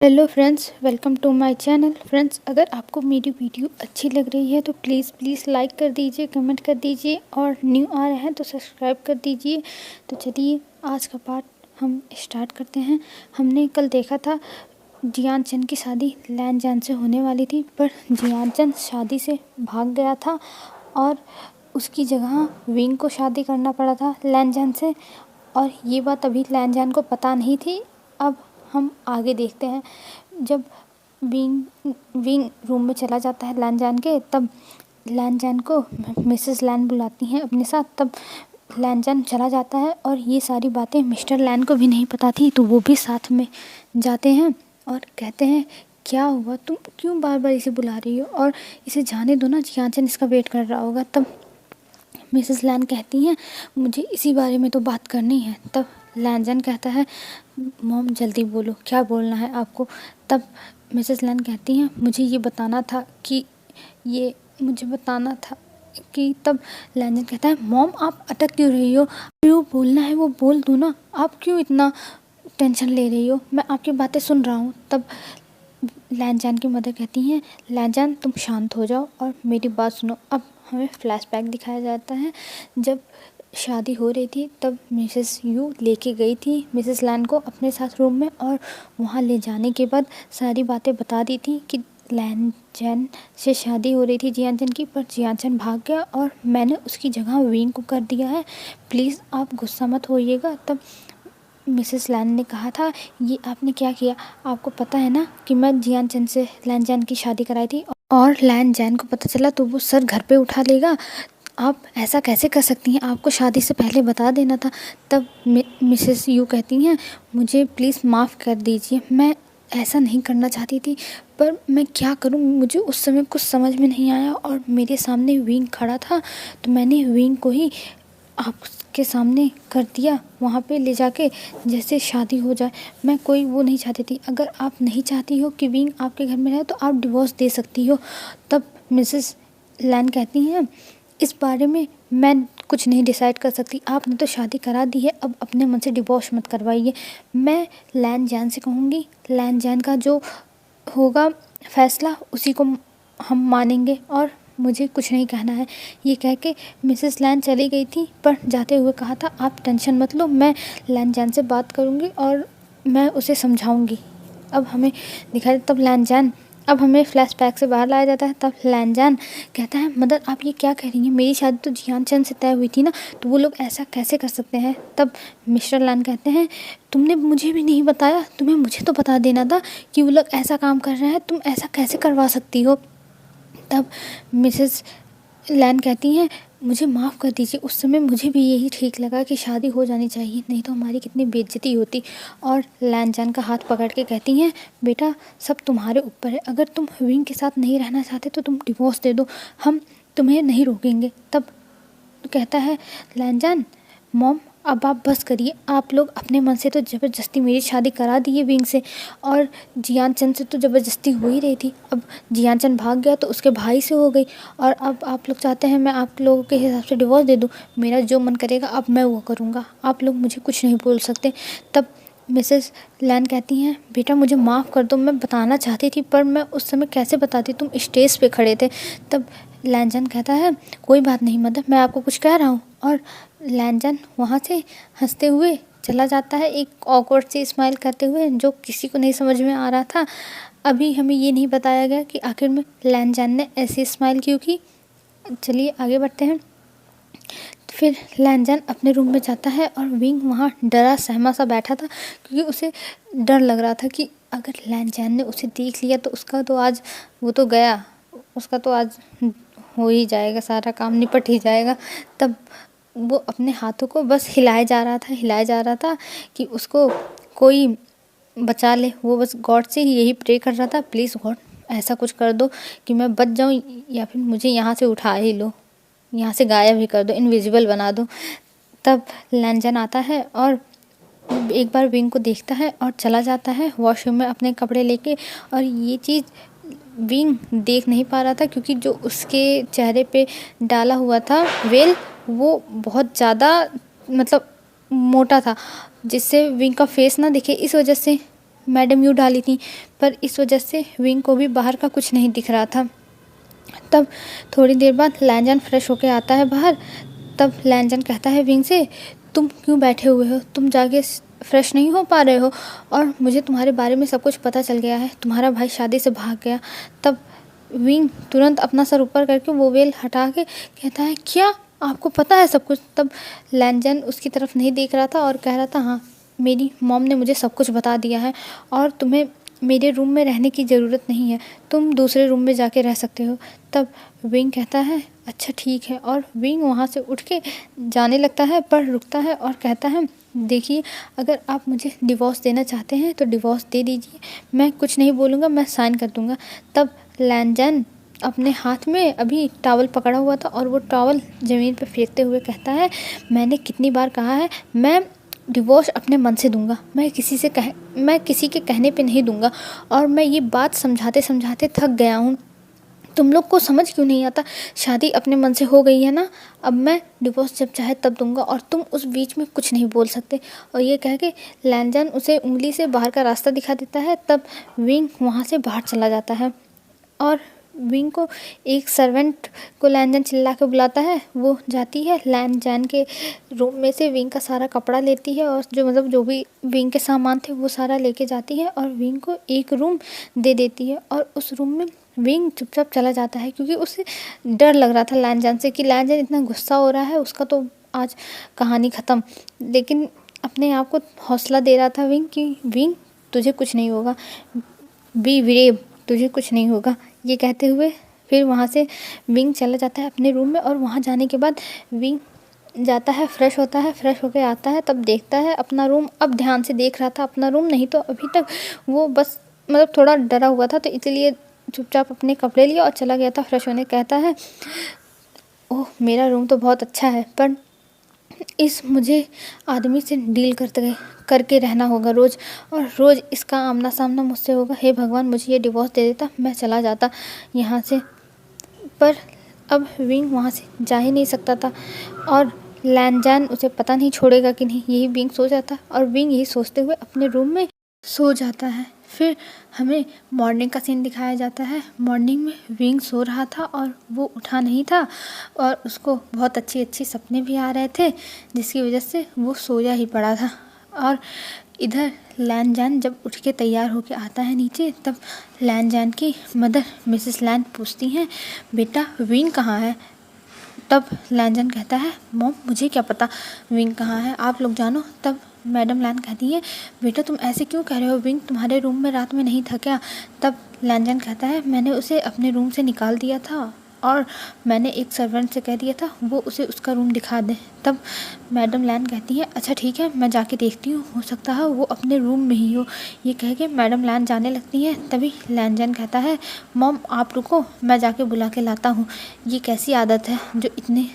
Hello friends, welcome to my channel. Friends, अगर आपको मेरी वीडियो अच्छी लग रही है तो प्लीज़ लाइक कर दीजिए, कमेंट कर दीजिए और न्यू आ रहे हैं तो सब्सक्राइब कर दीजिए। तो चलिए आज का पार्ट हम स्टार्ट करते हैं। हमने कल देखा था जियान चंद की शादी लैन जैन से होने वाली थी, पर जियान चंद शादी से भाग गया था और उसकी जगह विंग को शादी करना पड़ा था लैन जैन से। और ये बात अभी लैन जैन को पता नहीं थी। अब हम आगे देखते हैं। जब विंग विंग रूम में चला जाता है लैन जैन के, तब लैन जैन को मिसेस लैन बुलाती हैं अपने साथ। तब लैन जैन चला जाता है और ये सारी बातें मिस्टर लैन को भी नहीं पता थी, तो वो भी साथ में जाते हैं और कहते हैं क्या हुआ, तुम क्यों बार बार इसे बुला रही हो, और इसे जाने दो ना, जियान चंद इसका वेट कर रहा होगा। तब मिसेस लैन कहती हैं मुझे इसी बारे में तो बात करनी है। तब लैन जैन कहता है मॉम जल्दी बोलो, क्या बोलना है आपको। तब मिसेस लैन कहती हैं मुझे ये बताना था कि ये मुझे बताना था कि तब लैन जैन कहता है मॉम आप अटक क्यों रही हो, जो बोलना है वो बोल दो ना, आप क्यों इतना टेंशन ले रही हो, मैं आपकी बातें सुन रहा हूँ। तब लैन जैन की मदर कहती हैं लैन जैन तुम शांत हो जाओ और मेरी बात सुनो। अब हमें फ्लैशबैक दिखाया जाता है। जब शादी हो रही थी तब मिसेस यू लेके गई थी मिसेस लैन को अपने साथ रूम में, और वहाँ ले जाने के बाद सारी बातें बता दी थी कि लैन जैन से शादी हो रही थी जियान चंद की, पर जियान चंद भाग गया और मैंने उसकी जगह विंग को कर दिया है, प्लीज़ आप गुस्सा मत होइएगा। तब मिसेस लैन ने कहा था ये आपने क्या किया, आपको पता है ना कि मैं जियान चंद से लैन जैन की शादी कराई थी, और लैन जैन को पता चला तो वो सर घर पे उठा लेगा, आप ऐसा कैसे कर सकती हैं, आपको शादी से पहले बता देना था। तब मिसेस यू कहती हैं मुझे प्लीज़ माफ़ कर दीजिए, मैं ऐसा नहीं करना चाहती थी, पर मैं क्या करूं, मुझे उस समय कुछ समझ में नहीं आया और मेरे सामने विंग खड़ा था तो मैंने विंग को ही आपके सामने कर दिया, वहाँ पे ले जाके जैसे शादी हो जाए। मैं कोई वो नहीं चाहती थी, अगर आप नहीं चाहती हो कि विंग आपके घर में रहे तो आप डिवोर्स दे सकती हो। तब मिसेस लैन कहती हैं इस बारे में मैं कुछ नहीं डिसाइड कर सकती, आपने तो शादी करा दी है, अब अपने मन से डिवोर्स मत करवाइए। मैं लैन जैन से कहूँगी, लैन जैन का जो होगा फैसला उसी को हम मानेंगे और मुझे कुछ नहीं कहना है। ये कह के मिसेस लैन चली गई थी, पर जाते हुए कहा था आप टेंशन मत लो, मैं लैन जैन से बात करूँगी और मैं उसे समझाऊँगी। अब हमें दिखाई तब लैन जैन, अब हमें फ्लैशबैक से बाहर लाया जाता है। तब लैन जैन कहता है मदर आप ये क्या कह रही हैं, मेरी शादी तो जियान चंद से तय हुई थी ना, तो वो लोग ऐसा कैसे कर सकते हैं। तब मिस्टर लैन कहते हैं तुमने मुझे भी नहीं बताया, तुम्हें मुझे तो बता देना था कि वो लोग ऐसा काम कर रहे हैं, तुम ऐसा कैसे करवा सकती हो। तब मिसेस लैन कहती हैं मुझे माफ़ कर दीजिए, उस समय मुझे भी यही ठीक लगा कि शादी हो जानी चाहिए, नहीं तो हमारी कितनी बेइज्जती होती। और लैन जैन का हाथ पकड़ के कहती हैं बेटा सब तुम्हारे ऊपर है, अगर तुम विंग के साथ नहीं रहना चाहते तो तुम डिवोर्स दे दो, हम तुम्हें नहीं रोकेंगे। तब कहता है लैन जैन मॉम अब आप बस करिए, आप लोग अपने मन से तो ज़बरदस्ती मेरी शादी करा दी है विंग से, और जियान चंद से तो ज़बरदस्ती हो ही रही थी, अब जियान चंद भाग गया तो उसके भाई से हो गई, और अब आप लोग चाहते हैं मैं आप लोगों के हिसाब से डिवोर्स दे दूँ, मेरा जो मन करेगा अब मैं वो करूँगा, आप लोग मुझे कुछ नहीं बोल सकते। तब मिसेस लैन कहती हैं बेटा मुझे माफ़ कर दो, मैं बताना चाहती थी पर मैं उस समय कैसे बताती, तुम स्टेज पे खड़े थे। तब लैन जैन कहता है कोई बात नहीं मदर, मैं आपको कुछ कह रहा हूँ, और लैन जैन वहाँ से हंसते हुए चला जाता है, एक ऑकवर्ड सी स्माइल करते हुए, जो किसी को नहीं समझ में आ रहा था। अभी हमें ये नहीं बताया गया कि आखिर में लैन जैन ने ऐसी स्माइल क्यों की। चलिए आगे बढ़ते हैं। फिर लैन जैन अपने रूम में जाता है और विंग वहाँ डरा सहमा सा बैठा था, क्योंकि उसे डर लग रहा था कि अगर लैन जैन ने उसे देख लिया तो उसका तो आज वो तो गया, उसका तो आज हो ही जाएगा, सारा काम निपट ही जाएगा। तब वो अपने हाथों को बस हिलाया जा रहा था कि उसको कोई बचा ले, वो बस गॉड से यही प्रे कर रहा था प्लीज़ गॉड ऐसा कुछ कर दो कि मैं बच जाऊँ, या फिर मुझे यहाँ से उठा ही लो, यहाँ से गायब ही कर दो, इनविजिबल बना दो। तब लैन जैन आता है और एक बार विंग को देखता है और चला जाता है वॉशरूम में अपने कपड़े लेके, और ये चीज़ विंग देख नहीं पा रहा था क्योंकि जो उसके चेहरे पे डाला हुआ था वेल वो बहुत ज़्यादा मतलब मोटा था, जिससे विंग का फेस ना दिखे, इस वजह से मैडम यू डाली थी, पर इस वजह से विंग को भी बाहर का कुछ नहीं दिख रहा था। तब थोड़ी देर बाद लैनजान फ्रेश होके आता है बाहर। तब लैनजान कहता है विंग से, तुम क्यों बैठे हुए हो, तुम जाके फ्रेश नहीं हो पा रहे हो, और मुझे तुम्हारे बारे में सब कुछ पता चल गया है, तुम्हारा भाई शादी से भाग गया। तब विंग तुरंत अपना सर ऊपर करके वो वेल हटा के कहता है, क्या आपको पता है सब कुछ? तब लैनजान उसकी तरफ नहीं देख रहा था और कह रहा था, हाँ, मेरी मॉम ने मुझे सब कुछ बता दिया है और तुम्हें मेरे रूम में रहने की ज़रूरत नहीं है, तुम दूसरे रूम में जाके रह सकते हो। तब विंग कहता है, अच्छा ठीक है, और विंग वहाँ से उठ के जाने लगता है, पर रुकता है और कहता है, देखिए, अगर आप मुझे डिवोर्स देना चाहते हैं तो डिवोर्स दे दीजिए, मैं कुछ नहीं बोलूँगा, मैं साइन कर दूँगा। तब लैनजान अपने हाथ में अभी टॉवल पकड़ा हुआ था और वो टॉवल ज़मीन पर फेंकते हुए कहता है, मैंने कितनी बार कहा है, मैं डिवोर्स अपने मन से दूंगा, मैं किसी के कहने पे नहीं दूंगा, और मैं ये बात समझाते समझाते थक गया हूँ। तुम लोग को समझ क्यों नहीं आता? शादी अपने मन से हो गई है ना, अब मैं डिवोर्स जब चाहे तब दूंगा और तुम उस बीच में कुछ नहीं बोल सकते। और ये कह के लैनजान उसे उंगली से बाहर का रास्ता दिखा देता है। तब विंग वहाँ से बाहर चला जाता है और विंग को एक सर्वेंट को लैनजान चिल्ला के बुलाता है। वो जाती है लैनजान के रूम में से विंग का सारा कपड़ा लेती है और जो भी विंग के सामान थे वो सारा लेके जाती है और विंग को एक रूम दे देती है। और उस रूम में विंग चुपचाप चला जाता है क्योंकि उसे डर लग रहा था लैनजान से कि लैनजान इतना गुस्सा हो रहा है, उसका तो आज कहानी ख़त्म। लेकिन अपने आप को हौसला दे रहा था विंग कि विंग तुझे कुछ नहीं होगा, बी ब्रेव, तुझे कुछ नहीं होगा। ये कहते हुए फिर वहाँ से विंग चला जाता है अपने रूम में। और वहाँ जाने के बाद विंग जाता है, फ्रेश होता है, फ्रेश होके आता है, तब देखता है अपना रूम। अब ध्यान से देख रहा था अपना रूम, नहीं तो अभी तक वो बस थोड़ा डरा हुआ था, तो इसलिए चुपचाप अपने कपड़े लिए और चला गया था फ्रेश होने। कहता है, ओह, मेरा रूम तो बहुत अच्छा है, पर इस मुझे आदमी से डील करके रहना होगा रोज़, और रोज़ इसका आमना सामना मुझसे होगा। हे भगवान, मुझे ये डिवोर्स दे देता, मैं चला जाता यहाँ से। पर अब विंग वहाँ से जा ही नहीं सकता था और लैनजान उसे पता नहीं छोड़ेगा कि नहीं, यही विंग सोच रहा था। और विंग यही सोचते हुए अपने रूम में सो जाता है। फिर हमें मॉर्निंग का सीन दिखाया जाता है। मॉर्निंग में विंग सो रहा था और वो उठा नहीं था और उसको बहुत अच्छी सपने भी आ रहे थे, जिसकी वजह से वो सोया ही पड़ा था। और इधर लैनजान जब उठ के तैयार होके आता है नीचे, तब लैनजान की मदर मिसेस लैन पूछती हैं, बेटा विंग कहाँ है? तब लैनजान कहता है, मॉम, मुझे क्या पता विंग कहाँ है, आप लोग जानो। तब मैडम लैन कहती है, बेटा तुम ऐसे क्यों कह रहे हो, विंग तुम्हारे रूम में रात में नहीं था क्या? तब लैनजान कहता है, मैंने उसे अपने रूम से निकाल दिया था और मैंने एक सर्वेंट से कह दिया था वो उसे उसका रूम दिखा दे। तब मैडम लैन कहती है, अच्छा ठीक है, मैं जाके देखती हूँ, हो सकता है वो अपने रूम में ही हो। ये कह के मैडम लैन जाने लगती हैं। तभी लैनजान कहता है, मॉम आप रुको, मैं जाके बुला के लाता हूँ। ये कैसी आदत है जो इतनी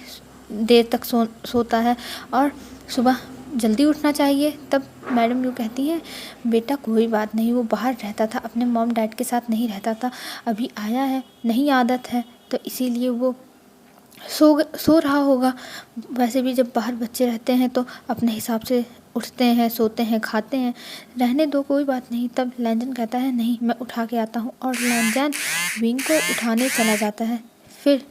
देर तक सोता है और सुबह जल्दी उठना चाहिए। तब मैडम यूँ कहती हैं, बेटा कोई बात नहीं, वो बाहर रहता था, अपने मॉम डैड के साथ नहीं रहता था, अभी आया है, नई आदत है, तो इसीलिए वो सो रहा होगा। वैसे भी जब बाहर बच्चे रहते हैं तो अपने हिसाब से उठते हैं, सोते हैं, खाते हैं, रहने दो, कोई बात नहीं। तब लैनजान कहता है, नहीं, मैं उठा के आता हूँ, और लैनजान विंग को उठाने चला जाता है। फिर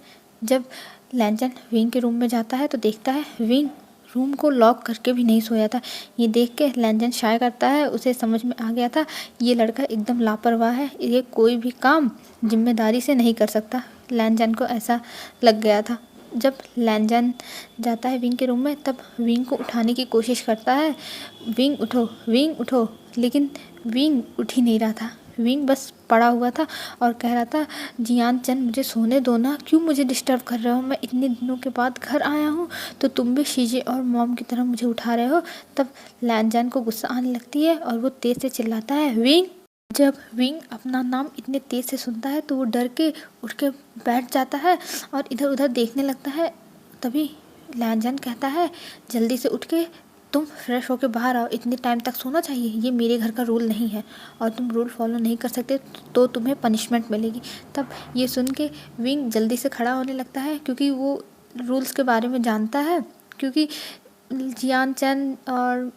जब लैनजान विंग के रूम में जाता है तो देखता है विंग रूम को लॉक करके भी नहीं सोया था। ये देख के लैनजान शाय करता है, उसे समझ में आ गया था ये लड़का एकदम लापरवाह है, ये कोई भी काम जिम्मेदारी से नहीं कर सकता। लैनजान को ऐसा लग गया था। जब लैनजान जाता है विंग के रूम में, तब विंग को उठाने की कोशिश करता है, विंग उठो, लेकिन विंग उठ ही नहीं रहा था। विंग बस पड़ा हुआ था और कह रहा था, जियान चंद मुझे सोने दो ना, क्यों मुझे डिस्टर्ब कर रहे हो, मैं इतने दिनों के बाद घर आया हूँ तो तुम भी शीजे और मॉम की तरह मुझे उठा रहे हो। तब लैनजान को गुस्सा आने लगती है और वो तेज़ से चिल्लाता है, विंग। जब विंग अपना नाम इतने तेज़ से सुनता है तो वो डर के उठ के बैठ जाता है और इधर उधर देखने लगता है। तभी लैनजान कहता है, जल्दी से उठ के तुम फ्रेश होके बाहर आओ, इतने टाइम तक सोना चाहिए, ये मेरे घर का रूल नहीं है और तुम रूल फॉलो नहीं कर सकते तो तुम्हें पनिशमेंट मिलेगी। तब ये सुन के विंग जल्दी से खड़ा होने लगता है क्योंकि वो रूल्स के बारे में जानता है, क्योंकि जियान चैन और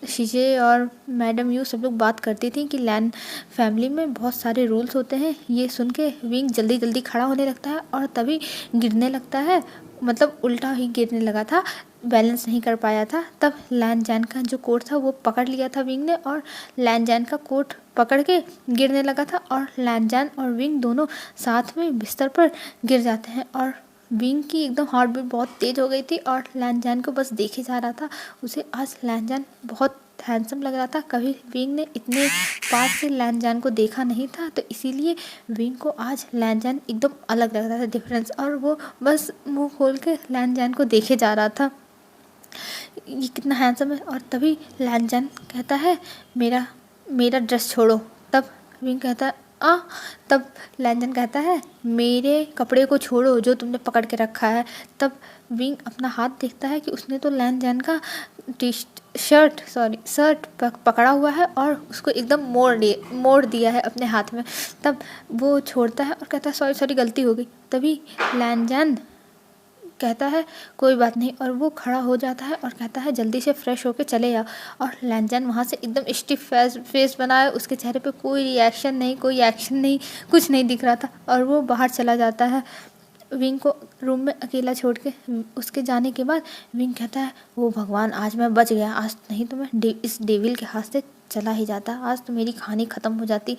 शीशे और मैडम यू सब लोग बात करती थी कि लैन फैमिली में बहुत सारे रूल्स होते हैं। ये सुन के विंग जल्दी जल्दी खड़ा होने लगता है और तभी गिरने लगता है, मतलब उल्टा ही गिरने लगा था, बैलेंस नहीं कर पाया था। तब लैन जैन का जो कोट था वो पकड़ लिया था विंग ने और लैन जैन का कोट पकड़ के गिरने लगा था और लैन जैन और विंग दोनों साथ में बिस्तर पर गिर जाते हैं और विंग की एकदम हार्ट बीट बहुत तेज़ हो गई थी और लैन जैन को बस देखे जा रहा था। उसे आज लैन जैन बहुत हैंडसम लग रहा था। कभी विंग ने इतने पास से लैन जैन को देखा नहीं था, तो इसीलिए विंग को आज लैन जैन एकदम अलग लग रहा था, डिफरेंस। और वो बस मुंह खोल के लैन जैन को देखे जा रहा था, ये कितना हैंडसम है। और तभी लैन जैन कहता है मेरा मेरा ड्रेस छोड़ो। तब विंग कहता है तब लैन जैन कहता है मेरे कपड़े को छोड़ो जो तुमने पकड़ के रखा है। तब विंग अपना हाथ देखता है कि उसने तो लैन जैन का शर्ट पकड़ा हुआ है और उसको एकदम मोड़ दिया है अपने हाथ में। तब वो छोड़ता है और कहता है सॉरी गलती हो गई। तभी लैन जैन कहता है कोई बात नहीं, और वो खड़ा हो जाता है और कहता है जल्दी से फ्रेश होके चले आओ। और लैन जैन वहाँ से एकदम स्टिफ फेस बनाए, उसके चेहरे पे कोई रिएक्शन नहीं, कोई एक्शन नहीं, कुछ नहीं दिख रहा था और वो बाहर चला जाता है विंग को रूम में अकेला छोड़ के। उसके जाने के बाद विंग कहता है वो भगवान, आज मैं बच गया, आज नहीं तो मैं इस डेविल के हाथ से चला ही जाता, आज तो मेरी कहानी ख़त्म हो जाती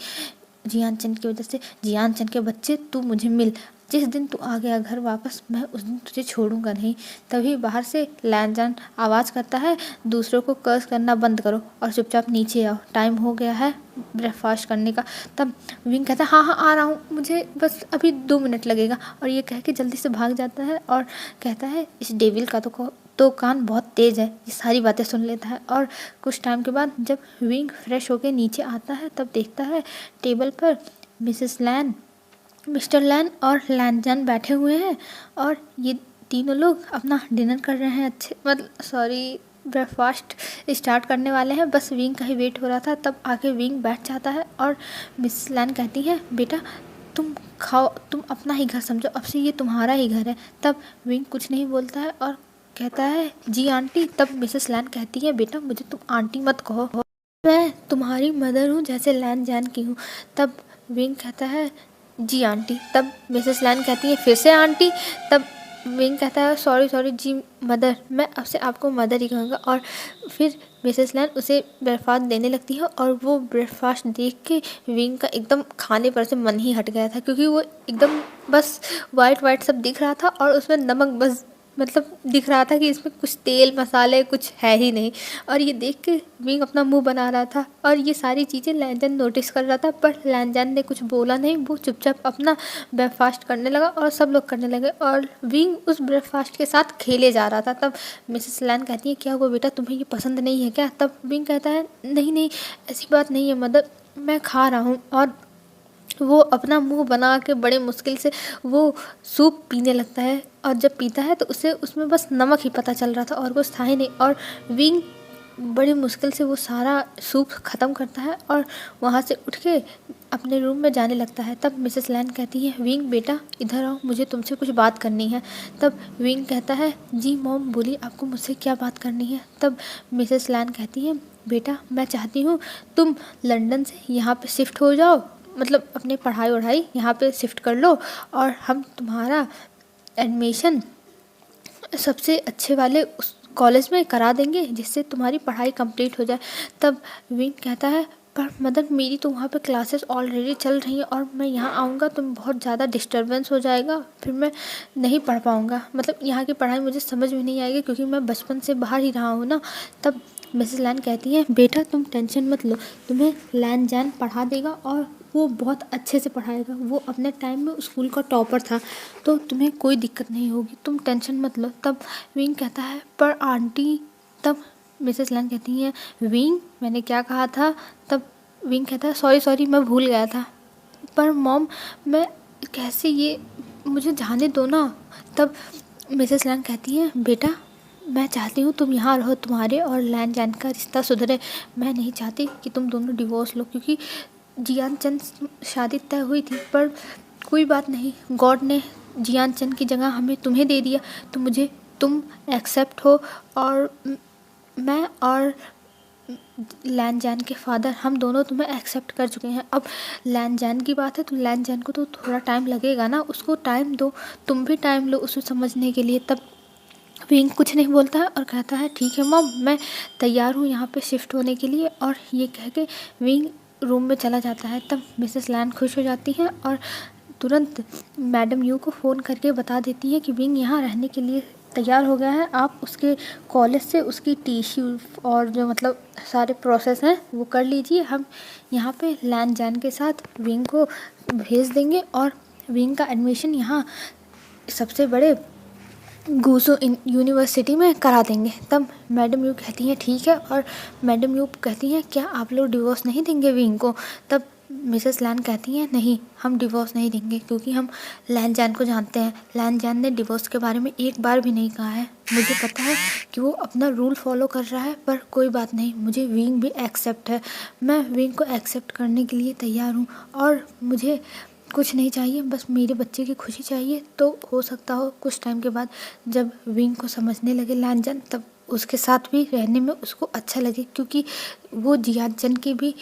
जियान चंद की वजह से। जियान चंद के बच्चे तू मुझे मिल, जिस दिन तू आ गया घर वापस मैं उस दिन तुझे छोड़ूंगा नहीं। तभी बाहर से लैन जैन आवाज़ करता है दूसरों को कर्स करना बंद करो और चुपचाप नीचे आओ, टाइम हो गया है ब्रेकफास्ट करने का। तब विंग कहता है हाँ आ रहा हूँ, मुझे बस अभी 2 मिनट लगेगा। और ये कह के जल्दी से भाग जाता है और कहता है इस डेविल का तो कान बहुत तेज़ है, ये सारी बातें सुन लेता है। और कुछ टाइम के बाद जब विंग फ्रेश होके नीचे आता है तब देखता है टेबल पर मिस्टर लैन और लैन जैन बैठे हुए हैं और ये तीनों लोग अपना डिनर कर रहे हैं, ब्रेकफास्ट स्टार्ट करने वाले हैं। बस विंग का ही वेट हो रहा था। तब आके विंग बैठ जाता है और मिस लैन कहती है बेटा तुम खाओ, तुम अपना ही घर समझो, अब से ये तुम्हारा ही घर है। तब विंग कुछ नहीं बोलता है और कहता है जी आंटी। तब मिसेस लैन कहती है बेटा मुझे तुम आंटी मत कहो, मैं तुम्हारी मदर हूँ जैसे लैन जैन की हूँ। तब विंग कहता है जी आंटी। तब मिसेस लैन कहती है फिर से आंटी। तब विंग कहता है सॉरी जी मदर, मैं अब से आपको मदर ही कहूँगा। और फिर मिसेस लैन उसे ब्रेकफास्ट देने लगती है और वो ब्रेकफास्ट देख के विंग का एकदम खाने पर से मन ही हट गया था, क्योंकि वो एकदम बस वाइट सब दिख रहा था और उसमें नमक बस मतलब दिख रहा था कि इसमें कुछ तेल मसाले कुछ है ही नहीं। और ये देख के विंग अपना मुंह बना रहा था और ये सारी चीज़ें लैन जैन नोटिस कर रहा था, पर लैन जैन ने कुछ बोला नहीं। वो चुपचाप अपना ब्रेकफास्ट करने लगा और सब लोग करने लगे और विंग उस ब्रेकफास्ट के साथ खेले जा रहा था। तब मिसेस लैन कहती है क्या हुआ बेटा, तुम्हें ये पसंद नहीं है क्या? तब विंग कहता है नहीं ऐसी बात नहीं है मदर, मैं खा रहा हूँ। और वो अपना मुंह बना के बड़े मुश्किल से वो सूप पीने लगता है और जब पीता है तो उसे उसमें बस नमक ही पता चल रहा था और कुछ था ही नहीं। और विंग बड़ी मुश्किल से वो सारा सूप ख़त्म करता है और वहाँ से उठ के अपने रूम में जाने लगता है। तब मिसेस लैन कहती है विंग बेटा इधर आओ, मुझे तुमसे कुछ बात करनी है। तब विंग कहता है जी मॉम बोलिए आपको मुझसे क्या बात करनी है। तब मिसेस लैन कहती है बेटा मैं चाहती हूँ तुम लंदन से यहाँ पे शिफ्ट हो जाओ, मतलब अपनी पढ़ाई वढ़ाई यहाँ पे शिफ्ट कर लो और हम तुम्हारा एडमिशन सबसे अच्छे वाले उस कॉलेज में करा देंगे जिससे तुम्हारी पढ़ाई कंप्लीट हो जाए। तब विंग कहता है पर मदर मेरी तो वहाँ पे क्लासेस ऑलरेडी चल रही हैं और मैं यहाँ आऊँगा तो बहुत ज़्यादा डिस्टर्बेंस हो जाएगा, फिर मैं नहीं पढ़ पाऊँगा, मतलब यहाँ की पढ़ाई मुझे समझ में नहीं आएगी क्योंकि मैं बचपन से बाहर ही रहा हूँ ना। तब मिसेस लैन कहती है बेटा तुम टेंशन मत लो, तुम्हें लैन जैन पढ़ा देगा और वो बहुत अच्छे से पढ़ाएगा, वो अपने टाइम में स्कूल का टॉपर था, तो तुम्हें कोई दिक्कत नहीं होगी, तुम टेंशन मत लो। तब विंग कहता है पर आंटी। तब मिसेस लैन कहती है विंग मैंने क्या कहा था? तब विंग कहता है सॉरी मैं भूल गया था, पर मॉम मैं कैसे, ये मुझे जाने दो ना। तब मिसेस लैन कहती है बेटा मैं चाहती हूँ तुम यहाँ रहो, तुम्हारे और लैन जैन का रिश्ता सुधरे, मैं नहीं चाहती कि तुम दोनों डिवोर्स लो, क्योंकि जियान चंद शादी तय हुई थी, पर कोई बात नहीं, गॉड ने जियान चंद की जगह हमें तुम्हें दे दिया, तो मुझे तुम एक्सेप्ट हो और मैं और लैन जैन के फादर हम दोनों तुम्हें एक्सेप्ट कर चुके हैं। अब लैन जैन की बात है तो लैन जैन को तो थोड़ा टाइम लगेगा ना, उसको टाइम दो, तुम भी टाइम लो उसे समझने के लिए। तब विंग कुछ नहीं बोलता है और कहता है ठीक है मॉम, मैं तैयार हूँ यहाँ पे शिफ्ट होने के लिए। और ये कह के विंग रूम में चला जाता है। तब मिसेस लैन खुश हो जाती हैं और तुरंत मैडम यू को फ़ोन करके बता देती है कि विंग यहाँ रहने के लिए तैयार हो गया है, आप उसके कॉलेज से उसकी टीसी और जो मतलब सारे प्रोसेस हैं वो कर लीजिए। हम यहाँ पे लैन जैन के साथ विंग को भेज देंगे और विंग का एडमिशन यहाँ सबसे बड़े गूसू यूनिवर्सिटी में करा देंगे। तब मैडम यू कहती हैं ठीक है, और मैडम यू कहती हैं क्या आप लोग डिवोर्स नहीं देंगे विंग को। तब मिसेस लैन कहती हैं नहीं, हम डिवोर्स नहीं देंगे, क्योंकि हम लैन जैन को जानते हैं। लैन जैन ने डिवोर्स के बारे में एक बार भी नहीं कहा है। मुझे पता है कि वो अपना रूल फॉलो कर रहा है, पर कोई बात नहीं, मुझे विंग भी एक्सेप्ट है। मैं विंग को एक्सेप्ट करने के लिए तैयार हूँ और मुझे कुछ नहीं चाहिए, बस मेरे बच्चे की खुशी चाहिए। तो हो सकता हो कुछ टाइम के बाद जब विंग को समझने लगे लैन जैन, तब उसके साथ भी रहने में उसको अच्छा लगे, क्योंकि वो जियान चंद की भी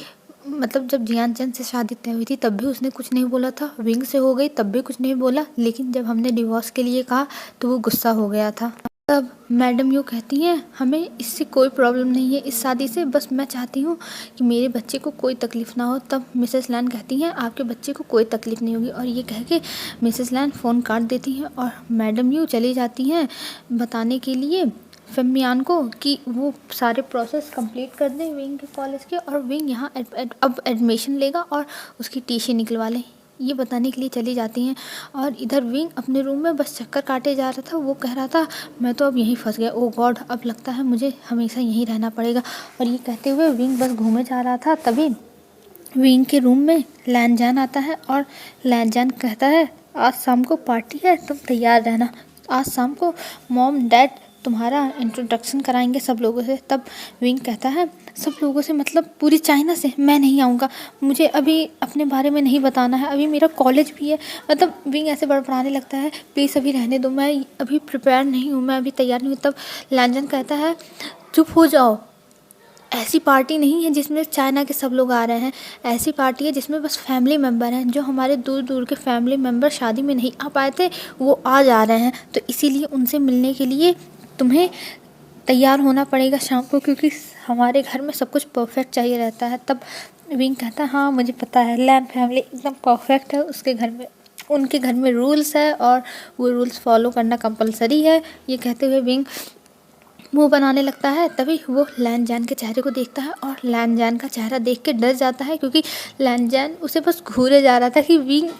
मतलब जब जियान चंद से शादी तय हुई थी तब भी उसने कुछ नहीं बोला था, विंग से हो गई तब भी कुछ नहीं बोला, लेकिन जब हमने डिवोर्स के लिए कहा तो वो गुस्सा हो गया था। तब मैडम यू कहती हैं हमें इससे कोई प्रॉब्लम नहीं है, इस शादी से, बस मैं चाहती हूँ कि मेरे बच्चे को कोई तकलीफ़ ना हो। तब मिसेस लैन कहती हैं आपके बच्चे को कोई तकलीफ़ नहीं होगी, और ये कह के मिसेस लैन फ़ोन काट देती हैं और मैडम यू चली जाती हैं बताने के लिए फेमियान को कि वो सारे प्रोसेस कंप्लीट कर दें विंग के कॉलेज के, और विंग यहाँ अब एडमिशन लेगा और उसकी टीसी निकलवा लें, ये बताने के लिए चली जाती हैं। और इधर विंग अपने रूम में बस चक्कर काटे जा रहा था। वो कह रहा था मैं तो अब यहीं फंस गया, ओ गॉड, अब लगता है मुझे हमेशा यहीं रहना पड़ेगा। और ये कहते हुए विंग बस घूमे जा रहा था, तभी विंग के रूम में लैन जैन आता है और लैन जैन कहता है आज शाम को पार्टी है, तुम तैयार रहना। आज शाम को मॉम डैड तुम्हारा इंट्रोडक्शन कराएंगे सब लोगों से। तब विंग कहता है सब लोगों से मतलब पूरी चाइना से? मैं नहीं आऊँगा, मुझे अभी अपने बारे में नहीं बताना है, अभी मेरा कॉलेज भी है। मतलब विंग ऐसे बड़बड़ाने लगता है प्लीज़ अभी रहने दो, मैं अभी प्रिपेयर नहीं हूँ, मैं अभी तैयार नहीं हूँ। तब लैन जैन कहता है चुप हो जाओ, ऐसी पार्टी नहीं है जिसमें चाइना के सब लोग आ रहे हैं, ऐसी पार्टी है जिसमें बस फैमिली मेम्बर हैं, जो हमारे दूर दूर के फैमिली मेम्बर शादी में नहीं आ पाए थे वो आज आ रहे हैं, तो इसीलिए उनसे मिलने के लिए तुम्हें तैयार होना पड़ेगा शाम को, क्योंकि हमारे घर में सब कुछ परफेक्ट चाहिए रहता है। तब विंग कहता है हाँ मुझे पता है, लैन फैमिली एकदम परफेक्ट है, उसके घर में उनके घर में रूल्स है और वो रूल्स फॉलो करना कंपलसरी है। ये कहते हुए विंग मुंह बनाने लगता है। तभी वो लैन जैन के चेहरे को देखता है और लैन जैन का चेहरा देख के डर जाता है, क्योंकि लैन जैन उसे बस घूरे जा रहा था कि विंग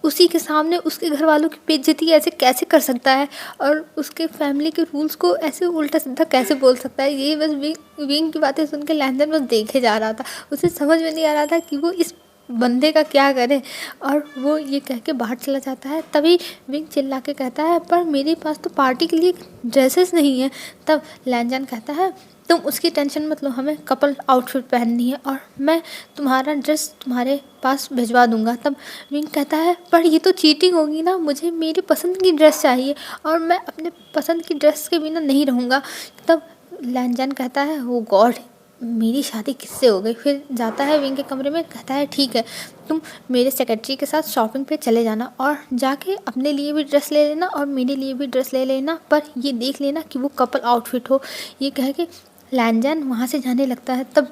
उसी के सामने उसके घर वालों की बेइज्जती ऐसे कैसे कर सकता है और उसके फैमिली के रूल्स को ऐसे उल्टा सीधा कैसे बोल सकता है। ये बस विंग की बातें सुन के लैन जैन बस देखे जा रहा था, उसे समझ में नहीं आ रहा था कि वो इस बंदे का क्या करे, और वो ये कह के बाहर चला जाता है। तभी विंग चिल्ला के कहता है पर मेरे पास तो पार्टी के लिए ड्रेसेस नहीं है। तब लैन जैन कहता है तुम उसकी टेंशन मत लो, हमें कपल आउटफिट पहननी है और मैं तुम्हारा ड्रेस तुम्हारे पास भिजवा दूंगा। तब विंग कहता है पर ये तो चीटिंग होगी ना, मुझे मेरी पसंद की ड्रेस चाहिए और मैं अपने पसंद की ड्रेस के बिना नहीं रहूँगा। तब लैन जैन कहता है ओ गॉड, मेरी शादी किससे हो गई। फिर जाता है विंग के कमरे में, कहता है ठीक है तुम मेरे सेक्रेटरी के साथ शॉपिंग पे चले जाना और जाके अपने लिए भी ड्रेस ले लेना और मेरे लिए भी ड्रेस ले लेना, पर ये देख लेना कि वो कपल आउटफिट हो। ये कह के लैन जैन वहाँ से जाने लगता है। तब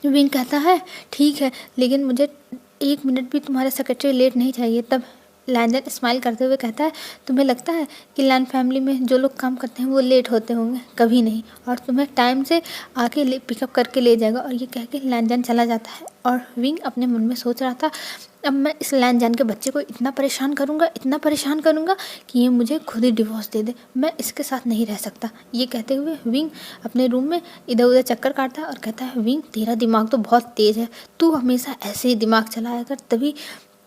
विंग कहता है ठीक है, लेकिन मुझे 1 मिनट भी तुम्हारे सेक्रेटरी लेट नहीं चाहिए। तब लैन जैन स्माइल करते हुए कहता है तुम्हें लगता है कि लैन फैमिली में जो लोग काम करते हैं वो लेट होते होंगे? कभी नहीं, और तुम्हें टाइम से आके पिकअप करके ले जाएगा। और ये कह के लैन जैन चला जाता है। और विंग अपने मन में सोच रहा था अब मैं इस लैन जैन के बच्चे को इतना परेशान करूँगा कि ये मुझे खुद ही डिवोर्स दे दे, मैं इसके साथ नहीं रह सकता। ये कहते हुए विंग अपने रूम में इधर उधर चक्कर काटता है और कहता है विंग तेरा दिमाग तो बहुत तेज़ है, तू हमेशा ऐसे ही दिमाग चलाया कर, तभी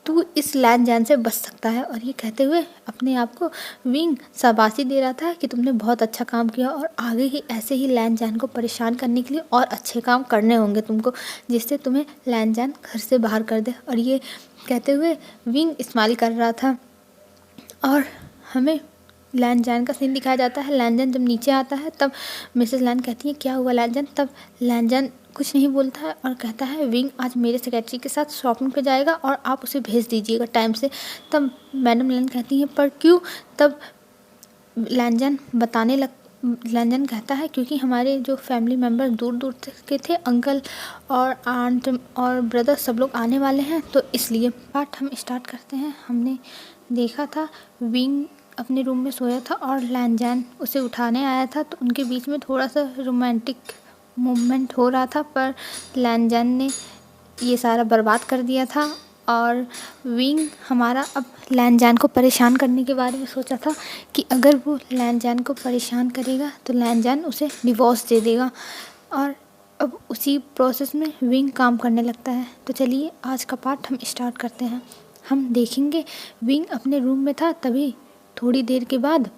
तू इस लैन जैन से बच सकता है। और ये कहते हुए अपने आप को विंग शाबाशी दे रहा था कि तुमने बहुत अच्छा काम किया और आगे ही ऐसे ही लैन जैन को परेशान करने के लिए और अच्छे काम करने होंगे तुमको, जिससे तुम्हें लैन जैन घर से बाहर कर दे। और ये कहते हुए विंग स्माइल कर रहा था। और हमें लैन जैन का सीन दिखाया जाता है। लैन जैन जब नीचे आता है तब मिसेस लैन कहती है क्या हुआ लैन जैन। तब लैन जैन कुछ नहीं बोलता है और कहता है विंग आज मेरे सेक्रेटरी के साथ शॉपिंग पे जाएगा और आप उसे भेज दीजिएगा टाइम से। तब मैडम लेन कहती हैं पर क्यों? तब लैंजन कहता है क्योंकि हमारे जो फैमिली मेम्बर दूर दूर के थे, अंकल और आंट और ब्रदर सब लोग आने वाले हैं, तो इसलिए। पार्ट हम स्टार्ट करते हैं। हमने देखा था विंग अपने रूम में सोया था और लैंजन उसे उठाने आया था, तो उनके बीच में थोड़ा सा रोमांटिक मूवमेंट हो रहा था, पर लैंजन ने ये सारा बर्बाद कर दिया था। और विंग हमारा अब लैंजन को परेशान करने के बारे में सोचा था कि अगर वो लैंजन को परेशान करेगा तो लैंजन उसे डिवोर्स दे देगा, और अब उसी प्रोसेस में विंग काम करने लगता है। तो चलिए आज का पार्ट हम स्टार्ट करते हैं। हम देखेंगे विंग अपने रूम में था, तभी थोड़ी देर के बाद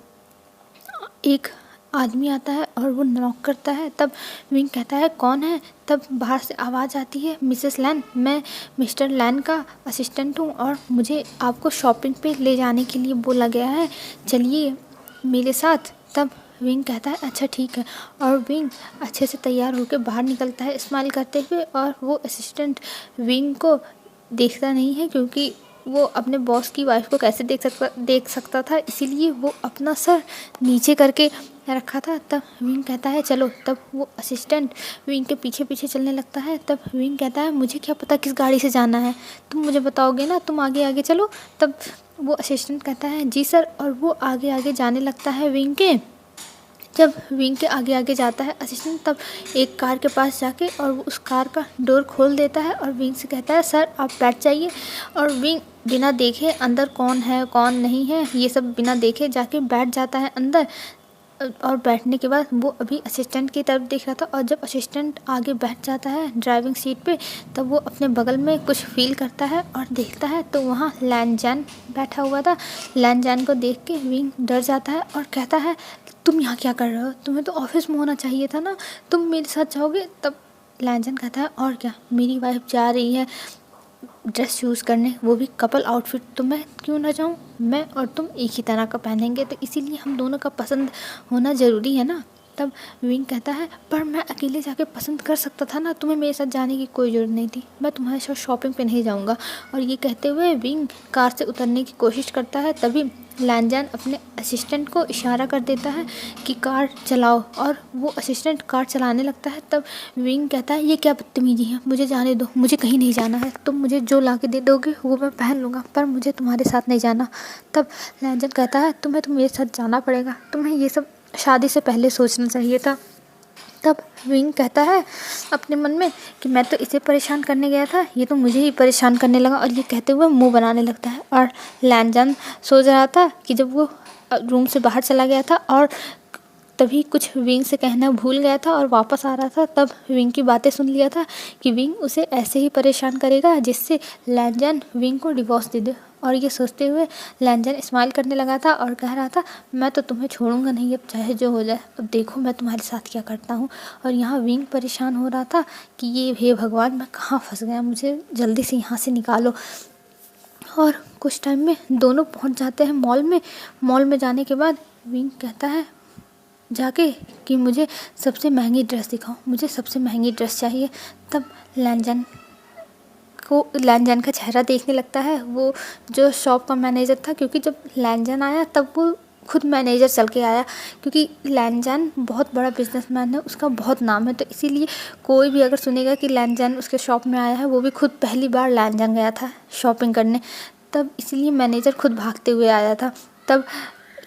एक आदमी आता है और वो नॉक करता है। तब विंग कहता है कौन है? तब बाहर से आवाज़ आती है मिसेस लैन, मैं मिस्टर लैन का असिस्टेंट हूँ और मुझे आपको शॉपिंग पे ले जाने के लिए बोला गया है, चलिए मेरे साथ। तब विंग कहता है अच्छा ठीक है, और विंग अच्छे से तैयार होकर बाहर निकलता है स्माइल करते हुए। और वो असिस्टेंट विंग को देखता नहीं है क्योंकि वो अपने बॉस की वाइफ को कैसे देख सकता था, इसीलिए वो अपना सर नीचे करके रखा था। तब विंग कहता है चलो। तब वो असिस्टेंट विंग के पीछे पीछे चलने लगता है। तब विंग कहता है मुझे क्या पता किस गाड़ी से जाना है, तुम मुझे बताओगे ना, तुम आगे आगे चलो। तब वो असिस्टेंट कहता है जी सर, और वो आगे आगे जाने लगता है विंग के। जब विंग के आगे आगे जाता है असिस्टेंट, तब एक कार के पास जाके और वो उस कार का डोर खोल देता है और विंग से कहता है सर आप बैठ जाइए। और विंग बिना देखे अंदर कौन है कौन नहीं है ये सब बिना देखे जाके बैठ जाता है अंदर। और बैठने के बाद वो अभी असिस्टेंट की तरफ देख रहा था, और जब असिस्टेंट आगे बैठ जाता है ड्राइविंग सीट पे, तब वो अपने बगल में कुछ फील करता है और देखता है तो वहाँ लैंजन बैठा हुआ था। लैंजन को देख के विंग डर जाता है और कहता है तुम यहाँ क्या कर रहे हो? तुम्हें तो ऑफिस में होना चाहिए था ना, तुम मेरे साथ जाओगे? तब लैंजन कहता है और क्या, मेरी वाइफ जा रही है ड्रेस चूज़ करने, वो भी कपल आउटफिट, तो मैं क्यों ना जाऊँ? मैं और तुम एक ही तरह का पहनेंगे, तो इसीलिए हम दोनों का पसंद होना ज़रूरी है ना। तब विंग कहता है पर मैं अकेले जाके पसंद कर सकता था ना, तुम्हें मेरे साथ जाने की कोई ज़रूरत नहीं थी, मैं तुम्हारे साथ शॉपिंग पे नहीं जाऊँगा। और ये कहते हुए विंग कार से उतरने की कोशिश करता है। तभी लैंजन अपने असिस्टेंट को इशारा कर देता है कि कार चलाओ, और वो असिस्टेंट कार चलाने लगता है। तब विंग कहता है ये क्या बदतमीजी है, मुझे जाने दो, मुझे कहीं नहीं जाना है, तुम मुझे जो ला के दे दोगे वो मैं पहन लूँगा, पर मुझे तुम्हारे साथ नहीं जाना। तब लैंजन कहता है तुम्हें तो मेरे साथ जाना पड़ेगा, तुम्हें ये सब शादी से पहले सोचना चाहिए था। तब विंग कहता है अपने मन में कि मैं तो इसे परेशान करने गया था, ये तो मुझे ही परेशान करने लगा, और ये कहते हुए मुंह बनाने लगता है। और लैंजन सोच रहा था कि जब वो रूम से बाहर चला गया था और तभी कुछ विंग से कहना भूल गया था और वापस आ रहा था, तब विंग की बातें सुन लिया था कि विंग उसे ऐसे ही परेशान करेगा जिससे लैंजन विंग को डिवोर्स दे दे। और ये सोचते हुए लैंजन स्माइल करने लगा था और कह रहा था मैं तो तुम्हें छोड़ूंगा नहीं, अब चाहे जो हो जाए, अब देखो मैं तुम्हारे साथ क्या करता हूँ। और यहाँ विंग परेशान हो रहा था कि ये हे भगवान मैं कहाँ फंस गया, मुझे जल्दी से यहाँ से निकालो। और कुछ टाइम में दोनों पहुँच जाते हैं मॉल में। मॉल में जाने के बाद विंग कहता है जाके कि मुझे सबसे महंगी ड्रेस दिखाओ, मुझे सबसे महंगी ड्रेस चाहिए। तब लैंजन का चेहरा देखने लगता है वो जो शॉप का मैनेजर था, क्योंकि जब लैंजन आया तब वो खुद मैनेजर चल के आया, क्योंकि लैंजन बहुत बड़ा बिजनेसमैन है, उसका बहुत नाम है, तो इसीलिए कोई भी अगर सुनेगा कि लैंजन उसके शॉप में आया है, वो भी खुद पहली बार लैंजन गया था शॉपिंग करने, तब इसीलिए मैनेजर खुद भागते हुए आया था। तब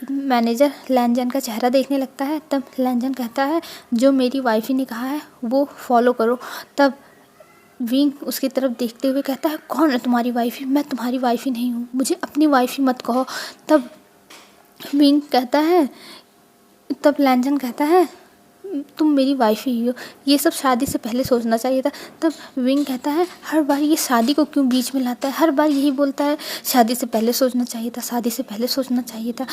मैनेजर लैंजन का चेहरा देखने लगता है। तब लैंजन कहता है जो मेरी वाइफी ने कहा है वो फॉलो करो। तब विंग उसकी तरफ देखते हुए कहता है कौन है तुम्हारी वाइफी? मैं तुम्हारी वाइफी नहीं हूँ, मुझे अपनी वाइफी मत कहो। तब विंग कहता है, तब लैंजन कहता है तुम मेरी वाइफ ही हो, ये सब शादी से पहले सोचना चाहिए था। तब विंग कहता है हर बार ये शादी को क्यों बीच में लाता है, हर बार यही बोलता है शादी से पहले सोचना चाहिए था, शादी से पहले सोचना चाहिए था,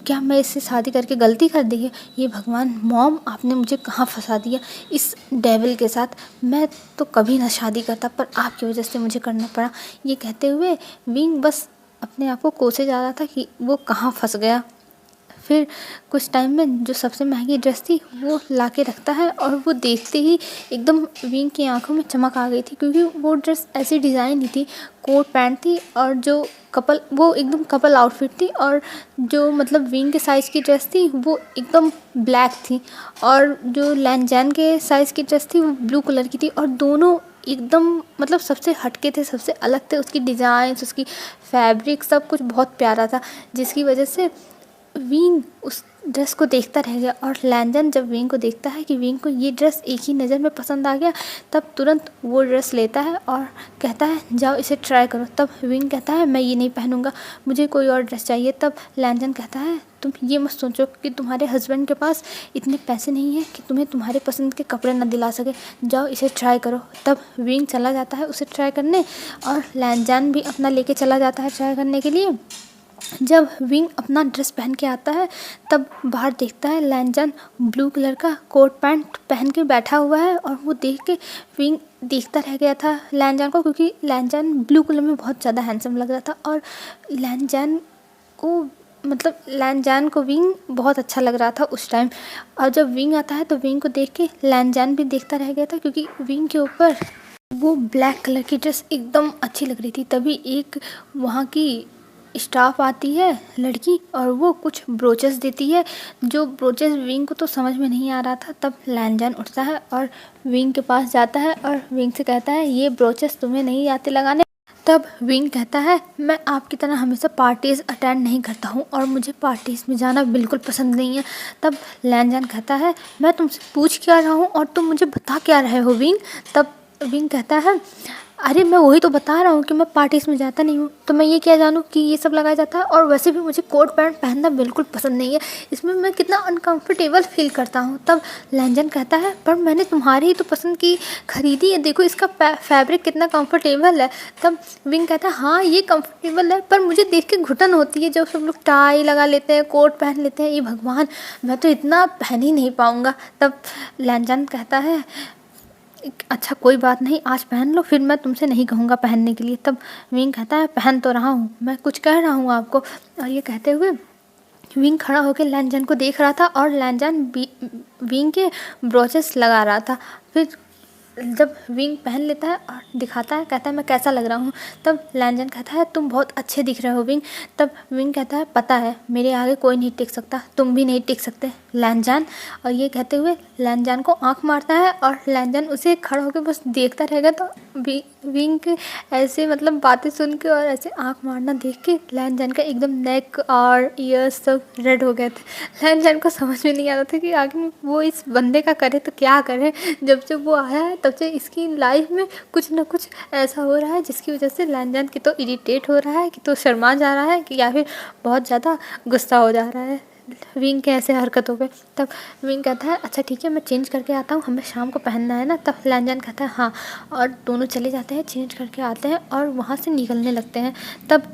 क्या मैं इससे शादी करके गलती कर दी है? ये भगवान मॉम आपने मुझे कहाँ फंसा दिया इस डेविल के साथ, मैं तो कभी ना शादी करता, पर आपकी वजह से मुझे करना पड़ा। ये कहते हुए विंग बस अपने आप को कोसे जा रहा था कि वो कहाँ फंस गया। फिर कुछ टाइम में जो सबसे महंगी ड्रेस थी वो ला के रखता है और वो देखते ही एकदम विंग की आंखों में चमक आ गई थी, क्योंकि वो ड्रेस ऐसी डिज़ाइन ही थी, कोट पैंट थी और जो कपल वो एकदम कपल आउटफिट थी, और जो मतलब विंग के साइज़ की ड्रेस थी वो एकदम ब्लैक थी, और जो लैनजैन के साइज़ की ड्रेस थी वो ब्लू कलर की थी, और दोनों एकदम मतलब सबसे हटके थे, सबसे अलग थे। उसकी डिज़ाइंस, उसकी फैब्रिक, सब कुछ बहुत प्यारा था, जिसकी वजह से विंग उस ड्रेस को देखता रह गया। और लैनजैन जब विंग को देखता है कि विंग को ये ड्रेस एक ही नज़र में पसंद आ गया, तब तुरंत वो ड्रेस लेता है और कहता है जाओ इसे ट्राई करो। तब विंग कहता है मैं ये नहीं पहनूंगा, मुझे कोई और ड्रेस चाहिए। तब लैनजैन कहता है तुम ये मत सोचो कि तुम्हारे हस्बैंड के पास इतने पैसे नहीं हैं कि तुम्हें तुम्हारे पसंद के कपड़े ना दिला सके, जाओ इसे ट्राई करो। तब विंग चला जाता है उसे ट्राई करने, और लैनजैन भी अपना लेके चला जाता है ट्राई करने के लिए। जब विंग अपना ड्रेस पहन के आता है तब बाहर देखता है लैनजैन ब्लू कलर का कोट पैंट पहन के बैठा हुआ है, और वो देख के विंग देखता रह गया था लैनजैन को, क्योंकि लैनजैन ब्लू कलर में बहुत ज़्यादा हैंडसम लग रहा था, और लैनजैन को मतलब लैनजैन को विंग बहुत अच्छा लग रहा था उस टाइम। और जब विंग आता है तो विंग को देख के लैनजैन भी देखता रह गया था, क्योंकि विंग के ऊपर वो ब्लैक कलर की ड्रेस एकदम अच्छी लग रही थी। तभी एक वहाँ की स्टाफ आती है लड़की, और वो कुछ ब्रोचेस देती है, जो ब्रोचेस विंग को तो समझ में नहीं आ रहा था। तब लैनजैन उठता है और विंग के पास जाता है और विंग से कहता है ये ब्रोचेस तुम्हें नहीं आते लगाने। तब विंग कहता है मैं आपकी तरह हमेशा पार्टीज़ अटेंड नहीं करता हूँ और मुझे पार्टीज़ में जाना बिल्कुल पसंद नहीं है। तब लैनजैन कहता है मैं तुमसे पूछ क्या रहा हूँ और तुम मुझे बता क्या रहे हो विंग। तब विंग कहता है अरे मैं वही तो बता रहा हूँ कि मैं पार्टीज़ में जाता नहीं हूँ, तो मैं ये क्या जानूँ कि ये सब लगाया जाता है, और वैसे भी मुझे कोट पैंट पहनना बिल्कुल पसंद नहीं है, इसमें मैं कितना अनकंफर्टेबल फील करता हूँ। तब लैनजैन कहता है पर मैंने तुम्हारी ही तो पसंद की खरीदी है, देखो इसका फैब्रिक कितना कंफर्टेबल है। तब विंग कहता है हाँ ये कंफर्टेबल है, पर मुझे देख के घुटन होती है जब सब लोग टाई लगा लेते हैं, कोट पहन लेते हैं, ये भगवान मैं तो इतना पहन ही नहीं पाऊँगा। तब लैनजैन कहता है अच्छा कोई बात नहीं, आज पहन लो, फिर मैं तुमसे नहीं कहूँगा पहनने के लिए। तब विंग कहता है पहन तो रहा हूँ, मैं कुछ कह रहा हूँ आपको। और ये कहते हुए विंग खड़ा होकर लैनजैन को देख रहा था, और लैनजैन विंग के ब्रोचेस लगा रहा था। फिर जब विंग पहन लेता है और दिखाता है, कहता है मैं कैसा लग रहा हूँ। तब लैनजैन कहता है तुम बहुत अच्छे दिख रहे हो विंग। तब विंग कहता है पता है मेरे आगे कोई नहीं टिक सकता, तुम भी नहीं टिक सकते लैनजैन। और ये कहते हुए लैनजैन को आंख मारता है, और लैनजैन उसे खड़ा होकर बस देखता रहेगा। तो विंग के ऐसे मतलब बातें सुन के और ऐसे आंख मारना देख के लैनजैन का एकदम नेक और ईयर्स सब रेड हो गए थे। लैनजैन को समझ में नहीं आ रहा था कि आखिर वो इस बंदे का करे तो क्या करे। जब से वो आया है तब से इसकी लाइफ में कुछ ना कुछ ऐसा हो रहा है जिसकी वजह से लैनजैन की तो इरिटेट हो रहा है, कि तो शर्मा जा रहा है, कि या फिर बहुत ज़्यादा गुस्सा हो जा रहा है विंग के ऐसे हरकतों पे। तब विंग कहता है अच्छा ठीक है मैं चेंज करके आता हूँ, हमें शाम को पहनना है ना। तब लैनजैन कहता है हाँ, और दोनों चले जाते हैं, चेंज करके आते हैं और वहाँ से निकलने लगते हैं। तब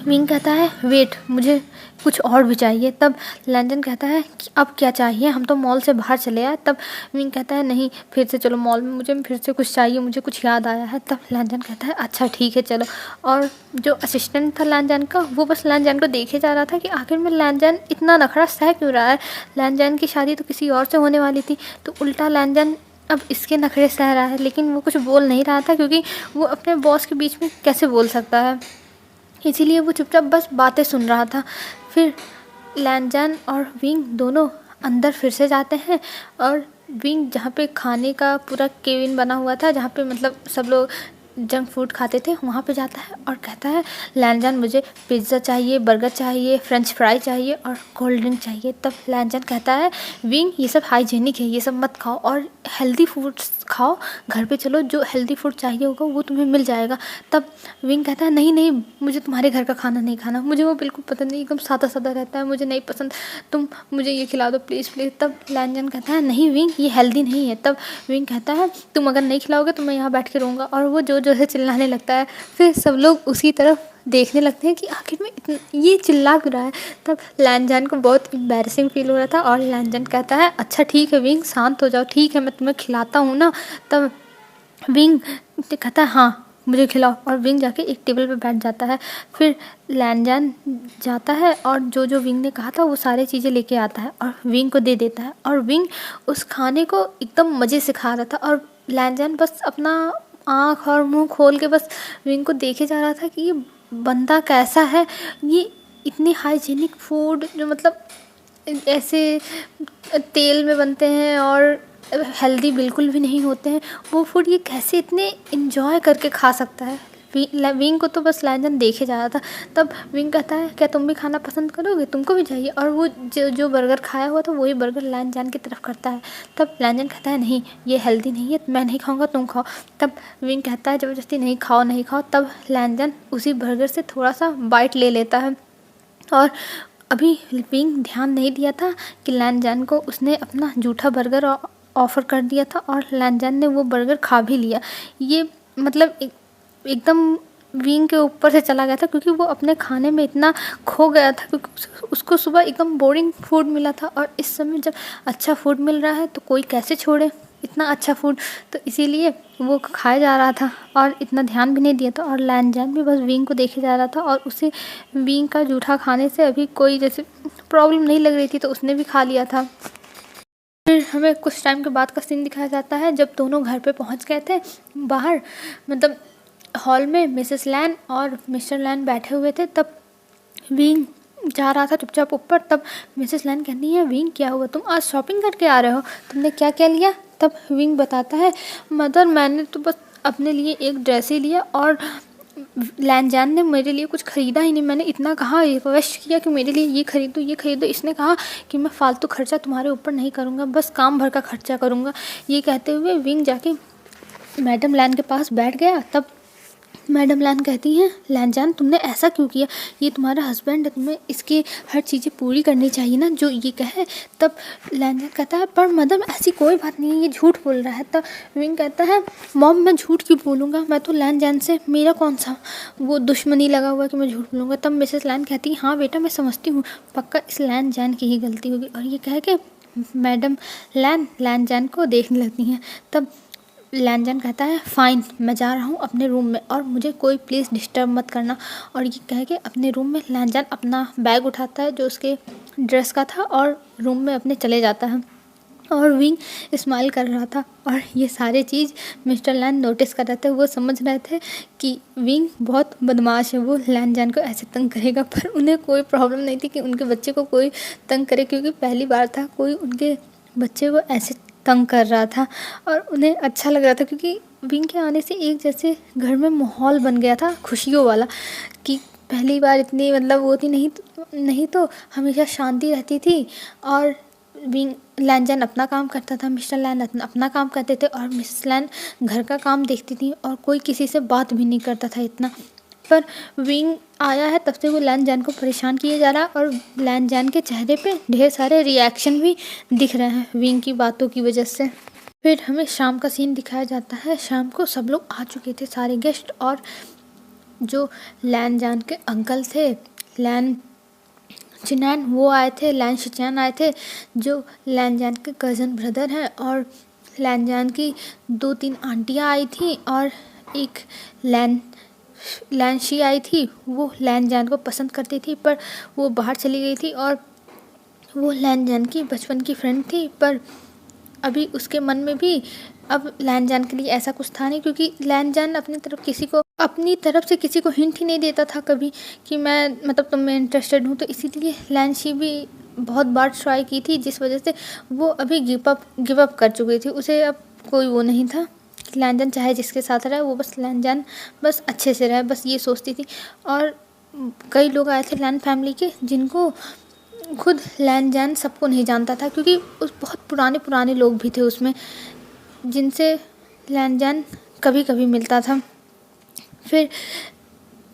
विंग कहता है वेट मुझे कुछ और भी चाहिए। तब लैनजैन कहता है कि अब क्या चाहिए, हम तो मॉल से बाहर चले आए। तब विंग कहता है नहीं फिर से चलो मॉल में, मुझे फिर से कुछ चाहिए, मुझे कुछ याद आया है। तब लैनजैन कहता है अच्छा ठीक है चलो। और जो असिस्टेंट था लैनजैन का वो बस लैनजैन को देखे जा रहा था कि आखिर में लैनजैन इतना नखरा सह क्यों रहा है। लैनजैन की शादी तो किसी और से होने वाली थी, तो उल्टा लैनजैन अब इसके नखरे सह रहा है, लेकिन वो कुछ बोल नहीं रहा था क्योंकि वो अपने बॉस के बीच में कैसे बोल सकता है, इसीलिए वो चुपचाप बस बातें सुन रहा था। फिर लैनजैन और विंग दोनों अंदर फिर से जाते हैं, और विंग जहाँ पे खाने का पूरा केबिन बना हुआ था, जहाँ पे मतलब सब लोग जंक फूड खाते थे, वहाँ पे जाता है और कहता है लैनजैन मुझे पिज़्ज़ा चाहिए, बर्गर चाहिए, फ्रेंच फ्राई चाहिए और कोल्ड ड्रिंक चाहिए। तब लैनजैन कहता है विंग ये सब हाइजीनिक है, ये सब मत खाओ और हेल्दी फूड्स खाओ, घर पे चलो जो हेल्दी फूड चाहिए होगा वो तुम्हें मिल जाएगा। तब विंग कहता है नहीं नहीं मुझे तुम्हारे घर का खाना नहीं खाना, मुझे वो बिल्कुल पसंद नहीं, एकदम सादा सादा रहता है, मुझे नहीं पसंद, तुम मुझे ये खिला दो प्लीज़ प्लीज़। तब लैनजैन कहता है नहीं विंग ये हेल्दी नहीं है। तब विंग कहता है तुम अगर नहीं खिलाओगे तो मैं यहाँ बैठ के रहूँगा, और वो जो से चिल्लाने लगता है। फिर सब लोग उसकी तरफ देखने लगते हैं कि आखिर में ये चिल्ला क्यों रहा है। तब लैनजैन को बहुत एम्बैरेसिंग फील हो रहा था, और लैनजैन कहता है अच्छा ठीक है विंग शांत हो जाओ, ठीक है मैं तुम्हें खिलाता हूँ ना। तब विंग कहता है हाँ मुझे खिलाओ। और विंग जाके एक टेबल पे बैठ जाता है। फिर लैनजान जाता है और जो जो विंग ने कहा था वो सारी चीज़ें लेके आता है और विंग को दे देता है। और विंग उस खाने को एकदम मज़े से खा रहा था और लैनजान बस अपना आँख और मुंह खोल के बस विंग को देखे जा रहा था कि ये बंदा कैसा है, ये इतनी हाइजीनिक फूड जो मतलब ऐसे तेल में बनते हैं और हेल्दी बिल्कुल भी नहीं होते हैं, वो फूड ये कैसे इतने इंजॉय करके खा सकता है। विंग को तो बस लैनजान देखे जा रहा था। तब विंग कहता है क्या तुम भी खाना पसंद करोगे, तुमको भी चाहिए। और वो जो बर्गर खाया हुआ था वही बर्गर लैनजान की तरफ करता है। तब लैनजान कहता है नहीं ये हेल्दी नहीं है, मैं नहीं खाऊंगा, तुम खाओ। तब विंग कहता है ज़बरदस्ती नहीं खाओ नहीं खाओ। तब लैनजान उसी बर्गर से थोड़ा सा बाइट ले लेता है। और अभी विंग ध्यान नहीं दिया था कि लैनजान को उसने अपना जूठा बर्गर ऑफ़र कर दिया था और लैनजान ने वो बर्गर खा भी लिया। ये मतलब एकदम विंग के ऊपर से चला गया था क्योंकि वो अपने खाने में इतना खो गया था क्योंकि उसको सुबह एकदम बोरिंग फूड मिला था और इस समय जब अच्छा फूड मिल रहा है तो कोई कैसे छोड़े इतना अच्छा फूड। तो इसीलिए वो खाया जा रहा था और इतना ध्यान भी नहीं दिया था। और लैनजान भी बस विंग को देखे जा रहा था और उसे विंग का जूठा खाने से अभी कोई जैसे प्रॉब्लम नहीं लग रही थी तो उसने भी खा लिया था। फिर हमें कुछ टाइम के बाद का सीन दिखाया जाता है जब दोनों घर पे पहुंच गए थे। बाहर मतलब हॉल में मिसेस लैन और मिस्टर लैन बैठे हुए थे। तब विंग जा रहा था चुपचाप ऊपर। तब मिसेस लैन कहती है विंग क्या हुआ, तुम आज शॉपिंग करके आ रहे हो, तुमने क्या क्या लिया। तब विंग बताता है मदर मैंने तो बस अपने लिए एक ड्रेस ही लिया और लैनजान ने मेरे लिए कुछ ख़रीदा ही नहीं। मैंने इतना कहा रिक्वेस्ट किया कि मेरे लिए ये खरीदो, इसने कहा कि मैं फ़ालतू खर्चा तुम्हारे ऊपर नहीं करूँगा, बस काम भर का खर्चा करूँगा। ये कहते हुए विंग जाके मैडम लैन के पास बैठ गया। तब मैडम लैन कहती हैं लैनजान तुमने ऐसा क्यों किया, ये तुम्हारा हस्बैंड है, तुम्हें इसकी हर चीज़ें पूरी करनी चाहिए ना जो ये कहे। तब लैनजान कहता है पर मैडम ऐसी कोई बात नहीं है, ये झूठ बोल रहा है। तब विंग कहता है मॉम मैं झूठ क्यों बोलूँगा, मैं तो लैनजान से मेरा कौन सा वो दुश्मनी लगा हुआ है कि मैं झूठ बोलूँगा। तब मिसेस लैन कहती है हाँ बेटा मैं समझती हूँ, पक्का इस लैनजान की ही गलती होगी। और ये कह के मैडम लैनजान को देखने लगती हैं। तब लैनजान कहता है फ़ाइन मैं जा रहा हूँ अपने रूम में और मुझे कोई प्लीज़ डिस्टर्ब मत करना। और ये कह के अपने रूम में लैनजान अपना बैग उठाता है जो उसके ड्रेस का था और रूम में अपने चले जाता है। और विंग स्माइल कर रहा था और ये सारे चीज़ मिस्टर लैन नोटिस कर रहे थे। वो समझ रहे थे कि विंग बहुत बदमाश है, वो लैनजान को ऐसे तंग करेगा। पर उन्हें कोई प्रॉब्लम नहीं थी कि उनके बच्चे को कोई तंग करे क्योंकि पहली बार था कोई उनके बच्चे को ऐसे तंग कर रहा था और उन्हें अच्छा लग रहा था क्योंकि विंग के आने से एक जैसे घर में माहौल बन गया था खुशियों वाला कि पहली बार इतनी मतलब वो थी नहीं तो हमेशा शांति रहती थी और विंग लैनजान अपना काम करता था, मिस्टर लैन अपना काम करते थे और मिसेस लैन घर का काम देखती थी और कोई किसी से बात भी नहीं करता था इतना। पर विंग आया है तब से वो लैनजान को परेशान किए जा रहा है और लैनजान के चेहरे पे ढेर सारे रिएक्शन भी दिख रहे हैं विंग की बातों की वजह से। फिर हमें शाम का सीन दिखाया जाता है। शाम को सब लोग आ चुके थे सारे गेस्ट और जो लैनजान के अंकल थे लैन चिनैन वो आए थे, लैन शिचैन आए थे जो लैनजान के कज़न ब्रदर हैं और लैनजान की 2-3 आंटियाँ आई थी और एक लैनशी आई थी। वो लैनजान को पसंद करती थी पर वो बाहर चली गई थी और वो लैनजान की बचपन की फ्रेंड थी। पर अभी उसके मन में भी अब लैनजान के लिए ऐसा कुछ था नहीं क्योंकि लैनजान अपनी तरफ से किसी को हिंट ही नहीं देता था कभी कि मैं मतलब तुम में इंटरेस्टेड हूँ। तो इसीलिए लैनशी भी बहुत बार ट्राई की थी जिस वजह से वो अभी गिव अप कर चुकी थी। उसे अब कोई वो नहीं था कि लैनजान चाहे जिसके साथ रहे वो बस लैनजान बस अच्छे से रहे, बस ये सोचती थी। और कई लोग आए थे लैन फैमिली के जिनको खुद लैनजान सबको नहीं जानता था क्योंकि उस बहुत पुराने लोग भी थे उसमें जिनसे लैनजान कभी कभी मिलता था। फिर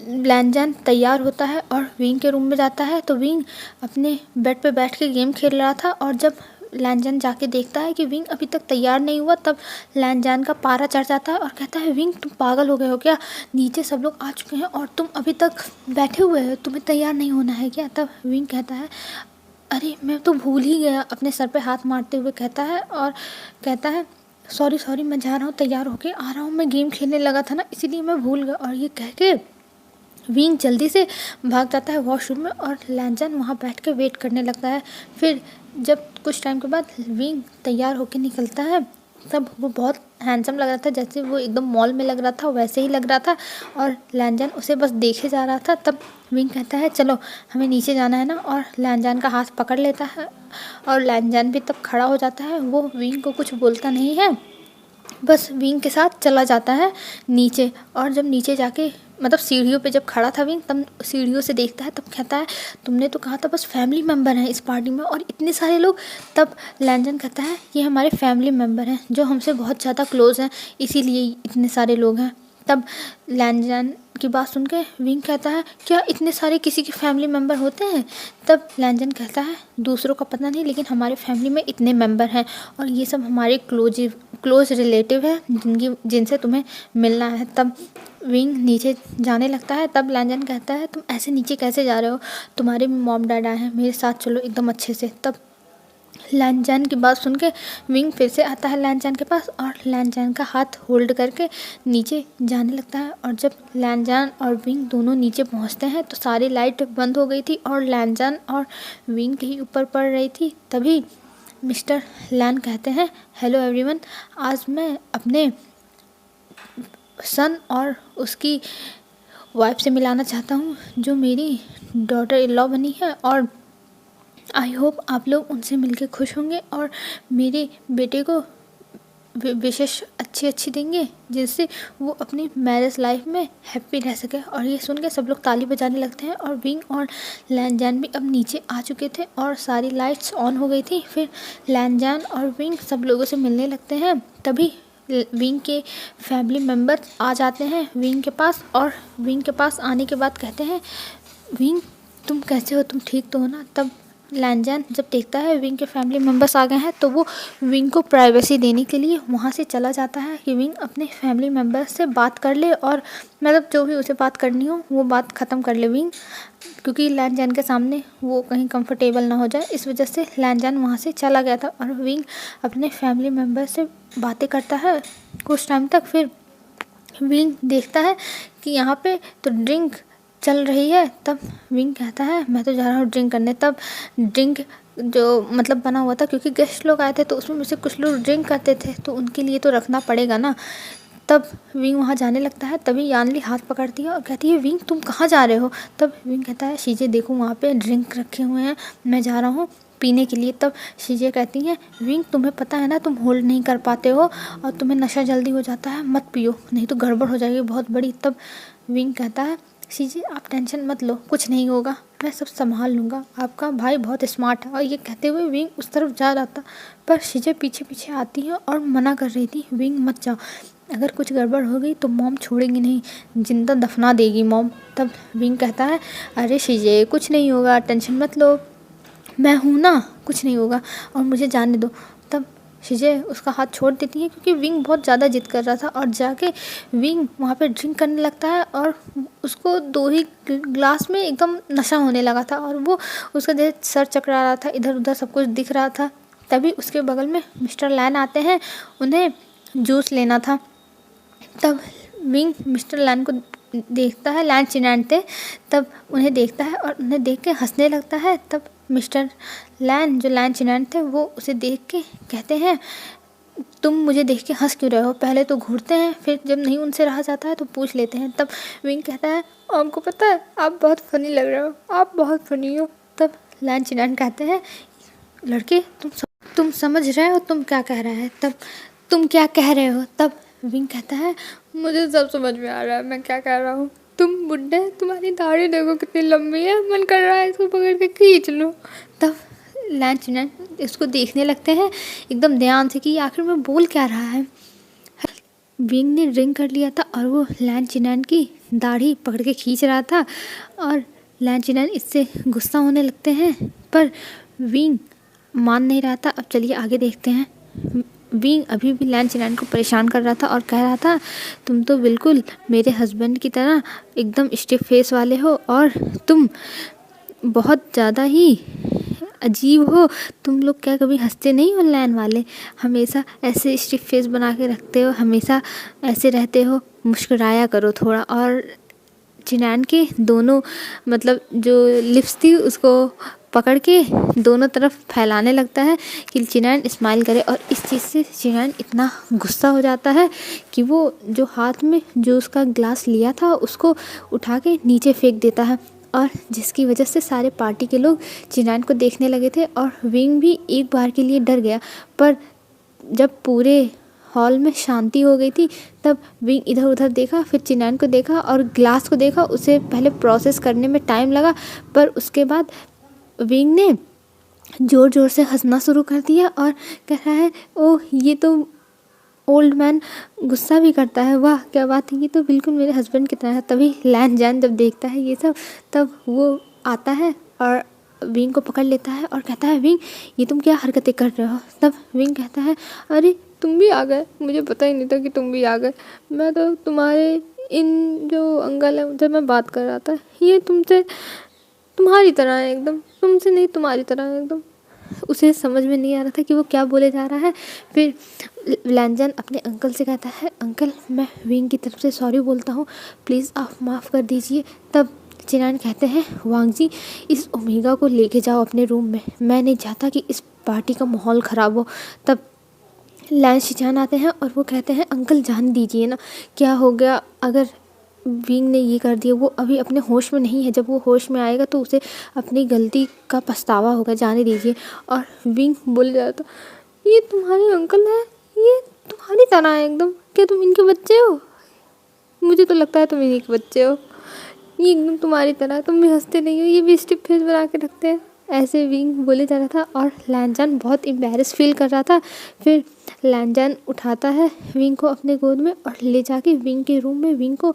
लैनजान तैयार होता है और विंग के रूम में जाता है तो विंग अपने बेड पे बैठ के गेम खेल रहा था और जब लैनजान जाके देखता है कि विंग अभी तक तैयार नहीं हुआ तब लैनजान का पारा चढ़ जाता है और कहता है विंग तुम पागल हो गए हो क्या, नीचे सब लोग आ चुके हैं और तुम अभी तक बैठे हुए हो, तुम्हें तैयार नहीं होना है क्या। तब विंग कहता है अरे मैं तो भूल ही गया, अपने सर पे हाथ मारते हुए कहता है और कहता है सॉरी मैं जा रहा हूँ, तैयार होके आ रहा हूँ, मैं गेम खेलने लगा था ना इसीलिए मैं भूल गया। और ये कह के विंग जल्दी से भाग जाता है वॉशरूम में और लैनजान वहाँ बैठ के वेट करने लगता है। फिर जब कुछ टाइम के बाद विंग तैयार होके निकलता है तब वो बहुत हैंडसम लग रहा था, जैसे वो एकदम मॉल में लग रहा था वैसे ही लग रहा था। और लैनजान उसे बस देखे जा रहा था। तब विंग कहता है चलो हमें नीचे जाना है ना, और लैनजान का हाथ पकड़ लेता है और लैनजान भी तब खड़ा हो जाता है। वो विंग को कुछ बोलता नहीं है, बस विंग के साथ चला जाता है नीचे। और जब नीचे जाके मतलब सीढ़ियों पे जब खड़ा था विंग, तब सीढ़ियों से देखता है, तब कहता है तुमने तो कहा था बस फैमिली मेम्बर हैं इस पार्टी में और इतने सारे लोग। तब लैनजान कहता है ये हमारे फैमिली मेम्बर हैं जो हमसे बहुत ज़्यादा क्लोज़ हैं, इसीलिए इतने सारे लोग हैं। तब लैनजान की बात सुन के विंग कहता है क्या इतने सारे किसी के फैमिली मेम्बर होते हैं? तब लैनजान कहता है दूसरों का पता नहीं, लेकिन हमारे फैमिली में इतने मेम्बर हैं और ये सब हमारे क्लोज रिलेटिव है जिनसे तुम्हें मिलना है। तब विंग नीचे जाने लगता है। तब लैनजान कहता है तुम ऐसे नीचे कैसे जा रहे हो, तुम्हारे मॉम डैड आए हैं, मेरे साथ चलो एकदम अच्छे से। तब लैनजान की बात सुन के विंग फिर से आता है लैनजान के पास और लैनजान का हाथ होल्ड करके नीचे जाने लगता है। और जब लैनजान और विंग दोनों नीचे पहुंचते हैं तो सारी लाइट बंद हो गई थी और लैनजान और विंग के ही ऊपर पड़ रही थी। तभी मिस्टर लैन कहते हैं हेलो एवरीवन, आज मैं अपने सन और उसकी वाइफ से मिलाना चाहता हूँ जो मेरी डॉटर इन लॉ बनी है, और आई होप आप लोग उनसे मिलके खुश होंगे और मेरे बेटे को विशेष अच्छी देंगे जिससे वो अपनी मैरिज लाइफ में हैप्पी रह सके। और ये सुन के सब लोग ताली बजाने लगते हैं और विंग और लैनजान भी अब नीचे आ चुके थे और सारी लाइट्स ऑन हो गई थी। फिर लैनजान और विंग सब लोगों से मिलने लगते हैं। तभी विंग के फैमिली मेम्बर्स आ जाते हैं विंग के पास, और विंग के पास आने के बाद कहते हैं विंग तुम कैसे हो, तुम ठीक तो हो ना? तब लैनजान जब देखता है विंग के फैमिली मेम्बर्स आ गए हैं तो वो विंग को प्राइवेसी देने के लिए वहाँ से चला जाता है कि विंग अपने फैमिली मेम्बर्स से बात कर ले, और मतलब जो भी उसे बात करनी हो वो बात ख़त्म कर ले विंग, क्योंकि लैनजान के सामने वो कहीं कंफर्टेबल ना हो जाए। इस वजह से लैनजान वहाँ से चला गया था और विंग अपने फैमिली मेम्बर से बातें करता है कुछ टाइम तक। फिर विंग देखता है कि यहाँ पे तो ड्रिंक चल रही है। तब विंग कहता है मैं तो जा रहा हूँ ड्रिंक करने। तब ड्रिंक जो मतलब बना हुआ था, क्योंकि गेस्ट लोग आए थे तो उसमें मुझसे कुछ लोग ड्रिंक करते थे तो उनके लिए तो रखना पड़ेगा ना। तब विंग वहाँ जाने लगता है। तभी यानली हाथ पकड़ती है और कहती है विंग तुम कहाँ जा रहे हो? तब विंग कहता है शीजे देखो वहाँ पे ड्रिंक रखे हुए हैं, मैं जा रहा हूँ पीने के लिए। तब शीजे कहती हैं विंग तुम्हें पता है ना तुम होल्ड नहीं कर पाते हो और तुम्हें नशा जल्दी हो जाता है, मत पियो नहीं तो गड़बड़ हो जाएगी बहुत बड़ी। तब विंग कहता है शीजे आप टेंशन मत लो, कुछ नहीं होगा, मैं सब संभाल लूँगा, आपका भाई बहुत स्मार्ट है। और ये कहते हुए विंग उस तरफ जा रहा था, पर शीजे पीछे पीछे आती है और मना कर रही थी विंग मत जाओ, अगर कुछ गड़बड़ हो गई तो मॉम छोड़ेगी नहीं, जिंदा दफना देगी मॉम। तब विंग कहता है अरे शीजे कुछ नहीं होगा, टेंशन मत लो, मैं हूँ ना, कुछ नहीं होगा और मुझे जाने दो। तब शीजे उसका हाथ छोड़ देती है क्योंकि विंग बहुत ज़्यादा जिद कर रहा था, और जाके विंग वहाँ पे ड्रिंक करने लगता है और उसको 2 ही ग्लास में एकदम नशा होने लगा था और वो उसका जैसे सर चकरा रहा था, इधर उधर सब कुछ दिख रहा था। तभी उसके बगल में मिस्टर लैन आते हैं, उन्हें जूस लेना था। तब विंग मिस्टर लैन को देखता है, लैन चिनानते, तब उन्हें देखता है और उन्हें देख के हंसने लगता है। तब मिस्टर लैन जो लैन चिनान थे वो उसे देख के कहते हैं तुम मुझे देख के हंस क्यों रहे हो? पहले तो घूरते हैं, फिर जब नहीं उनसे रहा जाता है तो पूछ लेते हैं। तब विंग कहता है आपको पता है आप बहुत फ़नी लग रहे हो, आप बहुत फ़नी हो। तब लैन चिनान कहते हैं लड़के तुम समझ रहे हो तुम क्या कह रहा है? तब तुम क्या कह रहे हो? तब विंग कहता है मुझे सब समझ में आ रहा है मैं क्या कह रहा हूँ, तुम बुड्ढे, तुम्हारी दाढ़ी देखो कितनी लंबी है, मन कर रहा है इसको पकड़ के खींच लो। तब लैन चिनान इसको देखने लगते हैं एकदम ध्यान से कि आखिर में बोल क्या रहा है। विंग ने ड्रिंक कर लिया था और वो लैन चिनान की दाढ़ी पकड़ के खींच रहा था और लैन चिनान इससे गुस्सा होने लगते हैं, पर विंग मान नहीं रहा था। अब चलिए आगे देखते हैं। विंग अभी भी लैन चिनान को परेशान कर रहा था और कह रहा था तुम तो बिल्कुल मेरे हस्बैंड की तरह एकदम स्टिफ फेस वाले हो और तुम बहुत ज़्यादा ही अजीब हो तुम लोग, क्या कभी हंसते नहीं हो लैन वाले? हमेशा ऐसे स्टिफ फेस बना के रखते हो, हमेशा ऐसे रहते हो, मुस्कुराया करो थोड़ा। और चिनान के दोनों मतलब जो लिप्स थी उसको पकड़ के दोनों तरफ फैलाने लगता है कि चिनान स्माइल करे। और इस चीज़ से चिनान इतना गुस्सा हो जाता है कि वो जो हाथ में जो उसका ग्लास लिया था उसको उठा के नीचे फेंक देता है। और जिसकी वजह से सारे पार्टी के लोग चिनान को देखने लगे थे और विंग भी एक बार के लिए डर गया। पर जब पूरे हॉल में शांति हो गई थी तब विंग इधर उधर देखा, फिर चिनान को देखा और ग्लास को देखा। उसे पहले प्रोसेस करने में टाइम लगा, पर उसके बाद विंग ने ज़ोर ज़ोर से हंसना शुरू कर दिया और कह रहा है, ओह ये तो ओल्ड मैन गुस्सा भी करता है, वाह क्या बात है, ये तो बिल्कुल मेरे हस्बैंड की तरह है। तभी लैन जैन जब देखता है ये सब, तब वो आता है और विंग को पकड़ लेता है और कहता है, विंग ये तुम क्या हरकतें कर रहे हो? तब विंग कहता है, अरे तुम भी आ गए, मुझे पता ही नहीं था कि तुम भी आ गए। मैं तो तुम्हारे इन जो अंकल है उनसे मैं बात कर रहा था, ये तुमसे तुम्हारी तरह है एकदम, तुमसे नहीं तुम्हारी तरह है एकदम। उसे समझ में नहीं आ रहा था कि वो क्या बोले जा रहा है। फिर लैनजन अपने अंकल से कहता है, अंकल मैं विंग की तरफ से सॉरी बोलता हूँ, प्लीज़ आप माफ़ कर दीजिए। तब चिनान कहते हैं, वांग जी इस ओमेगा को लेके जाओ अपने रूम में, मैं नहीं चाहता कि इस पार्टी का माहौल ख़राब हो। तब लैन शिचान आते हैं और वो कहते हैं, अंकल जान दीजिए ना, क्या हो गया अगर विंग ने ये कर दिया, वो अभी अपने होश में नहीं है, जब वो होश में आएगा तो उसे अपनी गलती का पछतावा होगा, जाने दीजिए। और विंग बोल जाता, ये तुम्हारे अंकल है, ये तुम्हारी तरह है एकदम, क्या तुम इनके बच्चे हो? मुझे तो लगता है तुम इन्हीं के बच्चे हो, ये एकदम तुम्हारी तरह, तुम भी हंसते नहीं हो, ये भी स्टिफ फेस बना के रखते हैं। ऐसे विंग बोले जा रहा था और लैनजान बहुत एम्बैरेस फील कर रहा था। फिर लैनजान उठाता है विंग को अपने गोद में और ले जाके विंग के रूम में विंग को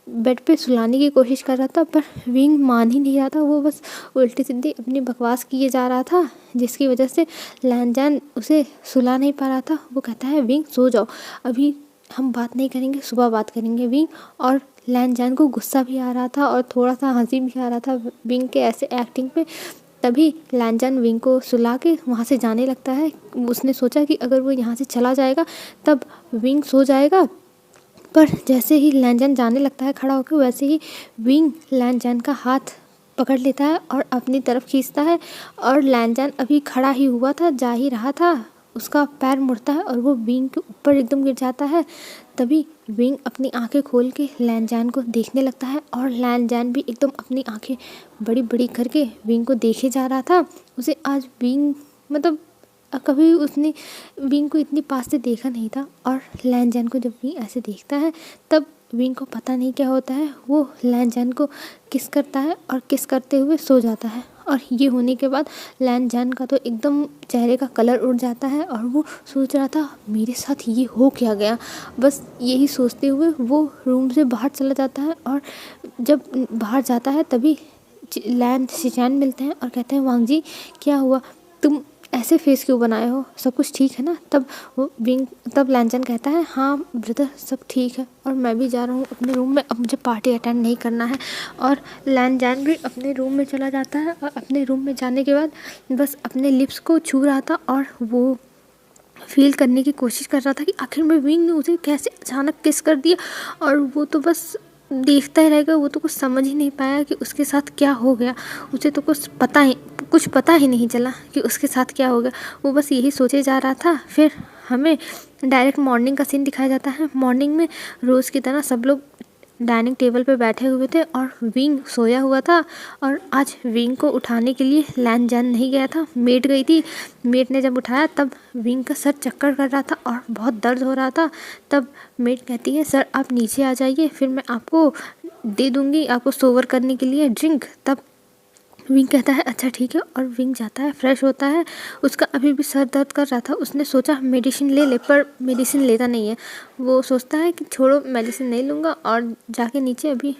बेड पे सुलाने की कोशिश कर रहा था, पर विंग मान ही नहीं रहा था। वो बस उल्टी सीधी अपनी बकवास किए जा रहा था, जिसकी वजह से लैनजान उसे सुला नहीं पा रहा था। वो कहता है, विंग सो जाओ, अभी हम बात नहीं करेंगे, सुबह बात करेंगे विंग। और लैनजान को गुस्सा भी आ रहा था और थोड़ा सा हंसी भी आ रहा था विंग के ऐसे एक्टिंग पे। तभी लैनजान विंग को सुला के वहाँ से जाने लगता है। उसने सोचा कि अगर वो यहाँ से चला जाएगा तब विंग सो जाएगा, पर जैसे ही लैनजान जाने लगता है खड़ा होकर, वैसे ही विंग लैनजान का हाथ पकड़ लेता है और अपनी तरफ खींचता है। और लैनजान अभी खड़ा ही हुआ था, जा ही रहा था, उसका पैर मुड़ता है और वो विंग के ऊपर एकदम गिर जाता है। तभी विंग अपनी आंखें खोल के लैनजान को देखने लगता है और लैनजान भी एकदम अपनी आंखें बड़ी बड़ी करके विंग को देखे जा रहा था। उसे आज विंग मतलब कभी उसने विंग को इतनी पास से देखा नहीं था। और लैनजान को जब विंग ऐसे देखता है तब विंग को पता नहीं क्या होता है, वो लैनजान को किस करता है और किस करते हुए सो जाता है। और ये होने के बाद लैनजान का तो एकदम चेहरे का कलर उड़ जाता है और वो सोच रहा था, मेरे साथ ये हो क्या गया। बस यही सोचते हुए वो रूम से बाहर चला जाता है। और जब बाहर जाता है तभी लैन शिचान मिलते हैं और कहते हैं, वांग जी क्या हुआ, तुम ऐसे फेस क्यों बनाए हो, सब कुछ ठीक है ना? तब लैनजान कहता है, हाँ ब्रदर सब ठीक है और मैं भी जा रहा हूँ अपने रूम में, अब मुझे पार्टी अटेंड नहीं करना है। और लैनजान भी अपने रूम में चला जाता है और अपने रूम में जाने के बाद बस अपने लिप्स को छू रहा था और वो फील करने की कोशिश कर रहा था कि आखिर में विंग ने उसे कैसे अचानक किस कर दिया। और वो तो बस देखता ही रहेगा, वो तो कुछ समझ ही नहीं पाया कि उसके साथ क्या हो गया। उसे तो कुछ पता ही नहीं चला कि उसके साथ क्या हो गया। वो बस यही सोचे जा रहा था। फिर हमें डायरेक्ट मॉर्निंग का सीन दिखाया जाता है। मॉर्निंग में रोज़ की तरह सब लोग डाइनिंग टेबल पे बैठे हुए थे और विंग सोया हुआ था। और आज विंग को उठाने के लिए लैनजान नहीं गया था, मेड गई थी। मेड ने जब उठाया तब विंग का सर चक्कर कर रहा था और बहुत दर्द हो रहा था। तब मेड कहती है, सर आप नीचे आ जाइए, फिर मैं आपको दे दूँगी आपको सोवर करने के लिए ड्रिंक। तब विंग कहता है, अच्छा ठीक है, और विंग जाता है, फ्रेश होता है। उसका अभी भी सर दर्द कर रहा था। उसने सोचा मेडिसिन ले ले, पर मेडिसिन लेता नहीं है। वो सोचता है कि छोड़ो मेडिसिन नहीं लूँगा और जाके नीचे अभी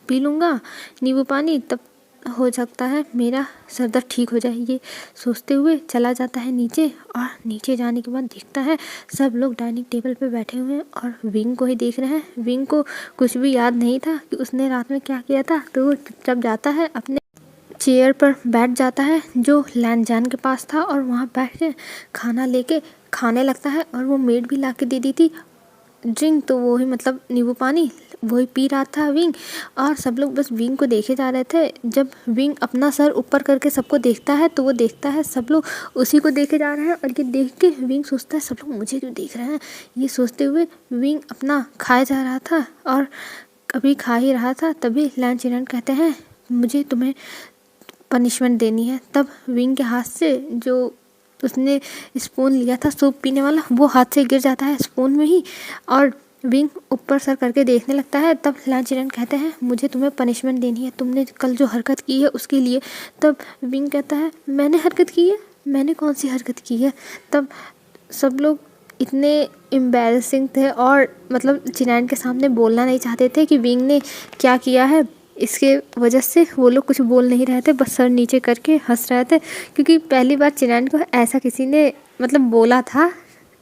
पी लूँगा नींबू पानी, तब हो सकता है मेरा सर दर्द ठीक हो जाए। ये सोचते हुए चला जाता है नीचे। और नीचे जाने के बाद देखता है सब लोग डाइनिंग टेबल पे बैठे हुए हैं और विंग को ही देख रहे हैं। विंग को कुछ भी याद नहीं था कि उसने रात में क्या किया था, तो वो चुपचाप जाता है अपने चेयर पर बैठ जाता है जो लैन-जान के पास था और वहाँ बैठ के खाना लेके खाने लगता है। और वो मेड भी ला के दे दी थी ड्रिंक, तो वो ही मतलब नींबू पानी वही पी रहा था विंग। और सब लोग बस विंग को देखे जा रहे थे। जब विंग अपना सर ऊपर करके सबको देखता है तो वो देखता है सब लोग उसी को देखे जा रहे हैं। और ये देख के विंग सोचता है सब लोग मुझे क्यों देख रहे हैं। ये सोचते हुए विंग अपना खाए जा रहा था और अभी खा ही रहा था तभी लैन चेनान कहते हैं मुझे तुम्हें पनिशमेंट देनी है। तब विंग के हाथ से जो उसने स्पून लिया था सूप पीने वाला वो हाथ से गिर जाता है स्पून में ही और विंग ऊपर सर करके देखने लगता है। तब लैन चेनान कहते हैं मुझे तुम्हें पनिशमेंट देनी है, तुमने कल जो हरकत की है उसके लिए। तब विंग कहता है मैंने हरकत की है, मैंने कौन सी हरकत की है। तब सब लोग इतने एम्बैरसिंग थे और मतलब चेनान के सामने बोलना नहीं चाहते थे कि विंग ने क्या किया है। इसके वजह से वो लोग कुछ बोल नहीं रहे थे, बस सर नीचे करके हंस रहे थे क्योंकि पहली बार चेनान को ऐसा किसी ने मतलब बोला था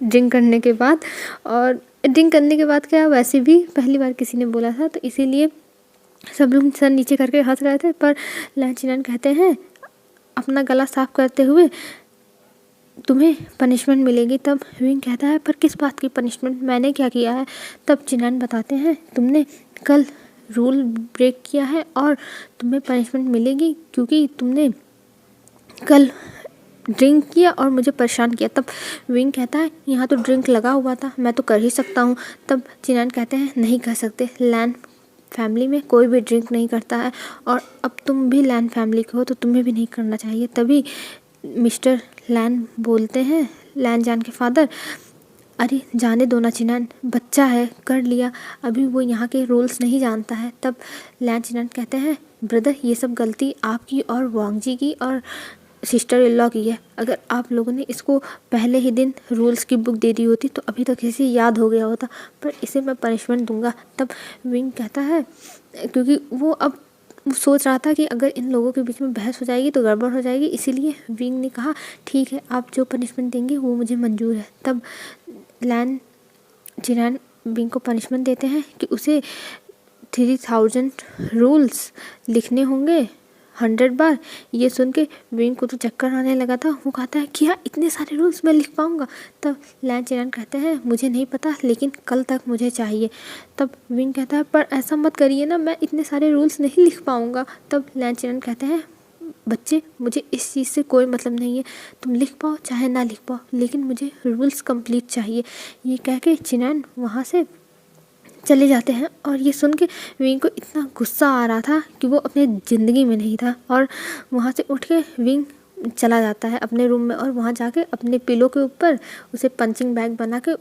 ड्रिंक करने के बाद। और ड्रिंक करने के बाद क्या वैसे भी पहली बार किसी ने बोला था, तो इसीलिए सब लोग सर नीचे करके हंस रहे थे। पर लैन चेनान कहते हैं अपना गला साफ करते हुए तुम्हें पनिशमेंट मिलेगी। तब विंग कहता है पर किस बात की पनिशमेंट, मैंने क्या किया है। तब चेनान बताते हैं तुमने कल रूल ब्रेक किया है और तुम्हें पनिशमेंट मिलेगी क्योंकि तुमने कल ड्रिंक किया और मुझे परेशान किया। तब विंग कहता है यहाँ तो ड्रिंक लगा हुआ था, मैं तो कर ही सकता हूँ। तब चेनान कहते हैं नहीं कर सकते, लैन फैमिली में कोई भी ड्रिंक नहीं करता है और अब तुम भी लैन फैमिली के हो तो तुम्हें भी नहीं करना चाहिए। तभी मिस्टर लैन बोलते हैं लैन जान के फादर अरे जाने दो ना चेनान, बच्चा है कर लिया, अभी वो यहाँ के रूल्स नहीं जानता है। तब लैन चेनान कहते हैं ब्रदर ये सब गलती आपकी और वांग जी की और सिस्टर इन लॉ की है। अगर आप लोगों ने इसको पहले ही दिन रूल्स की बुक दे दी होती तो अभी तक इसे याद हो गया होता, पर इसे मैं पनिशमेंट दूंगा। तब विंग कहता है क्योंकि वो अब सोच रहा था कि अगर इन लोगों के बीच में बहस हो जाएगी तो गड़बड़ हो जाएगी, इसीलिए विंग ने कहा ठीक है आप जो पनिशमेंट देंगे वो मुझे मंजूर है। तब लैन चेनान विंग को पनिशमेंट देते हैं कि उसे 3000 रूल्स लिखने होंगे 100 बार। ये सुन के विंग को तो चक्कर आने लगा था। वो कहता है क्या इतने सारे रूल्स मैं लिख पाऊँगा। तब लैन चेनान कहते हैं मुझे नहीं पता लेकिन कल तक मुझे चाहिए। तब विंग कहता है पर ऐसा मत करिए ना, मैं इतने सारे रूल्स नहीं लिख पाऊँगा। तब लैन चेनान कहते हैं बच्चे मुझे इस चीज़ से कोई मतलब नहीं है, तुम लिख पाओ चाहे ना लिख पाओ लेकिन मुझे रूल्स कंप्लीट चाहिए। ये कह के चेनान वहाँ से चले जाते हैं। और ये सुन के विंग को इतना गुस्सा आ रहा था कि वो अपने ज़िंदगी में नहीं था। और वहाँ से उठ के विंग चला जाता है अपने रूम में और वहाँ जाके अपने पिलो के ऊपर उसे पंचिंग बैग बना के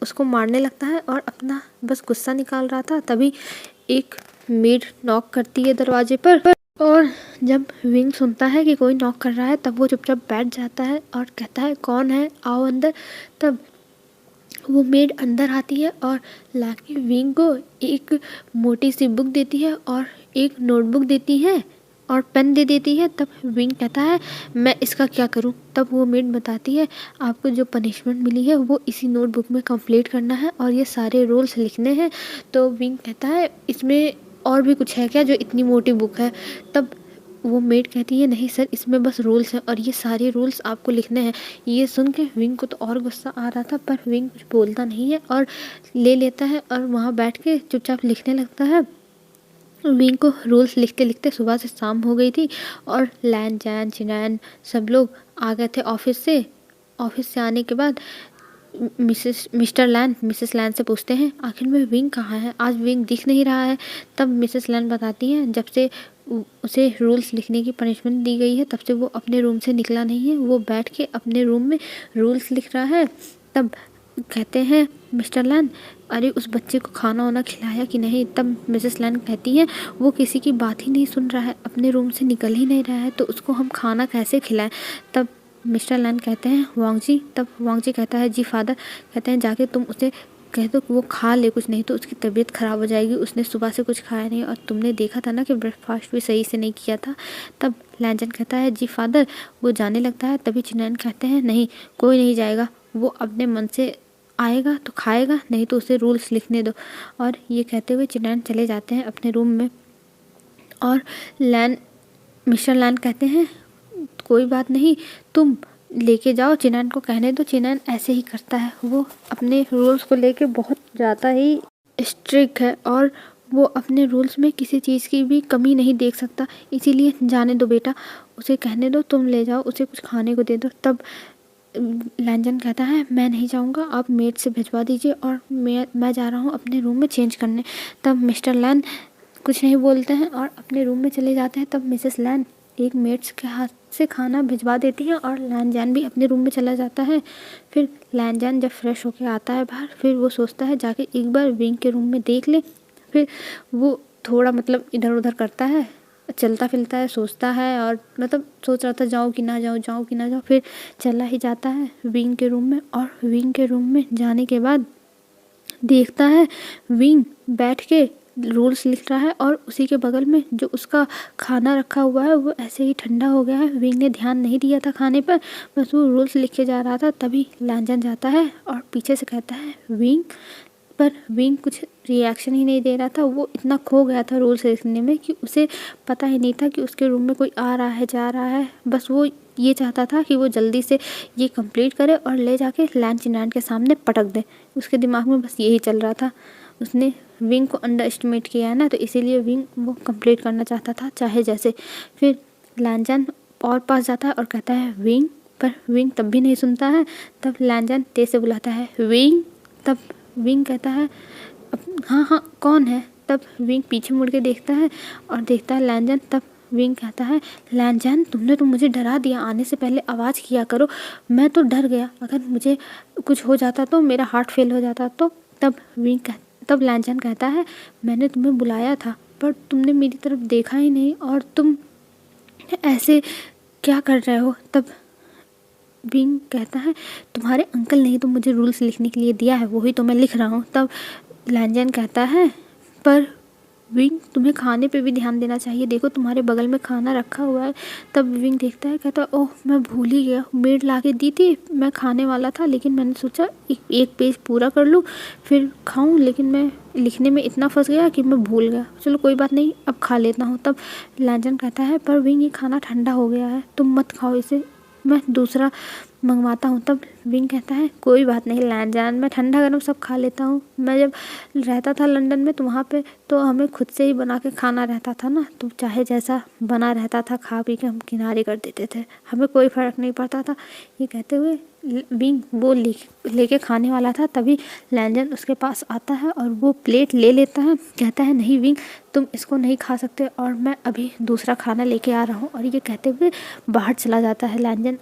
उसको मारने लगता है और अपना बस गुस्सा निकाल रहा था। तभी एक मेड नॉक करती है दरवाजे पर और जब विंग सुनता है कि कोई नॉक कर रहा है तब वो चुपचाप बैठ जाता है और कहता है कौन है आओ अंदर। तब वो मेड अंदर आती है और लाके विंग को एक मोटी सी बुक देती है और एक नोटबुक देती है और पेन दे देती है। तब विंग कहता है मैं इसका क्या करूं। तब वो मेड बताती है आपको जो पनिशमेंट मिली है वो इसी नोटबुक में कंप्लीट करना है और ये सारे रूल्स लिखने हैं। तो विंग कहता है इसमें और भी कुछ है क्या जो इतनी मोटी बुक है। तब वो मेड कहती है नहीं सर इसमें बस रूल्स हैं और ये सारे रूल्स आपको लिखने हैं। ये सुन के विंग को तो और गुस्सा आ रहा था पर विंग कुछ बोलता नहीं है और ले लेता है और वहाँ बैठ के चुपचाप लिखने लगता है। विंग को रूल्स लिखते लिखते सुबह से शाम हो गई थी और लैन जैन चेनान सब लोग आ गए थे ऑफिस से आने के बाद मिस्टर लैन मिसेस लैन से पूछते हैं आखिर में विंग कहाँ है, आज विंग दिख नहीं रहा है। तब मिसेस लैन बताती हैं जब से उसे रूल्स लिखने की पनिशमेंट दी गई है तब से वो अपने रूम से निकला नहीं है, वो बैठ के अपने रूम में रूल्स लिख रहा है। तब कहते हैं मिस्टर लैन अरे उस बच्चे को खाना वाना खिलाया कि नहीं। तब मिसेस लैन कहती हैं वो किसी की बात ही नहीं सुन रहा है, अपने रूम से निकल ही नहीं रहा है तो उसको हम खाना कैसे खिलाएं। तब मिस्टर लैन कहते हैं वांग जी। तब वांग जी कहता है जी फादर। कहते हैं जाके तुम उसे कह दो कि वो खा ले कुछ, नहीं तो उसकी तबीयत ख़राब हो जाएगी, उसने सुबह से कुछ खाया नहीं और तुमने देखा था ना कि ब्रेकफास्ट भी सही से नहीं किया था। तब लैनजन कहता है जी फादर। वो जाने लगता है तभी चेनान कहते हैं नहीं कोई नहीं जाएगा, वो अपने मन से आएगा तो खाएगा, नहीं तो उसे रूल्स लिखने दो। और ये कहते हुए चेनान चले जाते हैं अपने रूम में और लैन मिस्टर लैन कहते हैं कोई बात नहीं, तुम लेके जाओ, चिनान को कहने दो, चिनान ऐसे ही करता है, वो अपने रूल्स को लेके बहुत ज़्यादा ही स्ट्रिक्ट है और वो अपने रूल्स में किसी चीज़ की भी कमी नहीं देख सकता, इसीलिए जाने दो बेटा, उसे कहने दो, तुम ले जाओ, उसे कुछ खाने को दे दो। तब लैंजन कहता है मैं नहीं जाऊंगा, आप मेड से भिजवा दीजिए और मैं जा रहा हूँ अपने रूम में चेंज करने। तब मिस्टर लैन कुछ नहीं बोलते हैं और अपने रूम में चले जाते हैं। तब मिसेस लैन एक मेड्स के हाथ से खाना भिजवा देती हैं और लैनजैन भी अपने रूम में चला जाता है। फिर लैनजैन जब फ्रेश होके आता है बाहर, फिर वो सोचता है जाके एक बार विंग के रूम में देख ले। फिर वो थोड़ा मतलब इधर उधर करता है, चलता फिरता है, सोचता है और मतलब सोच रहा था जाऊँ कि ना जाऊँ, जाऊँ कि ना जाऊँ। फिर चला ही जाता है विंग के रूम में और विंग के रूम में जाने के बाद देखता है विंग बैठ के रूल्स लिख रहा है और उसी के बगल में जो उसका खाना रखा हुआ है वो ऐसे ही ठंडा हो गया है। विंग ने ध्यान नहीं दिया था खाने पर, बस वो रूल्स लिख के जा रहा था। तभी लैंजन जाता है और पीछे से कहता है विंग, पर विंग कुछ रिएक्शन ही नहीं दे रहा था। वो इतना खो गया था रूल्स लिखने में कि उसे पता ही नहीं था कि उसके रूम में कोई आ रहा है जा रहा है। बस वो ये चाहता था कि वो जल्दी से ये कंप्लीट करे और ले जाके लैन चिनान के सामने पटक दे। उसके दिमाग में बस यही चल रहा था। उसने विंग को अंडर एस्टिमेट किया है ना, तो इसीलिए विंग वो कंप्लीट करना चाहता था चाहे जैसे। फिर लैंजन और पास जाता है और कहता है विंग, पर विंग तब भी नहीं सुनता है। तब लैंजन तेज से बुलाता है विंग। तब विंग कहता है हाँ हाँ कौन है। तब विंग पीछे मुड़ के देखता है और देखता है लैंजन। तब विंग कहता है लैंजन तुमने तो मुझे डरा दिया, आने से पहले आवाज़ किया करो, मैं तो डर गया, अगर मुझे कुछ हो जाता तो, मेरा हार्ट फेल हो जाता तो। तब लैंजन कहता है मैंने तुम्हें बुलाया था पर तुमने मेरी तरफ देखा ही नहीं और तुम ऐसे क्या कर रहे हो। तब विंग कहता है तुम्हारे अंकल ने तो मुझे रूल्स लिखने के लिए दिया है, वही तो मैं लिख रहा हूँ। तब लैंजन कहता है पर विंग तुम्हें खाने पे भी ध्यान देना चाहिए, देखो तुम्हारे बगल में खाना रखा हुआ है। तब विंग देखता है, कहता ओह मैं भूल ही गया, मेड ला के दी थी, मैं खाने वाला था लेकिन मैंने सोचा एक पेज पूरा कर लूँ फिर खाऊं, लेकिन मैं लिखने में इतना फंस गया कि मैं भूल गया, चलो कोई बात नहीं अब खा लेता हूँ। तब लैंजन कहता है पर विंग ये खाना ठंडा हो गया है, तुम मत खाओ इसे, मैं दूसरा मंगवाता हूँ। तब विंग कहता है कोई बात नहीं लैंजन, मैं ठंडा गर्म सब खा लेता हूँ, मैं जब रहता था लंदन में तो वहाँ पे तो हमें खुद से ही बना के खाना रहता था ना, तो चाहे जैसा बना रहता था खा पी के हम किनारे कर देते थे, हमें कोई फ़र्क नहीं पड़ता था। ये कहते हुए विंग वो लेके खाने वाला था, तभी लैंजन उसके पास आता है और वो प्लेट ले लेता है। कहता है नहीं विंग तुम इसको नहीं खा सकते और मैं अभी दूसरा खाना लेके आ रहा हूँ। और ये कहते हुए बाहर चला जाता है लैंजन।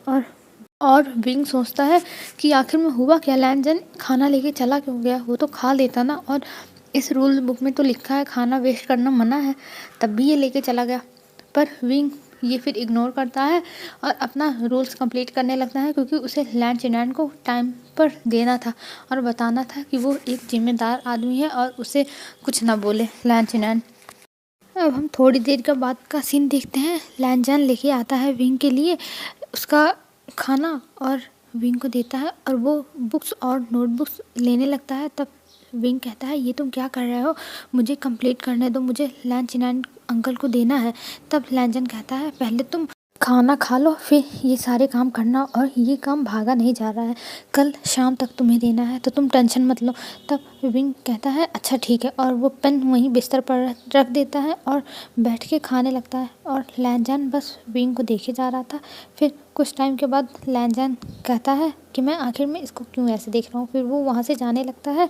और विंग सोचता है कि आखिर में हुआ क्या, लैंजन खाना लेके चला क्यों गया, वो तो खा लेता ना, और इस रूल बुक में तो लिखा है खाना वेस्ट करना मना है, तब भी ये लेके चला गया। पर विंग ये फिर इग्नोर करता है और अपना रूल्स कंप्लीट करने लगता है, क्योंकि उसे लैन चिनान को टाइम पर देना था और बताना था कि वो एक जिम्मेदार आदमी है और उसे कुछ ना बोले लैन चिनान। अब हम थोड़ी देर के बाद का सीन देखते हैं। लैंजन लेके आता है विंग के लिए उसका खाना और विंग को देता है और वो बुक्स और नोटबुक्स लेने लगता है। तब विंग कहता है ये तुम क्या कर रहे हो, मुझे कंप्लीट करने दो, मुझे लैन चिनान अंकल को देना है। तब लैंजन कहता है पहले तुम खाना खा लो फिर ये सारे काम करना, और ये काम भागा नहीं जा रहा है, कल शाम तक तुम्हें देना है तो तुम टेंशन मत लो। तब विंग कहता है अच्छा ठीक है, और वो पेन वहीं बिस्तर पर रख देता है और बैठ के खाने लगता है। और लैंजन बस विंग को देखे जा रहा था। फिर कुछ टाइम के बाद लैंजन कहता है कि मैं आखिर में इसको क्यों ऐसे देख रहा हूँ। फिर वो वहाँ से जाने लगता है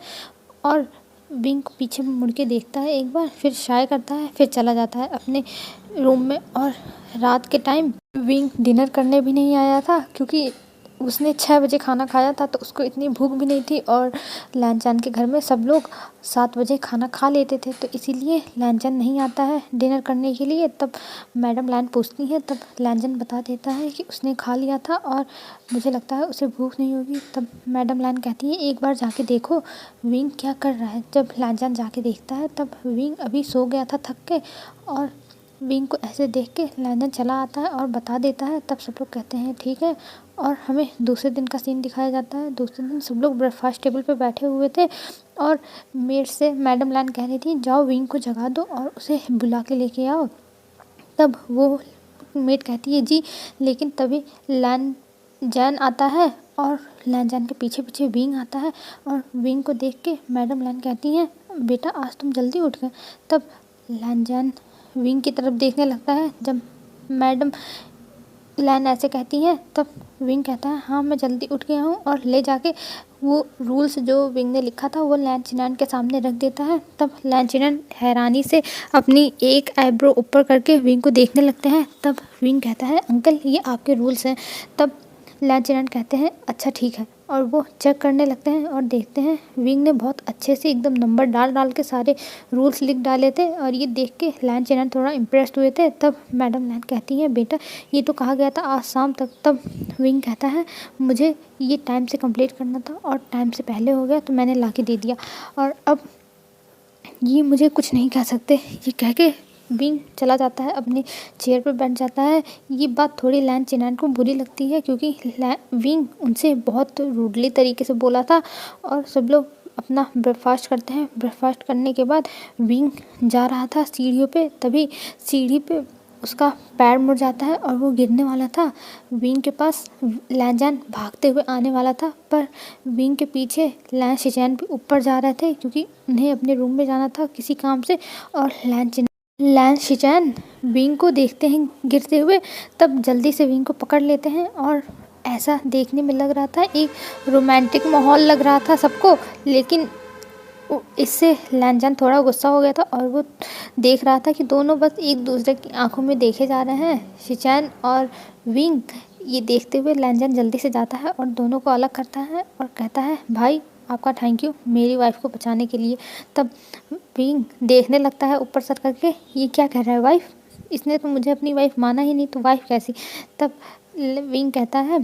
और विंग को पीछे मुड़ के देखता है एक बार, फिर शाय करता है, फिर चला जाता है अपने रूम में। और रात के टाइम विंग डिनर करने भी नहीं आया था, क्योंकि उसने 6 बजे खाना खाया था तो उसको इतनी भूख भी नहीं थी, और लैंजन के घर में सब लोग 7 बजे खाना खा लेते थे, तो इसीलिए लैंजन नहीं आता है डिनर करने के लिए। तब मैडम लैन पूछती है, तब लैंजन बता देता है कि उसने खा लिया था और मुझे लगता है उसे भूख नहीं होगी। तब मैडम लैन कहती है एक बार जाके देखो विंग क्या कर रहा है। जब लैंजन जाके देखता है तब विंग अभी सो गया था थक के, और विंग को ऐसे देख के लैंजन चला आता है और बता देता है। तब सब लोग कहते हैं ठीक है, और हमें दूसरे दिन का सीन दिखाया जाता है। दूसरे दिन सब लोग ब्रेकफास्ट टेबल पे बैठे हुए थे और मेड से मैडम लैन कह रही थी जाओ विंग को जगा दो और उसे बुला के लेके आओ। तब वो मेट कहती है जी, लेकिन तभी लैन जैन आता है और लैन जैन के पीछे पीछे विंग आता है और विंग को देख के मैडम लैन कहती हैं बेटा आज तुम जल्दी उठ गए। तब लैन जैन विंग की तरफ देखने लगता है। जब मैडम लैन ऐसे कहती हैं तब विंग कहता है हाँ मैं जल्दी उठ गया हूँ, और ले जाके वो रूल्स जो विंग ने लिखा था वो लैन चिनान के सामने रख देता है। तब लैन चिनान हैरानी से अपनी एक आईब्रो ऊपर करके विंग को देखने लगते हैं। तब विंग कहता है अंकल ये आपके रूल्स हैं। तब लैन चिनान कहते हैं अच्छा ठीक है, और वो चेक करने लगते हैं और देखते हैं विंग ने बहुत अच्छे से एकदम नंबर डाल डाल के सारे रूल्स लिख डाले थे, और ये देख के लैन चिनान थोड़ा इम्प्रेस्ड हुए थे। तब मैडम लैन कहती हैं बेटा ये तो कहा गया था आज शाम तक। तब विंग कहता है मुझे ये टाइम से कंप्लीट करना था और टाइम से पहले हो गया तो मैंने ला के दे दिया, और अब ये मुझे कुछ नहीं कह सकते। ये कह के विंग चला जाता है, अपने चेयर पर बैठ जाता है। ये बात थोड़ी लैन चिनान को बुरी लगती है क्योंकि विंग उनसे बहुत रूडली तरीके से बोला था, और सब लोग अपना ब्रेकफास्ट करते हैं। ब्रेकफास्ट करने के बाद विंग जा रहा था सीढ़ियों पे, तभी सीढ़ी पे उसका पैर मुड़ जाता है और वो गिरने वाला था। विंग के पास लैन जैन भागते हुए आने वाला था, पर विंग के पीछे लैन शिचैन भी ऊपर जा रहे थे क्योंकि उन्हें अपने रूम में जाना था किसी काम से, और लैन शिचैन विंग को देखते हैं गिरते हुए, तब जल्दी से विंग को पकड़ लेते हैं। और ऐसा देखने में लग रहा था एक रोमांटिक माहौल लग रहा था सबको, लेकिन इससे लैन जैन थोड़ा गुस्सा हो गया था और वो देख रहा था कि दोनों बस एक दूसरे की आंखों में देखे जा रहे हैं, शिचैन और विंग। ये देखते हुए लैन जैन जल्दी से जाता है और दोनों को अलग करता है और कहता है भाई आपका थैंक यू मेरी वाइफ को बचाने के लिए। तब विंग देखने लगता है ऊपर सर करके, ये क्या कह रहा है वाइफ, इसने तो मुझे अपनी वाइफ माना ही नहीं, तो वाइफ कैसी। तब विंग कहता है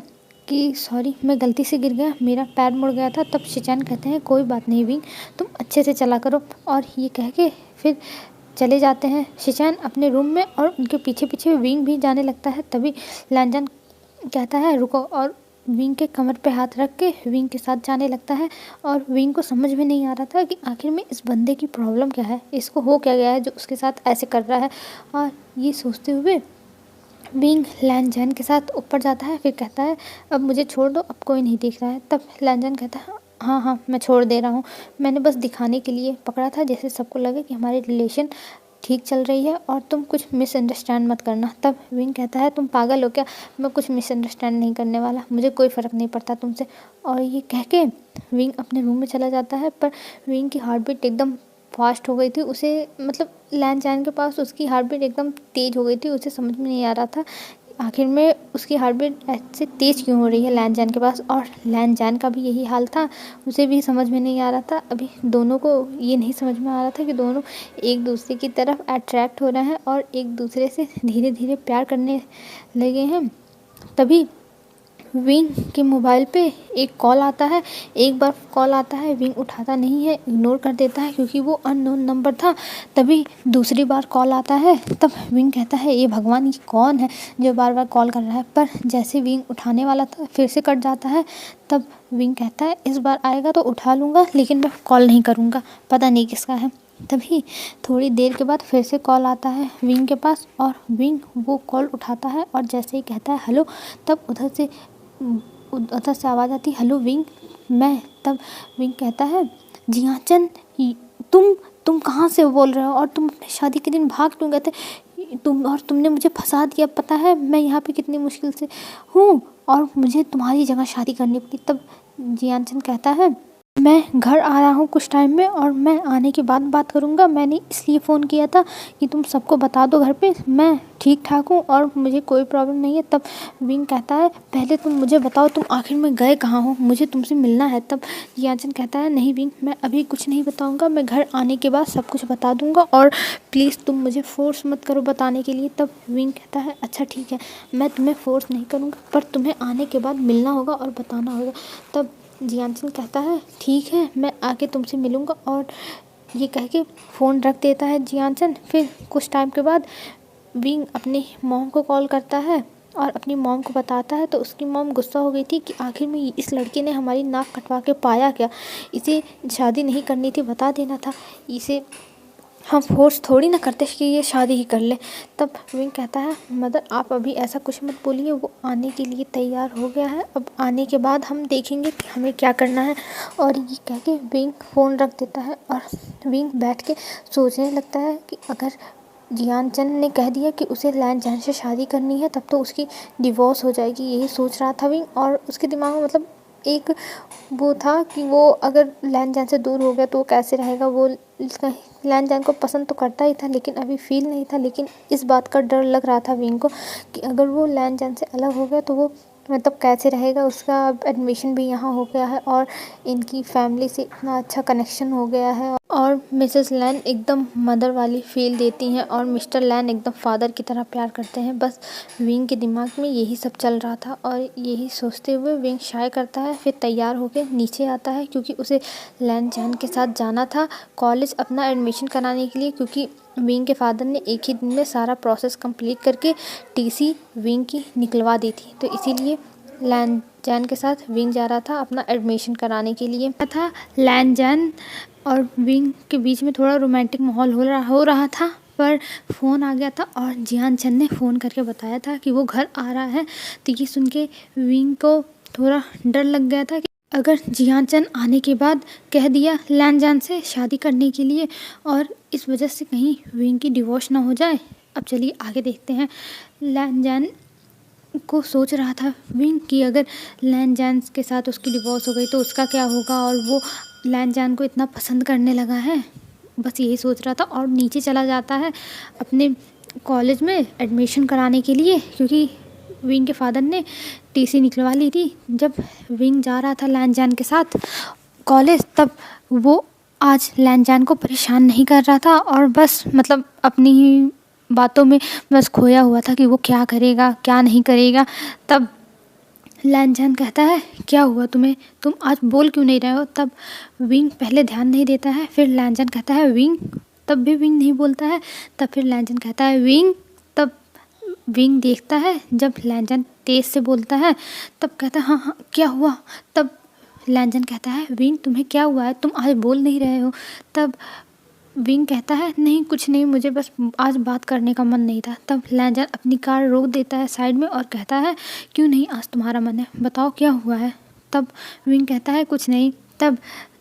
कि सॉरी मैं गलती से गिर गया, मेरा पैर मुड़ गया था। तब शिचैन कहते हैं कोई बात नहीं विंग, तुम अच्छे से चला करो, और ये कह के फिर चले जाते हैं शिचैन अपने रूम में, और उनके पीछे पीछे विंग भी जाने लगता है। तभी लैन जैन कहता है रुको, और विंग के कमर पे हाथ रख के विंग के साथ जाने लगता है। और विंग को समझ में नहीं आ रहा था कि आखिर में इस बंदे की प्रॉब्लम क्या है, इसको हो क्या गया है जो उसके साथ ऐसे कर रहा है। और ये सोचते हुए विंग लैन जैन के साथ ऊपर जाता है, फिर कहता है अब मुझे छोड़ दो, अब कोई नहीं देख रहा है। तब लैन जैन कहता है हाँ हाँ मैं छोड़ दे रहा हूँ, मैंने बस दिखाने के लिए पकड़ा था जैसे सबको लगे कि हमारी रिलेशन ठीक चल रही है और तुम कुछ मिसअंडरस्टैंड मत करना। तब विंग कहता है तुम पागल हो क्या, मैं कुछ मिसअंडरस्टैंड नहीं करने वाला, मुझे कोई फ़र्क नहीं पड़ता तुमसे। और ये कह के विंग अपने रूम में चला जाता है, पर विंग की हार्ट बीट एकदम फास्ट हो गई थी। उसे मतलब लैन जैन के पास उसकी हार्ट बीट एकदम तेज़ हो गई थी, उसे समझ में नहीं आ रहा था आखिर में उसकी हार्ट बीट ऐसे तेज़ क्यों हो रही है लैन जैन के पास। और लैन जैन का भी यही हाल था, उसे भी समझ में नहीं आ रहा था। अभी दोनों को ये नहीं समझ में आ रहा था कि दोनों एक दूसरे की तरफ अट्रैक्ट हो रहे हैं और एक दूसरे से धीरे धीरे प्यार करने लगे हैं। तभी विंग के मोबाइल पे एक कॉल आता है। एक बार कॉल आता है, विंग उठाता नहीं है, इग्नोर कर देता है क्योंकि वो अननोन नंबर था। तभी दूसरी बार कॉल आता है, तब विंग कहता है ये भगवान ये कौन है जो बार बार कॉल कर रहा है। पर जैसे विंग उठाने वाला था फिर से कट जाता है। तब विंग कहता है इस बार आएगा तो उठा लूँगा, लेकिन मैं कॉल नहीं करूँगा, पता नहीं किसका है। तभी थोड़ी देर के बाद फिर से कॉल आता है विंग के पास, और विंग वो कॉल उठाता है और जैसे ही कहता है हेलो, तब उधर से आवाज़ आती हेलो विंग मैं। तब विंग कहता है जियाचन तुम कहाँ से बोल रहे हो, और तुम अपने शादी के दिन भाग क्यों गए थे, तुमने मुझे फंसा दिया, पता है मैं यहाँ पे कितनी मुश्किल से हूँ और मुझे तुम्हारी जगह शादी करनी पड़ी। तब जियाचन कहता है मैं घर आ रहा हूँ कुछ टाइम में और मैं आने के बाद बात करूँगा, मैंने इसलिए फ़ोन किया था कि तुम सबको बता दो घर पे मैं ठीक ठाक हूँ और मुझे कोई प्रॉब्लम नहीं है। तब विंग कहता है पहले तुम मुझे बताओ तुम आखिर में गए कहाँ हो, मुझे तुमसे मिलना है। तब जियाचन कहता है नहीं विंग मैं अभी कुछ नहीं बताऊँगा, मैं घर आने के बाद सब कुछ बता दूँगा और प्लीज़ तुम मुझे फ़ोर्स मत करो बताने के लिए। तब विंग कहता है अच्छा ठीक है, मैं तुम्हें फ़ोर्स नहीं करूँगा, पर तुम्हें आने के बाद मिलना होगा और बताना होगा। तब जियाचन कहता है ठीक है मैं आके तुमसे मिलूँगा, और ये कह के फ़ोन रख देता है जियाचन। फिर कुछ टाइम के बाद विंग अपनी मॉम को कॉल करता है और अपनी मॉम को बताता है, तो उसकी मॉम गुस्सा हो गई थी कि आखिर में इस लड़के ने हमारी नाक कटवा के पाया क्या, इसे शादी नहीं करनी थी, बता देना था, इसे हम फोर्स थोड़ी ना करते कि ये शादी ही कर ले। तब विंग कहता है मदर आप अभी ऐसा कुछ मत बोलिए, वो आने के लिए तैयार हो गया है, अब आने के बाद हम देखेंगे कि हमें क्या करना है। और ये कह के विंग फ़ोन रख देता है और विंग बैठ के सोचने लगता है कि अगर जियान चंद ने कह दिया कि उसे लैन जैन से शादी करनी है तब तो उसकी डिवोर्स हो जाएगी, यही सोच रहा था विंग। और उसके दिमाग में मतलब एक वो था कि वो अगर लैन जैन से दूर हो गया तो वो कैसे रहेगा। वो लैन जैन को पसंद तो करता ही था लेकिन अभी फील नहीं था, लेकिन इस बात का डर लग रहा था विंग को कि अगर वो लैन जैन से अलग हो गया तो वो मतलब कैसे रहेगा। उसका अब एडमिशन भी यहाँ हो गया है और इनकी फैमिली से इतना अच्छा कनेक्शन हो गया है और मिसेस लैन एकदम मदर वाली फील देती हैं और मिस्टर लैन एकदम फादर की तरह प्यार करते हैं। बस विंग के दिमाग में यही सब चल रहा था और यही सोचते हुए विंग शाय करता है, फिर तैयार होकर नीचे आता है क्योंकि उसे लैन जैन के साथ जाना था कॉलेज अपना एडमिशन कराने के लिए, क्योंकि विंग के फादर ने एक ही दिन में सारा प्रोसेस कंप्लीट करके टीसी विंग की निकलवा दी थी। तो इसीलिए लैन जैन के साथ विंग जा रहा था अपना एडमिशन कराने के लिए था। लैन जैन और विंग के बीच में थोड़ा रोमांटिक माहौल हो रहा था, पर फ़ोन आ गया था और जियान चंद ने फ़ोन करके बताया था कि वो घर आ रहा है। तो ये सुन के विंग को थोड़ा डर लग गया था कि अगर जियान चंद आने के बाद कह दिया लैन जैन से शादी करने के लिए और इस वजह से कहीं विंग की डिवोर्स ना हो जाए। अब चलिए आगे देखते हैं। लैन जैन को सोच रहा था विंग कि अगर लैन जैन के साथ उसकी डिवोर्स हो गई तो उसका क्या होगा, और वो लैन जैन को इतना पसंद करने लगा है। बस यही सोच रहा था और नीचे चला जाता है अपने कॉलेज में एडमिशन कराने के लिए, क्योंकि विंग के फादर ने टीसी निकलवा ली थी। जब विंग जा रहा था लैन जैन के साथ कॉलेज, तब वो आज लैन जैन को परेशान नहीं कर रहा था और बस मतलब अपनी ही बातों में बस खोया हुआ था कि वो क्या करेगा क्या नहीं करेगा। तब लैन जैन कहता है क्या हुआ तुम्हें, तुम आज बोल क्यों नहीं रहे हो। तब विंग पहले ध्यान नहीं देता है, फिर लैन जैन कहता है विंग, तब भी विंग नहीं बोलता है। तब फिर लैन जैन कहता है विंग, तब विंग देखता है जब लैन जैन तेज़ से बोलता है तब कहता है हाँ हाँ क्या हुआ। तब लैन जैन कहता है विंग तुम्हें क्या हुआ है, तुम आज बोल नहीं रहे हो। तब विंग कहता है नहीं कुछ नहीं, मुझे बस आज बात करने का मन नहीं था। तब लैन जैन अपनी कार रोक देता है साइड में और कहता है क्यों नहीं आज तुम्हारा मन है, बताओ क्या हुआ है। तब विंग कहता है कुछ नहीं। तब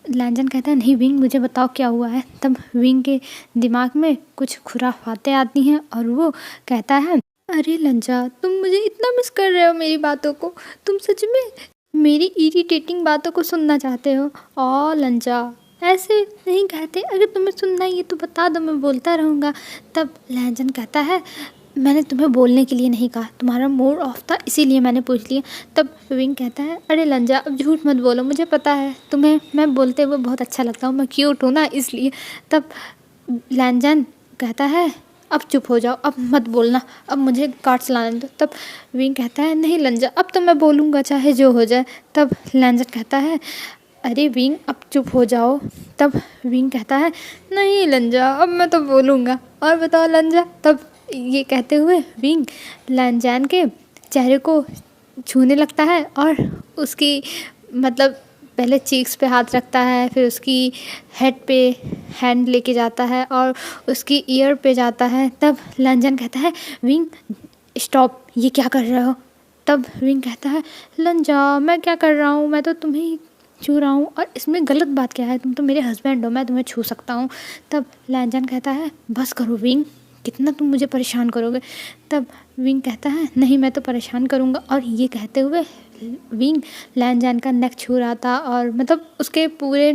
लैन जैन कहता है नहीं विंग मुझे बताओ क्या हुआ है। तब विंग के दिमाग में कुछ खुराफातें आती हैं और वो कहता है अरे लंजा तुम मुझे इतना मिस कर रहे हो मेरी बातों को, तुम सच में मेरी इरिटेटिंग बातों को सुनना चाहते हो। ओ लंजा ऐसे नहीं कहते, अगर तुम्हें सुनना ही है तो बता दो, मैं बोलता रहूँगा। तब लैन जैन कहता है मैंने तुम्हें बोलने के लिए नहीं कहा, तुम्हारा मूड ऑफ था इसीलिए मैंने पूछ लिया। तब विंग कहता है अरे लंजा अब झूठ मत बोलो, मुझे पता है तुम्हें मैं बोलते हुए बहुत अच्छा लगता हूँ, मैं क्यूट हूँ ना इसलिए। तब लैन जैन कहता है अब चुप हो जाओ, अब मत बोलना, अब मुझे कार्ड्स लाने दो। तब विंग कहता है नहीं लंजा अब तो मैं बोलूँगा चाहे जो हो जाए। तब लैन जैन कहता है अरे विंग अब चुप हो जाओ। तब विंग कहता है नहीं लंजा अब मैं तो बोलूँगा, और बताओ लंजा। तब ये कहते हुए विंग लैन जैन के चेहरे को छूने लगता है और उसकी मतलब पहले चीक्स पे हाथ रखता है, फिर उसकी हेड पे हैंड लेके जाता है और उसकी ईयर पे जाता है। तब लैन जैन कहता है विंग स्टॉप, ये क्या कर रहे हो। तब विंग कहता है लंजा मैं क्या कर रहा हूँ, मैं तो तुम्हें ही छू रहा हूँ और इसमें गलत बात क्या है, तुम तो मेरे हस्बैंड हो, मैं तुम्हें छू सकता हूँ। तब लैन जैन कहता है बस करो विंग, कितना तुम मुझे परेशान करोगे। तब विंग कहता है नहीं मैं तो परेशान करूँगा, और ये कहते हुए विंग लैन जैन का नेक छू रहा था और मतलब उसके पूरे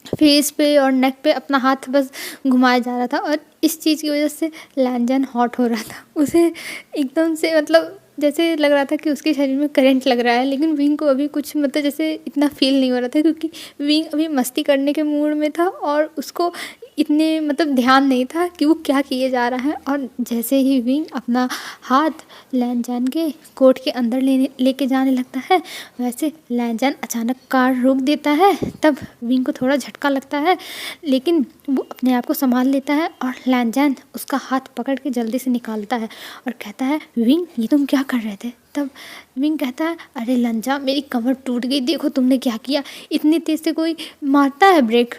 फेस पे और नेक पे अपना हाथ बस घुमाया जा रहा था। और इस चीज़ की वजह से लैन जैन हॉट हो रहा था, उसे एकदम से मतलब जैसे लग रहा था कि उसके शरीर में करंट लग रहा है। लेकिन विंग को अभी कुछ मतलब जैसे इतना फील नहीं हो रहा था, क्योंकि विंग अभी मस्ती करने के मूड में था और उसको इतने मतलब ध्यान नहीं था कि वो क्या किए जा रहा है। और जैसे ही विंग अपना हाथ लैन जैन के कोट के अंदर लेके जाने लगता है, वैसे लैन जैन अचानक कार रोक देता है। तब विंग को थोड़ा झटका लगता है, लेकिन वो अपने आप को संभाल लेता है और लैन जैन उसका हाथ पकड़ के जल्दी से निकालता है और कहता है विंग ये तुम क्या कर रहे थे। तब विंग कहता है अरे लंजा मेरी कमर टूट गई, देखो तुमने क्या किया, इतनी तेज़ से कोई मारता है ब्रेक,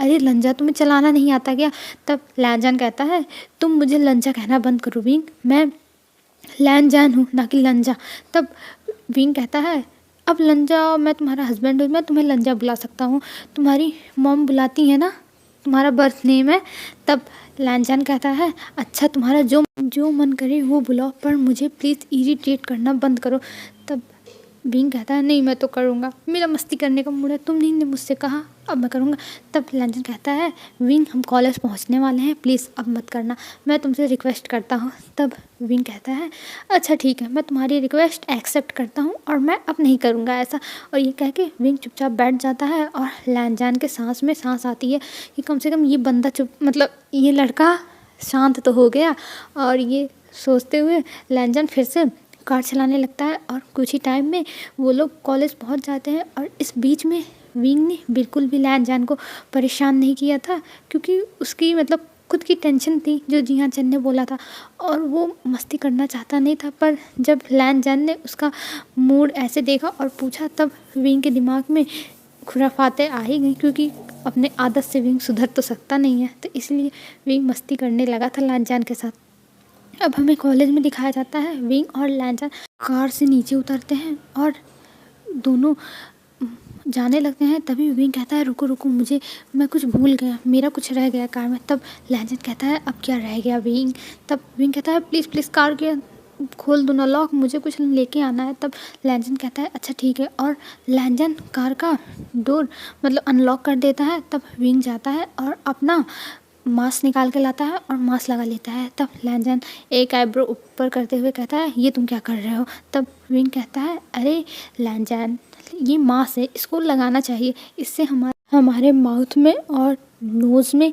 अरे लंजा, तुम्हें चलाना नहीं आता क्या? तब लैनजान कहता है तुम मुझे लंजा कहना बंद करो विंग, मैं लैनजान हूँ ना कि लंजा। तब विंग कहता है अब लंजा, मैं तुम्हारा हस्बैंड हूँ, मैं तुम्हें लंजा बुला सकता हूँ, तुम्हारी मॉम बुलाती है ना, तुम्हारा बर्थ नेम है। तब लैनजान कहता है अच्छा, तुम्हारा जो जो मन करे वो बुलाओ, पर मुझे प्लीज़ इरिटेट करना बंद करो। तब विंग कहता है नहीं, मैं तो करूँगा, मेरा मस्ती करने का मूड है, तुमने ने मुझसे कहा, अब मैं करूँगा। तब लैनजान कहता है विंग, हम कॉलेज पहुँचने वाले हैं, प्लीज़ अब मत करना, मैं तुमसे रिक्वेस्ट करता हूँ। तब विंग कहता है अच्छा ठीक है, मैं तुम्हारी रिक्वेस्ट एक्सेप्ट करता हूँ और मैं अब नहीं करूँगा ऐसा। और ये कह के विंग चुपचाप बैठ जाता है और लैनजान के सांस में सांस आती है कि कम से कम ये बंदा चुप, मतलब ये लड़का शांत तो हो गया। और ये सोचते हुए लैनजान फिर से कार चलाने लगता है और कुछ ही टाइम में वो लोग कॉलेज पहुंच जाते हैं। और इस बीच में विंग ने बिल्कुल भी लैनजान को परेशान नहीं किया था, क्योंकि उसकी मतलब खुद की टेंशन थी जो जियान चंद ने बोला था, और वो मस्ती करना चाहता नहीं था। पर जब लैनजान ने उसका मूड ऐसे देखा और पूछा, तब विंग के दिमाग में खुराफातें आ ही गई, क्योंकि अपने आदत से विंग सुधर तो सकता नहीं है, तो इसलिए विंग मस्ती करने लगा था लैनजान के साथ। अब हमें कॉलेज में दिखाया जाता है विंग और लैनजान कार से नीचे उतरते हैं और दोनों जाने लगते हैं। तभी विंग कहता है रुको रुको, मैं कुछ भूल गया, मेरा कुछ रह गया कार में। तब लैनजान कहता है अब क्या रह गया विंग? तब विंग कहता है प्लीज़ प्लीज़ कार के खोल दो ना लॉक, मुझे कुछ लेके आना है। तब लैनजान कहता है अच्छा ठीक है, और लैनजान कार का डोर मतलब अनलॉक कर देता है। तब विंग जाता है और अपना मास्क निकाल के लाता है और मास्क लगा लेता है। तब लैनजान एक आईब्रो ऊपर करते हुए कहता है ये तुम क्या कर रहे हो? तब विंग कहता है अरे लैनजान, ये मास्क है, इसको लगाना चाहिए, इससे हमारे माउथ में और नोज़ में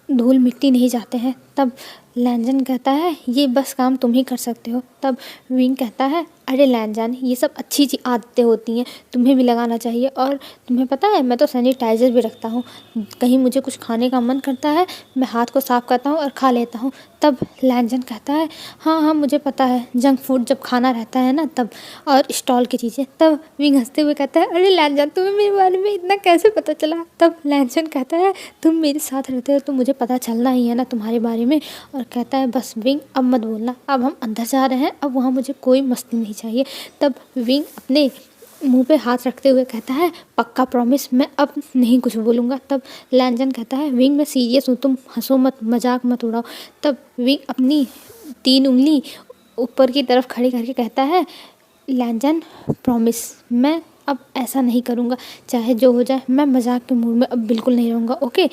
धूल मिट्टी नहीं जाते हैं। तब लैनजान कहता है ये बस काम तुम ही कर सकते हो। तब विंग कहता है अरे लैनजान, ये सब अच्छी अच्छी आदतें होती हैं, तुम्हें भी लगाना चाहिए, और तुम्हें पता है मैं तो सैनिटाइज़र भी रखता हूँ, कहीं मुझे कुछ खाने का मन करता है मैं हाथ को साफ़ करता हूँ और खा लेता हूँ। तब लैनजान कहता है हाँ हाँ मुझे पता है, जंक फूड जब खाना रहता है ना तब, और स्टॉल की चीज़ें। तब विंग हंसते हुए कहता है अरे लैनजान, तुम्हें मेरे बारे में इतना कैसे पता चला? तब लैनजान कहता है तुम मेरे साथ रहते हो तो मुझे पता चलना ही है ना तुम्हारे बारे में। और कहता है बस विंग अब मत बोलना, अब हम अंदर जा रहे हैं, अब वहाँ मुझे कोई मस्ती नहीं चाहिए। तब विंग अपने मुंह पे हाथ रखते हुए कहता है पक्का प्रॉमिस, मैं अब नहीं कुछ बोलूँगा। तब लैनजान कहता है विंग मैं सीरियस हूँ, तुम हंसो मत, मजाक मत उड़ाओ। तब विंग अपनी 3 उंगली ऊपर की तरफ खड़ी करके कहता है लैनजान प्रॉमिस, मैं अब ऐसा नहीं करूँगा, चाहे जो हो जाए, मैं मजाक के मूड में अब बिल्कुल नहीं रहूँगा, ओके।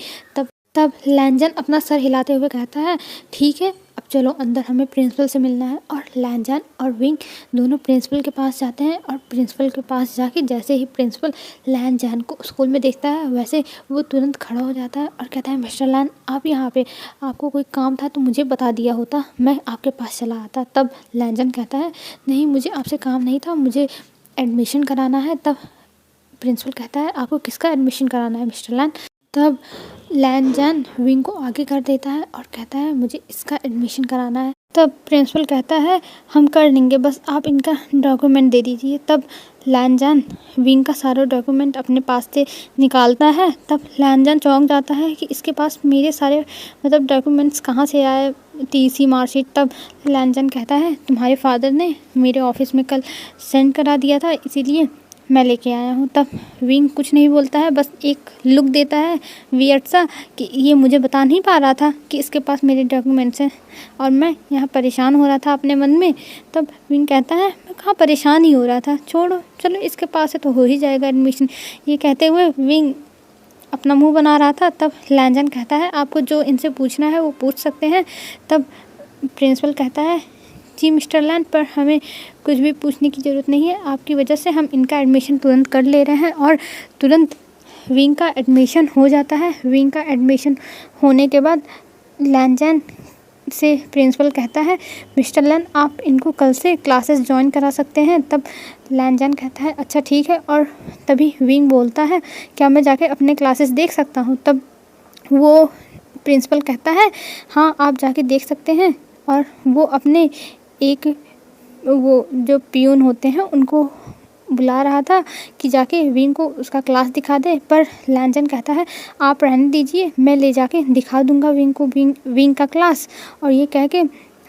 तब लैनजान अपना सर हिलाते हुए कहता है ठीक है, अब चलो अंदर, हमें प्रिंसिपल से मिलना है। और लैनजान और विंग दोनों प्रिंसिपल के पास जाते हैं, और प्रिंसिपल के पास जाके जैसे ही प्रिंसिपल लैनजान को स्कूल में देखता है वैसे वो तुरंत खड़ा हो जाता है और कहता है मिस्टर लैन, आप यहाँ पे, आपको कोई काम था तो मुझे बता दिया होता, मैं आपके पास चला आता। तब लैनजान कहता है नहीं, मुझे आपसे काम नहीं था, मुझे एडमिशन कराना है। तब प्रिंसिपल कहता है आपको किसका एडमिशन कराना है मिस्टर लैन? तब लैनजान विंग को आगे कर देता है और कहता है मुझे इसका एडमिशन कराना है। तब प्रिंसिपल कहता है हम कर देंगे, बस आप इनका डॉक्यूमेंट दे दीजिए। तब लैनजान विंग का सारा डॉक्यूमेंट अपने पास से निकालता है। तब लैनजान चौंक जाता है कि इसके पास मेरे सारे मतलब डॉक्यूमेंट्स कहाँ से आए, टीसी, मार्कशीट। तब लैनजान कहता है तुम्हारे फादर ने मेरे ऑफिस में कल सेंड करा दिया था, इसीलिए मैं लेके आया हूँ। तब विंग कुछ नहीं बोलता है, बस एक लुक देता है वियर्ड सा कि ये मुझे बता नहीं पा रहा था कि इसके पास मेरे डॉक्यूमेंट्स हैं, और मैं यहाँ परेशान हो रहा था अपने मन में। तब विंग कहता है मैं कहाँ परेशान ही हो रहा था, छोड़ो, चलो इसके पास है तो हो ही जाएगा एडमिशन। ये कहते हुए विंग अपना मुँह बना रहा था। तब लैनजान कहता है आपको जो इनसे पूछना है वो पूछ सकते हैं। तब प्रिंसिपल कहता है जी मिस्टर लैन, पर हमें कुछ भी पूछने की ज़रूरत नहीं है, आपकी वजह से हम इनका एडमिशन तुरंत कर ले रहे हैं। और तुरंत विंग का एडमिशन हो जाता है। विंग का एडमिशन होने के बाद लैनजान से प्रिंसिपल कहता है मिस्टर लैन, आप इनको कल से क्लासेस ज्वाइन करा सकते हैं। तब लैनजान कहता है अच्छा ठीक है, और तभी विंग बोलता है क्या मैं जाके अपने क्लासेस देख सकता हूँ? तब वो प्रिंसिपल कहता है हाँ आप जाके देख सकते हैं, और वो अपने एक वो जो पियून होते हैं उनको बुला रहा था कि जाके विंग को उसका क्लास दिखा दे, पर लैनजन कहता है आप रहने दीजिए, मैं ले जाके दिखा दूंगा विंग को विंग का क्लास। और ये कह के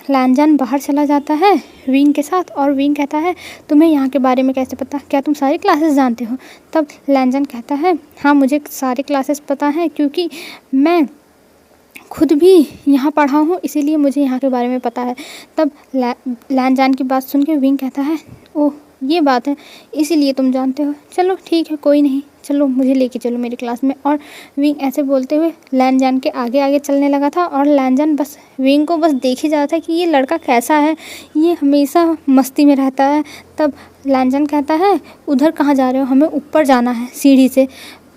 लैनजन बाहर चला जाता है विंग के साथ। और विंग कहता है तुम्हें यहाँ के बारे में कैसे पता, क्या तुम सारी क्लासेस जानते हो? तब लैनजन कहता है हाँ मुझे सारे क्लासेस पता हैं, क्योंकि मैं खुद भी यहाँ पढ़ा हूँ, इसीलिए मुझे यहाँ के बारे में पता है। तब लैनजन की बात सुन के विंग कहता है ओह ये बात है, इसीलिए तुम जानते हो, चलो ठीक है कोई नहीं, चलो मुझे लेके चलो मेरी क्लास में। और विंग ऐसे बोलते हुए लैनजन के आगे आगे चलने लगा था। और लैनजन बस विंग को बस देख ही जाता है कि ये लड़का कैसा है, ये हमेशा मस्ती में रहता है। तब लैनजन कहता है उधर कहाँ जा रहे हो, हमें ऊपर जाना है सीढ़ी से,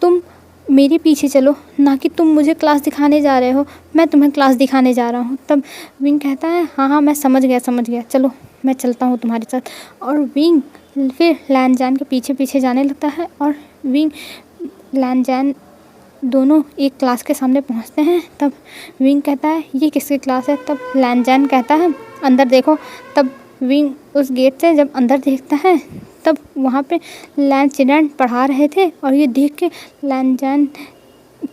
तुम मेरे पीछे चलो, ना कि तुम मुझे क्लास दिखाने जा रहे हो, मैं तुम्हें क्लास दिखाने जा रहा हूँ। तब विंग कहता है हाँ मैं समझ गया, चलो मैं चलता हूँ तुम्हारे साथ। और विंग फिर लैनजन के पीछे पीछे जाने लगता है। और विंग लैनजन दोनों एक क्लास के सामने पहुँचते हैं। तब विंग कहता है ये किसकी क्लास है? तब लैनजन कहता है अंदर देखो। तब विंग उस गेट से जब अंदर देखता है तब वहाँ पे लैनजन पढ़ा रहे थे। और ये देख के लैनजन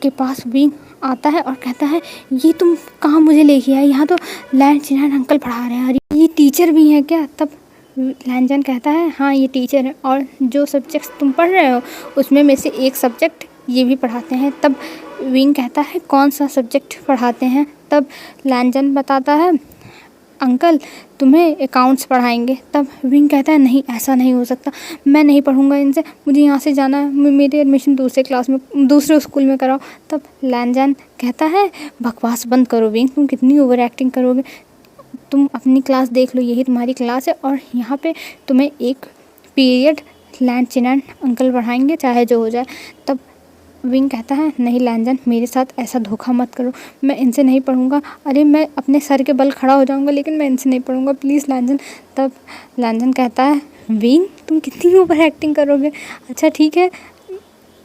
के पास विंग आता है और कहता है ये तुम कहाँ मुझे लेके आए, यहाँ तो लैनजन अंकल पढ़ा रहे हैं, ये टीचर भी हैं क्या? तब लैनजन कहता है हाँ ये टीचर है, और जो सब्जेक्ट्स तुम पढ़ रहे हो उसमें में से एक सब्जेक्ट ये भी पढ़ाते हैं। तब विंग कहता है कौन सा सब्जेक्ट पढ़ाते हैं? तब लैनजन बताता है अंकल तुम्हें अकाउंट्स पढ़ाएंगे। तब विंग कहता है नहीं ऐसा नहीं हो सकता, मैं नहीं पढ़ूंगा इनसे, मुझे यहाँ से जाना है, मेरी एडमिशन दूसरे क्लास में दूसरे स्कूल में कराओ। तब लैनजन कहता है बकवास बंद करो विंग, तुम कितनी ओवर एक्टिंग करोगे, तुम अपनी क्लास देख लो, यही तुम्हारी क्लास है और यहाँ पे तुम्हें एक पीरियड लैनजन अंकल पढ़ाएंगे चाहे जो हो जाए। तब विंग कहता है नहीं लैनजन मेरे साथ ऐसा धोखा मत करो, मैं इनसे नहीं पढ़ूंगा, अरे मैं अपने सर के बल खड़ा हो जाऊंगा लेकिन मैं इनसे नहीं पढ़ूंगा, प्लीज़ लैनजन। तब लैनजन कहता है विंग तुम कितनी ओवर एक्टिंग करोगे, अच्छा ठीक है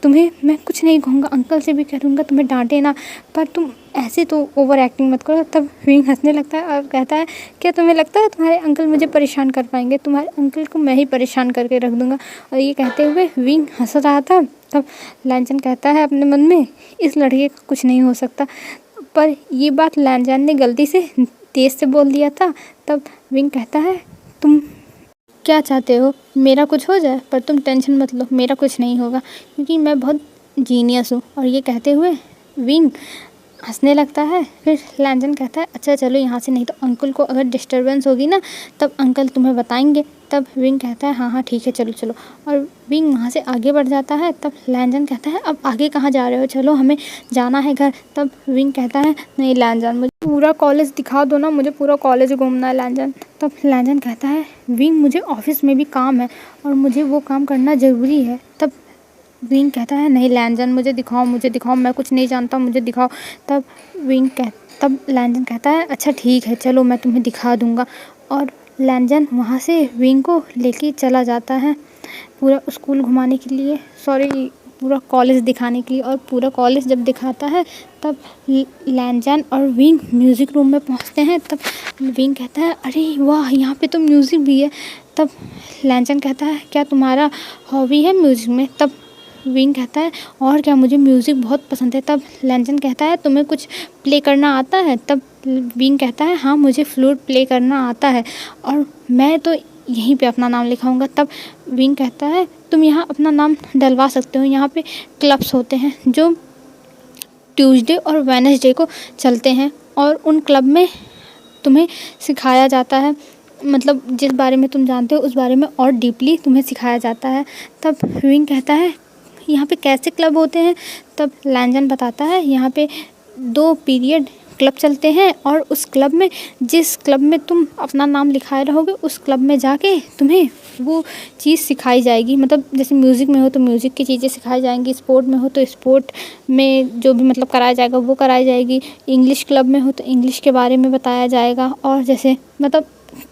तुम्हें मैं कुछ नहीं कहूँगा, अंकल से भी कह दूँगा तुम्हें डांटे ना, पर तुम ऐसे तो ओवर एक्टिंग मत करो। तब विंग हंसने लगता है और कहता है क्या तुम्हें लगता है तुम्हारे अंकल मुझे परेशान कर पाएंगे, तुम्हारे अंकल को मैं ही परेशान करके रख दूँगा। और ये कहते हुए विंग हंस रहा था। तब लैनजन कहता है अपने मन में इस लड़के का कुछ नहीं हो सकता, पर ये बात लैनजन ने गलती से तेज़ से बोल दिया था। तब विंग कहता है तुम क्या चाहते हो मेरा कुछ हो जाए, पर तुम टेंशन मत लो मेरा कुछ नहीं होगा क्योंकि मैं बहुत जीनियस हूँ। और ये कहते हुए विंग हंसने लगता है। फिर लैनजन कहता है अच्छा चलो यहाँ से, नहीं तो अंकल को अगर डिस्टर्बेंस होगी ना तब अंकल तुम्हें बताएंगे। तब विंग कहता है हाँ ठीक है चलो चलो, और विंग वहाँ से आगे बढ़ जाता है। तब लैनजन कहता है अब आगे कहाँ जा रहे हो, चलो हमें जाना है घर। तब विंग कहता है नहीं लैनजन मुझे पूरा कॉलेज दिखा दो ना, मुझे पूरा कॉलेज घूमना है लैनजन। तब लैनजन कहता है विंग मुझे ऑफिस में भी काम है और मुझे वो काम करना ज़रूरी है। तब विंग कहता है नहीं लैनजन मुझे दिखाओ, मैं कुछ नहीं जानता, मुझे दिखाओ। तब लैनजन कहता है अच्छा ठीक है चलो मैं तुम्हें दिखा दूँगा। और लैनजन वहाँ से विंग को लेके चला जाता है पूरा स्कूल घुमाने के लिए, पूरा कॉलेज दिखाने के लिए। और पूरा कॉलेज जब दिखाता है तब लैनजन और विंग म्यूज़िक रूम में पहुँचते हैं। तब विंग कहता है अरे वाह यहाँ पे तो म्यूज़िक भी है। तब लैनजन कहता है क्या तुम्हारा हॉबी है म्यूज़िक में? तब विंग कहता है और क्या, मुझे म्यूज़िक बहुत पसंद है। तब लैनजन कहता है तुम्हें कुछ प्ले करना आता है? तब विंग कहता है हाँ मुझे फ्लूट प्ले करना आता है और मैं तो यहीं पे अपना नाम लिखाऊंगा। तब विंग कहता है तुम यहाँ अपना नाम डलवा सकते हो, यहाँ पे क्लब्स होते हैं जो ट्यूसडे और वेडनेसडे को चलते हैं और उन क्लब में तुम्हें सिखाया जाता है, मतलब जिस बारे में तुम जानते हो उस बारे में और डीपली तुम्हें सिखाया जाता है। तब विंग कहता है यहाँ पे कैसे क्लब होते हैं? तब लैनजन बताता है यहाँ पे 2 पीरियड क्लब चलते हैं और उस क्लब में जिस क्लब में तुम अपना नाम लिखाए रहोगे उस क्लब में जाके तुम्हें वो चीज़ सिखाई जाएगी, मतलब जैसे म्यूज़िक में हो तो म्यूज़िक की चीज़ें सिखाई जाएंगी, स्पोर्ट में हो तो स्पोर्ट में जो भी मतलब कराया जाएगा वो कराई जाएगी, इंग्लिश क्लब में हो तो इंग्लिश के बारे में बताया जाएगा, और जैसे मतलब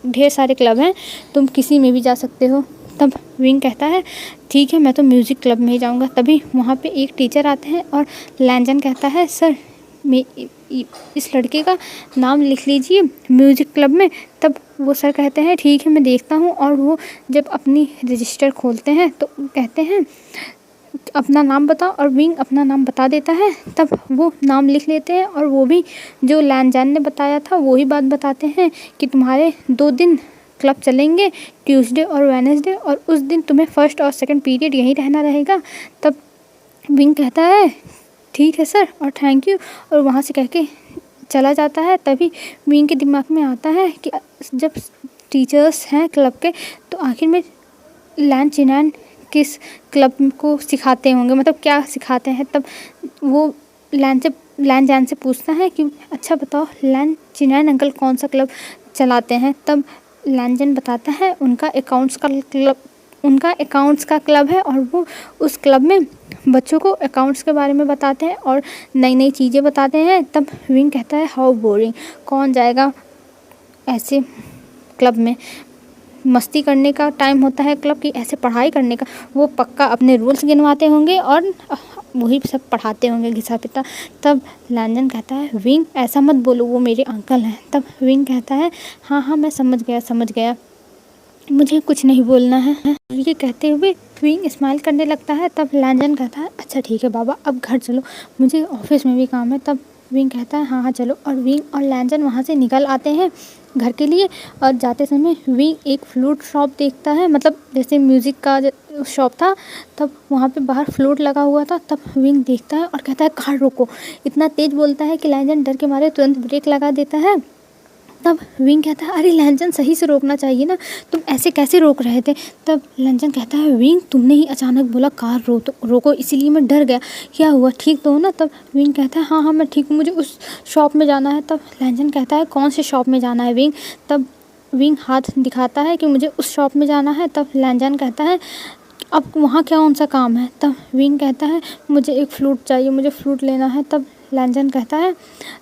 ढेर सारे क्लब हैं तुम किसी में भी जा सकते हो। तब विंग कहता है ठीक है मैं तो म्यूज़िक क्लब में ही जाऊंगा। तभी वहाँ पे एक टीचर आते हैं और लैनजन कहता है सर इस लड़के का नाम लिख लीजिए म्यूज़िक क्लब में। तब वो सर कहते हैं ठीक है मैं देखता हूँ। और वो जब अपनी रजिस्टर खोलते हैं तो कहते हैं अपना नाम बताओ, और विंग अपना नाम बता देता है। तब वो नाम लिख लेते हैं और वो भी जो लैनजैन ने बताया था वही बात बताते हैं कि तुम्हारे 2 दिन क्लब चलेंगे, ट्यूसडे और वेडनेसडे, और उस दिन तुम्हें फर्स्ट और सेकंड पीरियड यहीं रहना रहेगा। तब विंग कहता है ठीक है सर और थैंक यू, और वहाँ से कह के चला जाता है। तभी विंग के दिमाग में आता है कि जब टीचर्स हैं क्लब के तो आखिर में लैन चिनान किस क्लब को सिखाते होंगे, मतलब क्या सिखाते हैं। तब वो लैनजैन से पूछता है कि अच्छा बताओ लैन चिनान अंकल कौन सा क्लब चलाते हैं। तब लैनजैन बताता है उनका अकाउंट्स का क्लब है, और वो उस क्लब में बच्चों को अकाउंट्स के बारे में बताते हैं और नई नई चीज़ें बताते हैं। तब विंग कहता है हाउ बोरिंग, कौन जाएगा ऐसे क्लब में, मस्ती करने का टाइम होता है क्लब की, ऐसे पढ़ाई करने का। वो पक्का अपने रूल्स गिनवाते होंगे और वही सब पढ़ाते होंगे घिसा पिटा। तब लैनजैन कहता है विंग ऐसा मत बोलो, वो मेरे अंकल हैं। तब विंग कहता है हाँ मैं समझ गया, मुझे कुछ नहीं बोलना है। ये कहते हुए विंग स्माइल करने लगता है। तब लैनजैन कहता है अच्छा ठीक है बाबा अब घर चलो, मुझे ऑफिस में भी काम है। तब विंग कहता है हाँ चलो, और विंग और लैनजैन वहाँ से निकल आते हैं घर के लिए। और जाते समय विंग एक फ्लूट शॉप देखता है, मतलब जैसे म्यूज़िक का शॉप था, तब वहाँ पे बाहर फ्लूट लगा हुआ था। तब विंग देखता है और कहता है कार रोको, इतना तेज़ बोलता है कि लैनजैन डर के मारे तुरंत ब्रेक लगा देता है। तब विंग कहता है अरे लैनजैन सही से रोकना चाहिए ना, तुम ऐसे कैसे रोक रहे थे। तब लैनजैन कहता है विंग तुमने ही अचानक बोला कार रोको, इसीलिए मैं डर गया, क्या हुआ ठीक तो हो ना। तब विंग कहता है हाँ मैं ठीक हूँ, मुझे उस शॉप में जाना है। तब लैनजैन कहता है कौन से शॉप में जाना है विंग। तब विंग हाथ दिखाता है कि मुझे उस शॉप में जाना है। तब लैनजैन कहता है अब वहाँ क्या कौन सा काम है। तब विंग कहता है मुझे एक फ्लूट चाहिए, मुझे फ्लूट लेना है। तब लैनजैन कहता है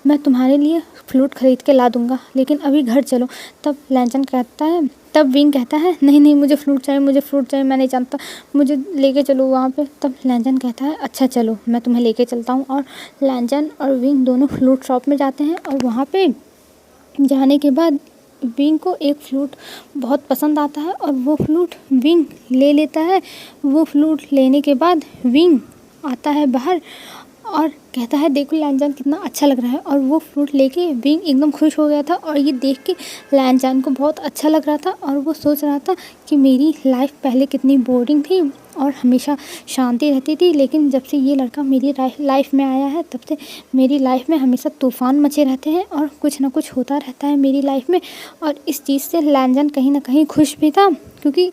मैं तुम्हारे लिए फ्लूट ख़रीद के ला दूँगा, लेकिन अभी घर चलो। तब लैनजैन कहता है, तब विंग कहता है नहीं मुझे फ्लूट चाहिए, मैं नहीं जानता, मुझे लेके चलो वहाँ पे। तब लैनजैन कहता है अच्छा चलो मैं तुम्हें लेके चलता हूँ। और लैनजैन और विंग दोनों फ्लूट शॉप में जाते हैं, और वहाँ पे जाने के बाद विंग को एक फ्लूट बहुत पसंद आता है और वो फ्लूट विंग ले लेता है। वो फ्लूट लेने के बाद विंग आता है बाहर और कहता है देखो लैनजैन कितना अच्छा लग रहा है, और वो फ्लूट लेके विंग एकदम खुश हो गया था। और ये देख के लैनजैन को बहुत अच्छा लग रहा था, और वो सोच रहा था कि मेरी लाइफ पहले कितनी बोरिंग थी और हमेशा शांति रहती थी, लेकिन जब से ये लड़का मेरी लाइफ में आया है तब से मेरी लाइफ में हमेशा तूफ़ान मचे रहते हैं और कुछ ना कुछ होता रहता है मेरी लाइफ में। और इस चीज़ से लैनजैन कहीं ना कहीं खुश भी था, क्योंकि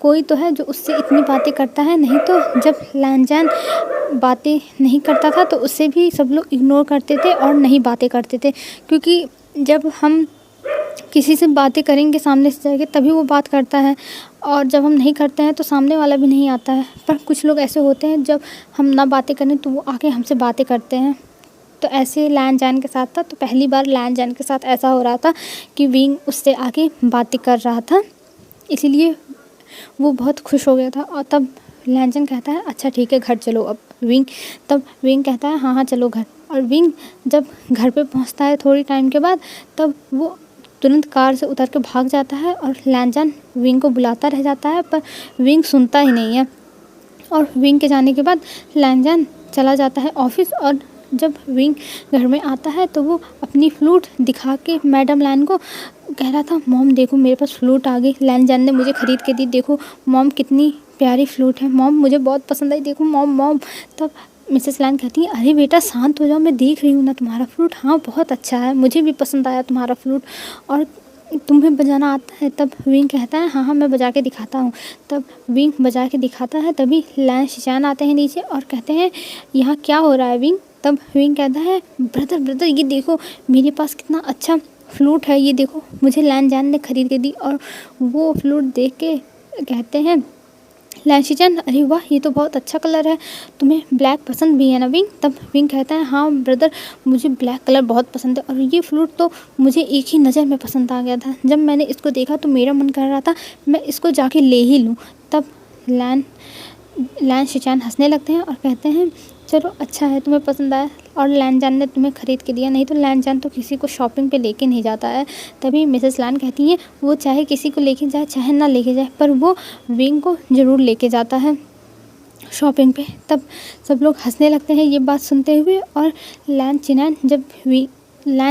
कोई तो है जो उससे इतनी बातें करता है, नहीं तो जब लैनजैन बातें नहीं करता था तो उससे भी सब लोग इग्नोर करते थे और नहीं बातें करते थे, क्योंकि जब हम किसी से बातें करेंगे सामने से जाके तभी वो बात करता है, और जब हम नहीं करते हैं तो सामने वाला भी नहीं आता है। पर कुछ लोग ऐसे होते हैं जब हम ना बातें करें तो वो आके हमसे बातें करते हैं। तो ऐसे लैनजैन के साथ था। तो पहली बार लैनजैन के साथ ऐसा हो रहा था कि विंग उससे आके बातें कर रहा था, इसीलिए वो बहुत खुश हो गया था। और तब लैनजैन कहता है अच्छा ठीक है घर चलो अब विंग। तब विंग कहता है हाँ चलो घर। और विंग जब घर पे पहुंचता है थोड़ी टाइम के बाद, तब वो तुरंत कार से उतर के भाग जाता है और लैनजैन विंग को बुलाता रह जाता है, पर विंग सुनता ही नहीं है। और विंग के जाने के बाद लैनजैन चला जाता है ऑफिस, और जब विंग घर में आता है तो वो अपनी फ्लूट दिखा के मैडम लैन को कह रहा था मॉम देखो मेरे पास फ्लूट आ गई, लैनजैन ने मुझे ख़रीद के दी, देखो मॉम कितनी प्यारी फ्लूट है, मॉम मुझे बहुत पसंद आई, देखो मॉम। तब मिसेस लैन कहती है अरे बेटा शांत हो जाओ, मैं देख रही हूँ ना तुम्हारा फ्लूट, हाँ बहुत अच्छा है, मुझे भी पसंद आया तुम्हारा फ्लूट, और तुम्हें बजाना आता है। तब विंग कहता है हाँ मैं बजा के दिखाता हूँ। तब विंग बजा के दिखाता है, तभी लैन शिचान आते हैं नीचे और कहते हैं यहाँ क्या हो रहा है विंग। तब विंग कहता है ब्रदर ये देखो मेरे पास कितना अच्छा फ्लूट है, ये देखो मुझे लैनजैन ने ख़रीद के दी। और वो फ्लूट देख के कहते हैं लैन शिचान अरे वाह ये तो बहुत अच्छा कलर है, तुम्हें ब्लैक पसंद भी है ना विंग। तब विंग कहता है हाँ ब्रदर मुझे ब्लैक कलर बहुत पसंद है, और ये फ्लूट तो मुझे एक ही नज़र में पसंद आ गया था, जब मैंने इसको देखा तो मेरा मन कर रहा था मैं इसको जाके ले ही लूँ। तब लैन शिचान हंसने लगते हैं और कहते हैं चलो अच्छा है तुम्हें पसंद आया और लैन जान ने तुम्हें ख़रीद के दिया, नहीं तो लैन जान तो किसी को शॉपिंग पे लेके नहीं जाता है। तभी मिसेस लैन कहती हैं वो चाहे किसी को लेके जाए चाहे ना लेके जाए, पर वो विंग को ज़रूर लेके जाता है शॉपिंग पे। तब सब लोग हंसने लगते हैं ये बात सुनते हुए, और लैन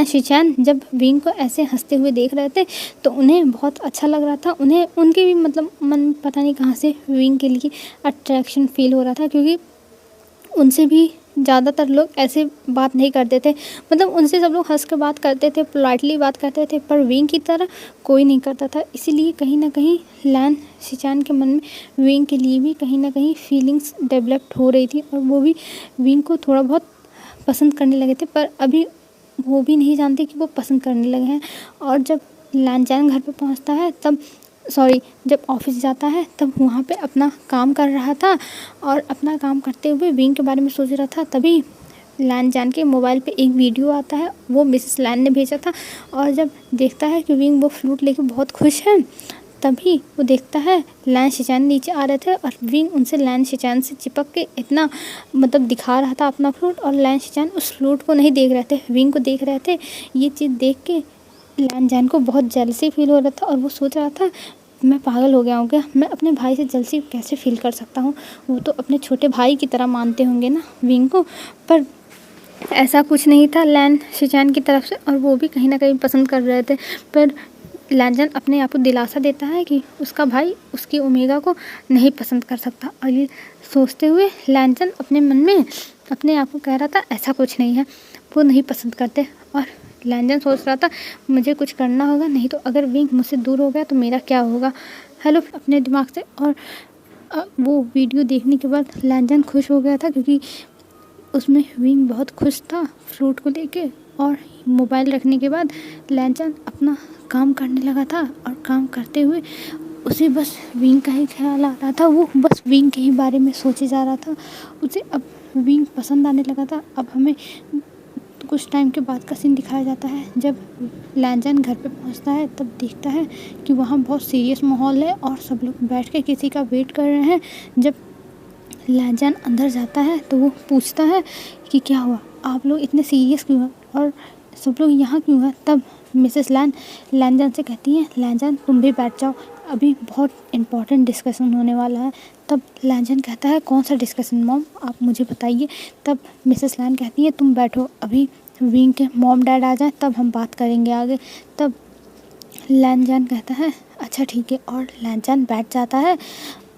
शिचैन जब विंग को ऐसे हंसते हुए देख रहे थे तो उन्हें बहुत अच्छा लग रहा था। उन्हें उनके भी मतलब मन में पता नहीं कहाँ से विंग के लिए अट्रैक्शन फील हो रहा था, क्योंकि उनसे भी ज़्यादातर लोग ऐसे बात नहीं करते थे। मतलब उनसे सब लोग हंस कर बात करते थे, पोलाइटली बात करते थे, पर विंग की तरह कोई नहीं करता था। इसीलिए कहीं ना कहीं लैन शिचैन के मन में विंग के लिए भी कहीं ना कहीं फीलिंग्स डेवलप्ड हो रही थी, और वो भी विंग को थोड़ा बहुत पसंद करने लगे थे। पर अभी वो भी नहीं जानते कि वो पसंद करने लगे हैं। और जब लैन चैन घर पे पहुंचता है जब ऑफिस जाता है तब वहाँ पे अपना काम कर रहा था, और अपना काम करते हुए विंग के बारे में सोच रहा था। तभी लैन जान के मोबाइल पे एक वीडियो आता है, वो मिसेस लैन ने भेजा था। और जब देखता है कि विंग वो फ्लूट लेके बहुत खुश है, तभी वो देखता है लैन शिचैन नीचे आ रहे थे, और विंग उनसे लैन शिचैन से चिपक के इतना मतलब दिखा रहा था अपना फ्लूट, और लैन शिचैन उस फ्लूट को नहीं देख रहे थे, विंग को देख रहे थे। ये चीज़ देख के लैन जैन को बहुत जेलसी फील हो रहा था, और वो सोच रहा था मैं पागल हो गया हूँ क्या, मैं अपने भाई से जेलसी कैसे फील कर सकता हूँ, वो तो अपने छोटे भाई की तरह मानते होंगे ना विंग को। पर ऐसा कुछ नहीं था लैन शिचैन की तरफ से, और वो भी कहीं ना कहीं पसंद कर रहे थे। पर लैन जैन अपने आप को दिलासा देता है कि उसका भाई उसकी ओमेगा को नहीं पसंद कर सकता, और ये सोचते हुए लैन जैन अपने मन में अपने आप को कह रहा था ऐसा कुछ नहीं है, वो नहीं पसंद करते। और लैन जैन सोच रहा था मुझे कुछ करना होगा, नहीं तो अगर विंग मुझसे दूर हो गया तो मेरा क्या होगा, हेलो अपने दिमाग से। और वो वीडियो देखने के बाद लैन जैन खुश हो गया था, क्योंकि उसमें विंग बहुत खुश था फ्रूट को लेके। और मोबाइल रखने के बाद लैन जैन अपना काम करने लगा था, और काम करते हुए उसे बस विंग का ही ख्याल आ रहा था, वो बस विंग के ही बारे में सोचे जा रहा था। उसे अब विंग पसंद आने लगा था। अब हमें कुछ टाइम के बाद का सीन दिखाया जाता है, जब लैन जैन घर पे पहुंचता है तब देखता है कि वहाँ बहुत सीरियस माहौल है, और सब लोग बैठ के किसी का वेट कर रहे हैं। जब लैन जैन अंदर जाता है तो वो पूछता है कि क्या हुआ, आप लोग इतने सीरियस क्यों हैं, और सब लोग यहाँ क्यों हैं। तब मिसेस लैन जैन से कहती हैं लैन जैन तुम भी बैठ जाओ, अभी बहुत इम्पॉर्टेंट डिस्कशन होने वाला है। तब लैन जैन कहता है कौन सा डिस्कशन मॉम, आप मुझे बताइए। तब मिसेस लैन कहती है तुम बैठो, अभी विंग के मॉम डैड आ जाए तब हम बात करेंगे आगे। तब लैन जैन कहता है अच्छा ठीक है, और लैन जैन बैठ जाता है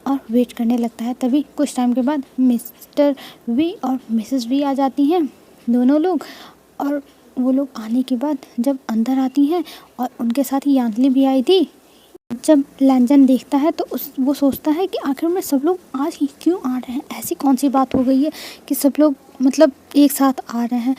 और वेट करने लगता है। तभी कुछ टाइम के बाद मिस्टर वी और मिसेस वी आ जाती हैं, दोनों लोग। और वो लोग आने के बाद जब अंदर आती हैं, और उनके साथ यांतली भी आई थी। जब लैन जैन देखता है तो वो सोचता है कि आखिर में सब लोग आज ही क्यों आ रहे हैं, ऐसी कौन सी बात हो गई है कि सब लोग मतलब एक साथ आ रहे हैं।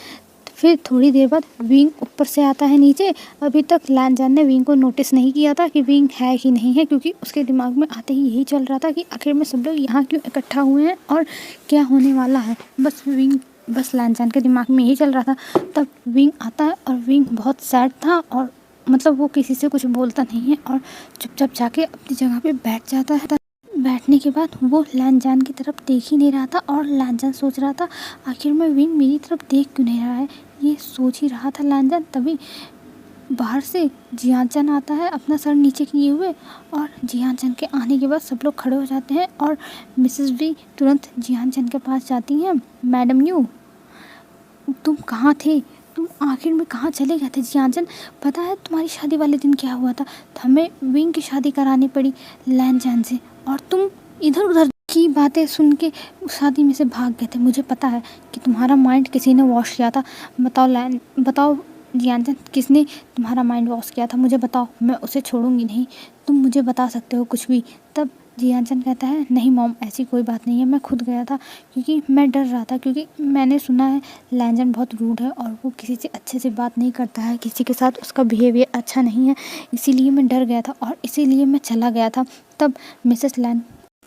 फिर थोड़ी देर बाद विंग ऊपर से आता है नीचे। अभी तक लैन जैन ने विंग को नोटिस नहीं किया था कि विंग है कि नहीं है, क्योंकि उसके दिमाग में आते ही यही चल रहा था कि आखिर में सब लोग यहाँ क्यों इकट्ठा हुए हैं और क्या होने वाला है। बस लैन जैन के दिमाग में यही चल रहा था। तब विंग आता है, और विंग बहुत सैड था, और मतलब वो किसी से कुछ बोलता नहीं है, और चुपचाप जाके अपनी जगह पे बैठ जाता है। बैठने के बाद वो लैन जैन की तरफ देख ही नहीं रहा था, और लैन जैन सोच रहा था आखिर में विंग मेरी तरफ देख क्यों नहीं रहा है, ये सोच ही रहा था लैन जैन। तभी बाहर से जियान चैन आता है अपना सर नीचे किए हुए, और जियान चैन के आने के बाद सब लोग खड़े हो जाते हैं, और मिसेस भी तुरंत जियान चैन के पास जाती हैं। मैडम यू, तुम कहाँ थे, तुम आखिर में कहाँ चले गए थे जियान चैन, पता है तुम्हारी शादी वाले दिन क्या हुआ था, हमें विंग की शादी करानी पड़ी लैन जैन से, और तुम इधर उधर की बातें सुन के शादी में से भाग गए थे। मुझे पता है कि तुम्हारा माइंड किसी ने वॉश किया था। बताओ जियान चैन, किसने तुम्हारा माइंड वॉश किया था, मुझे बताओ, मैं उसे छोड़ूंगी नहीं, तुम मुझे बता सकते हो कुछ भी। तब जियान चैन कहता है नहीं मॉम, ऐसी कोई बात नहीं है, मैं खुद गया था क्योंकि मैं डर रहा था, क्योंकि मैंने सुना है लैन जैन बहुत रूड है, और वो किसी से अच्छे से बात नहीं करता है, किसी के साथ उसका बिहेवियर अच्छा नहीं है, इसीलिए मैं डर गया था, और इसीलिए मैं चला गया था। तब मिसेस लैन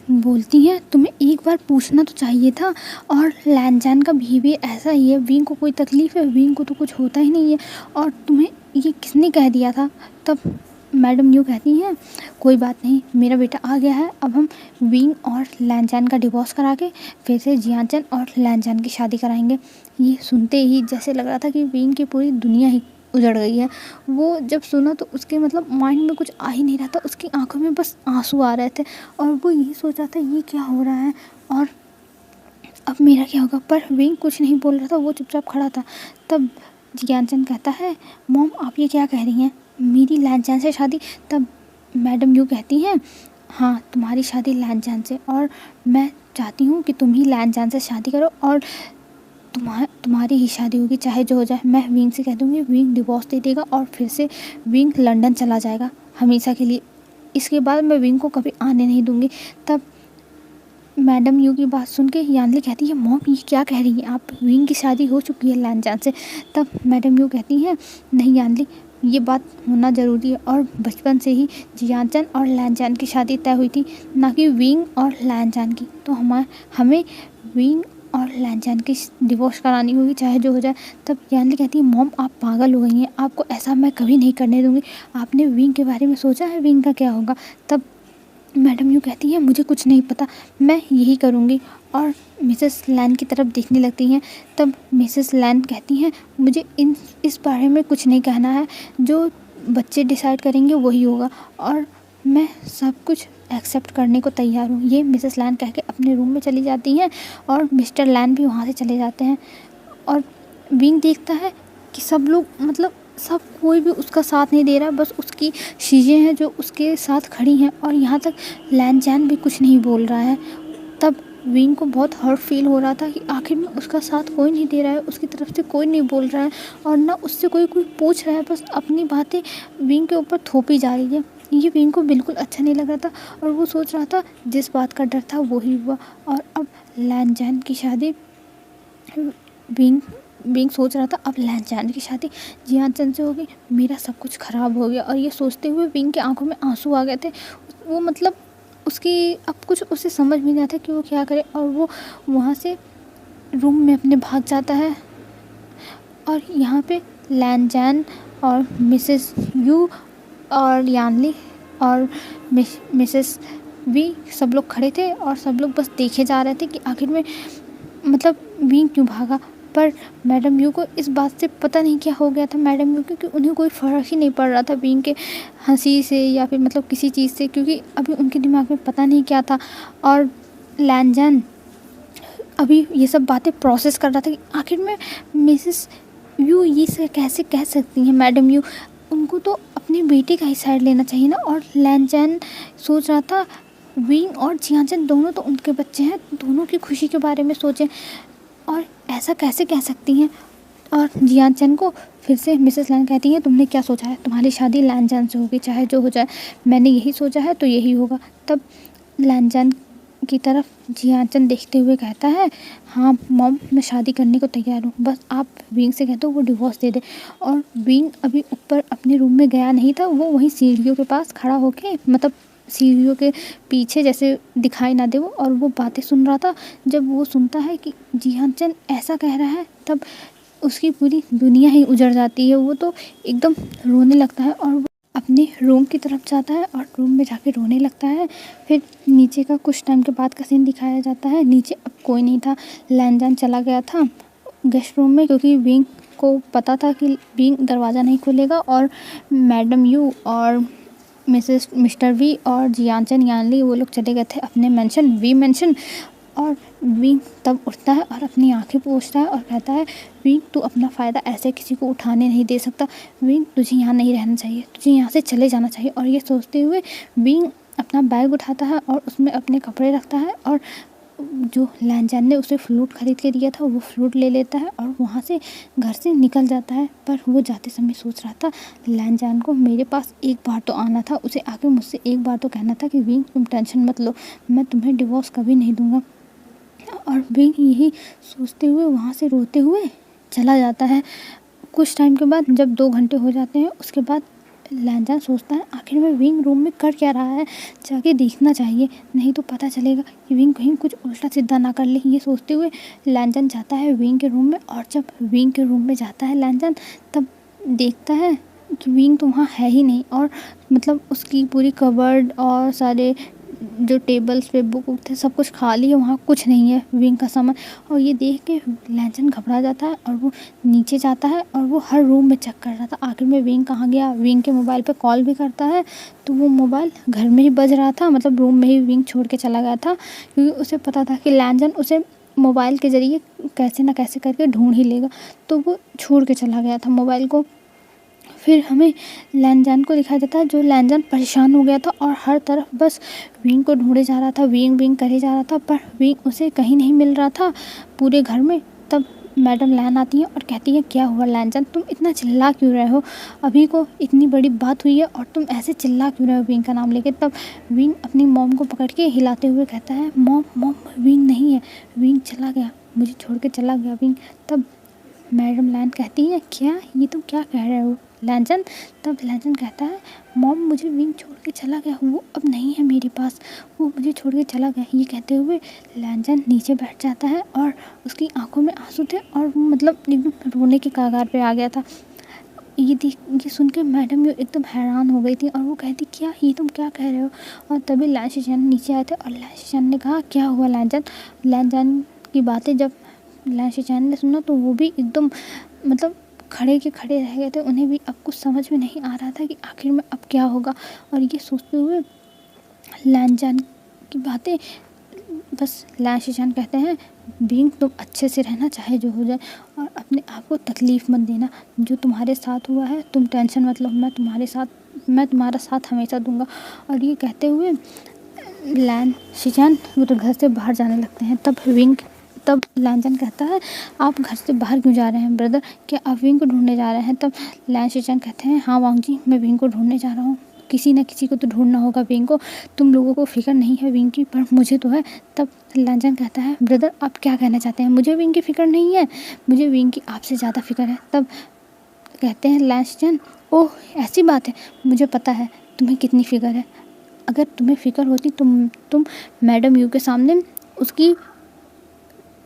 बोलती है तुम्हें एक बार पूछना तो चाहिए था, और लैन जैन का बिहेवियर ऐसा ही है, विंग को कोई तकलीफ़ है, विंग को तो कुछ होता ही नहीं है, और तुम्हें ये किसने कह दिया था। तब मैडम यूँ कहती हैं कोई बात नहीं, मेरा बेटा आ गया है, अब हम विंग और लैनचैन का डिवोर्स करा के फिर से जियाचन और लैनचैन की शादी कराएंगे। ये सुनते ही जैसे लग रहा था कि विंग की पूरी दुनिया ही उजड़ गई है। वो जब सुना तो उसके मतलब माइंड में कुछ आ ही नहीं रहा था, उसकी आंखों में बस आंसू आ रहे थे और वो यही सोच रहा था ये क्या हो रहा है और अब मेरा क्या होगा। पर विंग कुछ नहीं बोल रहा था, वो चुपचाप खड़ा था। तब जियाचन कहता है मॉम आप ये क्या कह रही हैं, मेरी लैनचैन से शादी। तब मैडम यूँ कहती हैं हाँ तुम्हारी शादी लैनचैन से, और मैं चाहती हूँ कि तुम ही लैनचैन से शादी करो और तुम्हारी ही शादी होगी चाहे जो हो जाए। मैं विंग से कह दूँगी, विंग डिवोर्स दे देगा और फिर से विंग लंदन चला जाएगा हमेशा के लिए। इसके बाद मैं विंग को कभी आने नहीं दूँगी। तब मैडम यू की बात सुन के यानली कहती है मॉम ये क्या कह रही हैं आप, विंग की शादी हो चुकी है लैनचैन से। तब मैडम यू कहती हैं नहीं यानली, ये बात होना ज़रूरी है और बचपन से ही जियाचन और लैनचैन की शादी तय हुई थी, ना कि विंग और लैनचैन की। तो हमें विंग और लैनचैन की डिवोर्स करानी होगी चाहे जो हो जाए। तब यानली कहती है मॉम आप पागल हो गई हैं, आपको ऐसा मैं कभी नहीं करने दूँगी। आपने विंग के बारे में सोचा है विंग का क्या होगा। तब मैडम यूँ कहती है मुझे कुछ नहीं पता, मैं यही करूँगी, और मिसेस लैन की तरफ देखने लगती हैं। तब मिसेस लैन कहती हैं मुझे इस बारे में कुछ नहीं कहना है, जो बच्चे डिसाइड करेंगे वही होगा और मैं सब कुछ एक्सेप्ट करने को तैयार हूँ। ये मिसेस लैन कह के अपने रूम में चली जाती हैं और मिस्टर लैन भी वहाँ से चले जाते हैं। और विंग देखता है कि सब लोग मतलब सब कोई भी उसका साथ नहीं दे रहा है, बस उसकी चीज़ें हैं जो उसके साथ खड़ी हैं और यहाँ तक लैनचैन भी कुछ नहीं बोल रहा है। तब विंग को बहुत हर्ट फील हो रहा था कि आखिर में उसका साथ कोई नहीं दे रहा है, उसकी तरफ से कोई नहीं बोल रहा है और ना उससे कोई पूछ रहा है, बस अपनी बातें विंग के ऊपर थोपी जा रही है। ये विंग को बिल्कुल अच्छा नहीं लग रहा था और वो सोच रहा था जिस बात का डर था वही हुआ। और अब लैनचैन की शादी विंग सोच रहा था अब लैनचैन की शादी जियाचन से होगी, मेरा सब कुछ ख़राब हो गया। और ये सोचते हुए विंग के आंखों में आंसू आ गए थे। वो मतलब उसकी अब कुछ उसे समझ में नहीं आता कि वो क्या करे, और वो वहाँ से रूम में अपने भाग जाता है। और यहाँ पे लैनचैन और मिसेस यू और यानली और मिसेस वी सब लोग खड़े थे और सब लोग बस देखे जा रहे थे कि आखिर में मतलब विंग क्यों भागा। पर मैडम यू को इस बात से पता नहीं क्या हो गया था मैडम यू, क्योंकि उन्हें कोई फ़र्क ही नहीं पड़ रहा था विंग के हंसी से या फिर मतलब किसी चीज़ से, क्योंकि अभी उनके दिमाग में पता नहीं क्या था। और लैनचैन अभी ये सब बातें प्रोसेस कर रहा था कि आखिर में मिसेस यू ये से कैसे कह सकती हैं मैडम यू, उनको तो अपने बेटे का ही साइड लेना चाहिए ना। और लैनचैन सोच रहा था विंग और जियाचन दोनों तो उनके बच्चे हैं, दोनों की खुशी के बारे में सोचें और ऐसा कैसे कह सकती हैं। और जियाचन को फिर से मिसेस लैन कहती हैं तुमने क्या सोचा है, तुम्हारी शादी लैनचैन से होगी चाहे जो हो जाए, मैंने यही सोचा है तो यही होगा। तब लैनचैन की तरफ जियाचन देखते हुए कहता है हाँ मॉम मैं शादी करने को तैयार हूँ, बस आप विंग से कह दो वो डिवोर्स दे दे। और विंग अभी ऊपर अपने रूम में गया नहीं था, वो वहीं सीढ़ियों के पास खड़ा होके मतलब सीढ़ियों के पीछे जैसे दिखाई ना दे वो, और वो बातें सुन रहा था। जब वो सुनता है कि जियाचन ऐसा कह रहा है तब उसकी पूरी दुनिया ही उजड़ जाती है, वो तो एकदम रोने लगता है और वो अपने रूम की तरफ जाता है और रूम में जाके रोने लगता है। फिर नीचे का कुछ टाइम के बाद का सीन दिखाया जाता है। नीचे अब कोई नहीं था, लैनचैन चला गया था गेस्ट रूम में, क्योंकि विंग को पता था कि विंग दरवाज़ा नहीं खोलेगा। और मैडम यू और मिस्टर वी और जियाचन यानली वो लोग चले गए थे अपने मेंशन। और विंग तब उठता है और अपनी आंखें पोंछता है और कहता है विंग तू अपना फ़ायदा ऐसे किसी को उठाने नहीं दे सकता, विंग तुझे यहाँ नहीं रहना चाहिए, तुझे यहाँ से चले जाना चाहिए। और ये सोचते हुए विंग अपना बैग उठाता है और उसमें अपने कपड़े रखता है और जो लैनचैन ने उसे फ्लूट खरीद के दिया था वो फ्लूट ले लेता है और वहाँ से घर से निकल जाता है। पर वो जाते समय सोच रहा था लैनचैन को मेरे पास एक बार तो आना था, उसे आके मुझसे एक बार तो कहना था कि विंग तुम टेंशन मत लो, मैं तुम्हें डिवोर्स कभी नहीं दूंगा। और विंग यही सोचते हुए वहाँ से रोते हुए चला जाता है। कुछ टाइम के बाद जब 2 घंटे हो जाते हैं उसके बाद लैनचैन सोचता है आखिर में विंग रूम में कर क्या रहा है, जाके देखना चाहिए, नहीं तो पता चलेगा कि विंग कहीं कुछ उल्टा सीधा ना कर ले। ये सोचते हुए लैनचैन जाता है विंग के रूम में, और जब विंग के रूम में जाता है लैनचैन तब देखता है कि विंग तो वहाँ है ही नहीं, और मतलब उसकी पूरी कबर्ड और सारे जो टेबल्स पे बुक थे सब कुछ खाली है, वहाँ कुछ नहीं है विंग का सामान। और ये देख के लैंचन घबरा जाता है और वो नीचे जाता है और वो हर रूम में चेक कर रहा था आखिर में विंग कहाँ गया। विंग के मोबाइल पे कॉल भी करता है तो वो मोबाइल घर में ही बज रहा था, मतलब रूम में ही विंग छोड़ के चला गया था, क्योंकि उसे पता था कि लैंचन उसे मोबाइल के ज़रिए कैसे ना कैसे करके ढूंढ ही लेगा, तो वो छोड़ के चला गया था मोबाइल को। फिर हमें लैंजान को दिखाया जाता है, जो लैंजान परेशान हो गया था और हर तरफ बस विंग को ढूंढे जा रहा था, विंग विंग करे जा रहा था, पर विंग उसे कहीं नहीं मिल रहा था पूरे घर में। तब मैडम लैन आती है और कहती है, क्या हुआ लैंजान, तुम इतना चिल्ला क्यों रहे हो, अभी को इतनी बड़ी बात हुई है और तुम ऐसे चिल्ला क्यों रहे हो विंग का नाम लेके। तब विंग अपनी मॉम को पकड़ के हिलाते हुए कहता है, मॉम मॉम विंग नहीं है, विंग चला गया, मुझे छोड़ के चला गया विंग। तब मैडम लैन कहती है, क्या ये तुम क्या कह रहे हो लैंचन। तब लैंचन कहता है, मॉम मुझे विंग छोड़ के चला गया, वो अब नहीं है मेरे पास, वो मुझे छोड़ के चला गया। ये कहते हुए लैंचन नीचे बैठ जाता है और उसकी आंखों में आंसू थे और वो मतलब एकदम रोने के कगार पे आ गया था। ये सुन के मैडम एकदम हैरान हो गई थी और वो कहती, क्या ये तुम क्या कह रहे हो। और तभी लैंचन नीचे आए थे और लैंचन ने कहा, क्या हुआ लैंचन। लैंचन की बातें जब लैंचन ने सुना तो वो भी एकदम मतलब खड़े के खड़े रह गए थे, उन्हें भी अब कुछ समझ में नहीं आ रहा था कि आखिर में अब क्या होगा। और ये सोचते हुए लैंचन की बातें बस लैंचन कहते हैं, बीइंग तुम अच्छे से रहना चाहे जो हो जाए और अपने आप को तकलीफ़ मत देना, जो तुम्हारे साथ हुआ है तुम टेंशन मत लो, मैं तुम्हारा साथ हमेशा दूंगा। और ये कहते हुए लैंचन घर से बाहर जाने लगते हैं। तब लैंचन कहता है, आप घर से बाहर क्यों जा रहे हैं ब्रदर, क्या आप विंग को ढूंढने जा रहे हैं। तब लैंचन कहते हैं, हाँ वांग जी मैं विंग को ढूंढने जा रहा हूँ, किसी न किसी को तो ढूंढना होगा विंग को, तुम लोगों को फिक्र नहीं है विंग की पर मुझे तो है। तब लैंचन कहता है, ब्रदर आप क्या कहना चाहते हैं, मुझे विंग की फ़िक्र नहीं है, मुझे विंग की आपसे ज़्यादा फिक्र है। तब कहते हैं लैंचन, ओह ऐसी बात है, मुझे पता है तुम्हें कितनी फ़िक्र है, अगर तुम्हें फ़िक्र होती तुम मैडम यू के सामने उसकी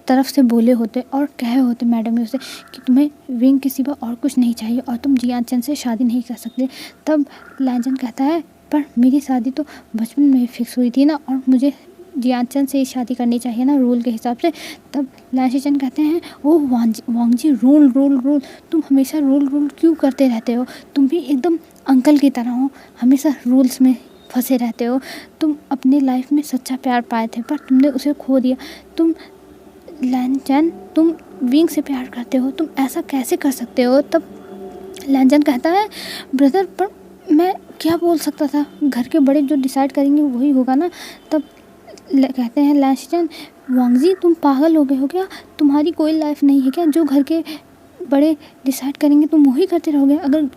तरफ से बोले होते और कहे होते मैडम यू से कि तुम्हें विंग के सिवा और कुछ नहीं चाहिए और तुम जियान से शादी नहीं कर सकते। तब लैंचन कहता है, पर मेरी शादी तो बचपन में फिक्स हुई थी ना, और मुझे जियान से ही शादी करनी चाहिए ना रूल के हिसाब से। तब लैंचन कहते हैं, ओह वांग जी रूल रूल रूल, तुम हमेशा रूल क्यों करते रहते हो, तुम भी एकदम अंकल की तरह हो, हमेशा रूल्स में फंसे रहते हो। तुम अपने लाइफ में सच्चा प्यार पाए थे पर तुमने उसे खो दिया। तुम लैंचन तुम विंग से प्यार करते हो, तुम ऐसा कैसे कर सकते हो। तब लैंचन कहता है, ब्रदर पर मैं क्या बोल सकता था, घर के बड़े जो डिसाइड करेंगे वही होगा ना। तब कहते हैं लैंचन, वांग जी तुम पागल हो गए हो क्या, तुम्हारी कोई लाइफ नहीं है क्या, जो घर के बड़े डिसाइड करेंगे तुम वही करते रहोगे, अगर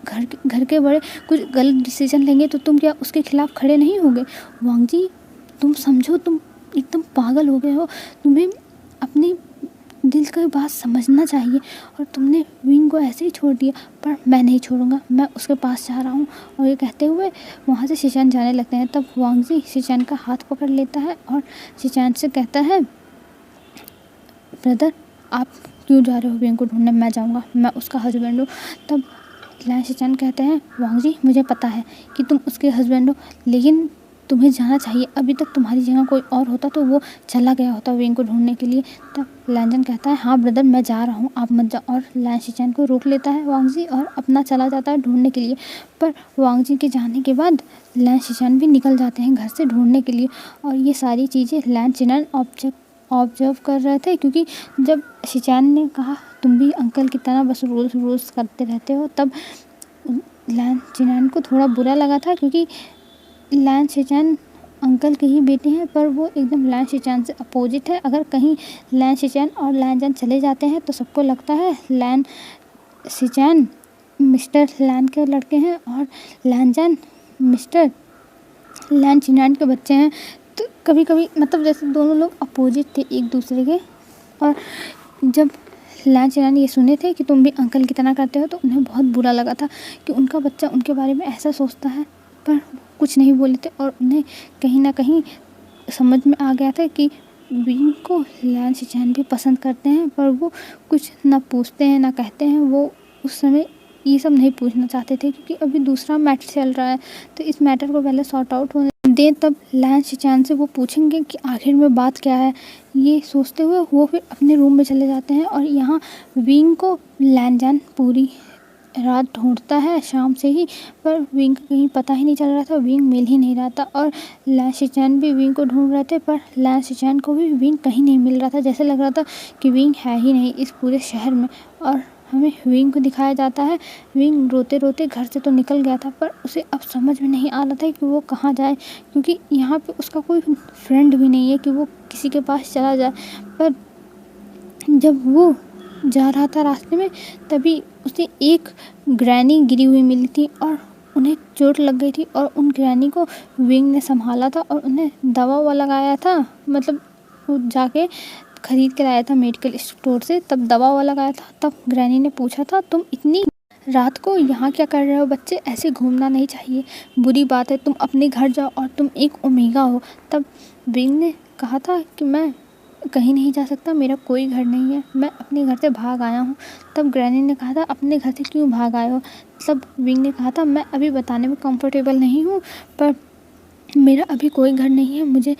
घर के बड़े कुछ गलत डिसीजन लेंगे तो तुम क्या उसके खिलाफ खड़े नहीं होगे। वांग जी तुम समझो, तुम एकदम पागल हो गए हो, तुम्हें अपनी दिल की बात समझना चाहिए, और तुमने विंग को ऐसे ही छोड़ दिया, पर मैं नहीं छोड़ूंगा, मैं उसके पास जा रहा हूँ। और ये कहते हुए वहाँ से शिचान जाने लगते हैं। तब वांग जी शिचान का हाथ पकड़ लेता है और शिचान से कहता है, ब्रदर आप क्यों जा रहे हो विंग को ढूंढने, मैं जाऊँगा, मैं उसका हस्बैंड हूँ। तब शिचान कहते हैं, वांग जी मुझे पता है कि तुम उसके हस्बैंड हो, लेकिन तुम्हें जाना चाहिए, अभी तक तुम्हारी जगह कोई और होता तो वो चला गया होता विंग को ढूंढने के लिए। तब लैंचन कहता है, हाँ ब्रदर मैं जा रहा हूँ, आप मत जाओ। और लैंचन को रोक लेता है वांग जी और अपना चला जाता है ढूंढने के लिए। पर वांग जी के जाने के बाद लैंचन भी निकल जाते हैं घर से ढूंढने के लिए। और ये सारी चीज़ें लैंचन ऑब्जर्व कर रहे थे, क्योंकि जब शिचान ने कहा तुम भी अंकल की तरह बस रूल्स करते रहते हो, तब लैंचन को थोड़ा बुरा लगा था, क्योंकि लैंचन अंकल के ही बेटे हैं, पर वो एकदम लैंचन से अपोजिट है। अगर कहीं लैंचन और लैंचन चले जाते हैं तो सबको लगता है लैंचन मिस्टर लैन के लड़के हैं और लैंचन मिस्टर लैंचन के बच्चे हैं। तो कभी कभी मतलब जैसे दोनों लोग अपोजिट थे एक दूसरे के। और जब लैंचन ये सुने थे कि तुम भी अंकल की तरह करते हो तो उन्हें बहुत बुरा लगा था कि उनका बच्चा उनके बारे में ऐसा सोचता है, पर कुछ नहीं बोले थे। और उन्हें कहीं ना कहीं समझ में आ गया था कि विंग को लैंचन भी पसंद करते हैं, पर वो कुछ ना पूछते हैं ना कहते हैं। वो उस समय ये सब नहीं पूछना चाहते थे, क्योंकि अभी दूसरा मैटर चल रहा है, तो इस मैटर को पहले सॉर्ट आउट होने दें, तब लैन शिनचैन से वो पूछेंगे कि आखिर में बात क्या है। ये सोचते हुए वो फिर अपने रूम में चले जाते हैं, और यहाँ विंग को लैन पूरी रात ढूंढता है शाम से ही, पर विंग का कहीं पता ही नहीं चल रहा था, विंग मिल ही नहीं रहा था। और लैन शिनचैन भी विंग को ढूंढ रहे थे, पर लैन शिनचैन को भी विंग कहीं नहीं मिल रहा था। जैसे लग रहा था कि विंग है ही नहीं इस पूरे शहर में। और हमें विंग को दिखाया जाता है, विंग रोते रोते घर से तो निकल गया था, पर उसे अब समझ में नहीं आ रहा था कि वो कहाँ जाए, क्योंकि यहाँ पे उसका कोई फ्रेंड भी नहीं है कि वो किसी के पास चला जाए। पर जब वो जा रहा था रास्ते में, तभी उसे एक ग्रैनी गिरी हुई मिली थी, और उन्हें चोट लग गई थी, और उन ग्रैनी को विंग ने संभाला था और उन्हें दवा ववा लगाया था, मतलब वो जाके खरीद के लाया था मेडिकल स्टोर से, तब दवा ववा लगाया था। तब ग्रैनी ने पूछा था, तुम इतनी रात को यहाँ क्या कर रहे हो बच्चे, ऐसे घूमना नहीं चाहिए, बुरी बात है, तुम अपने घर जाओ, और तुम एक ओमेगा हो। तब विंग ने कहा था कि मैं कहीं नहीं जा सकता, मेरा कोई घर नहीं है, मैं अपने घर से भाग आया हूँ। तब ग्रैनी ने कहा था, अपने घर से क्यों भाग आए हो। तब विंग ने कहा था, मैं अभी बताने में कंफर्टेबल नहीं हूँ, पर मेरा अभी कोई घर नहीं है, मुझे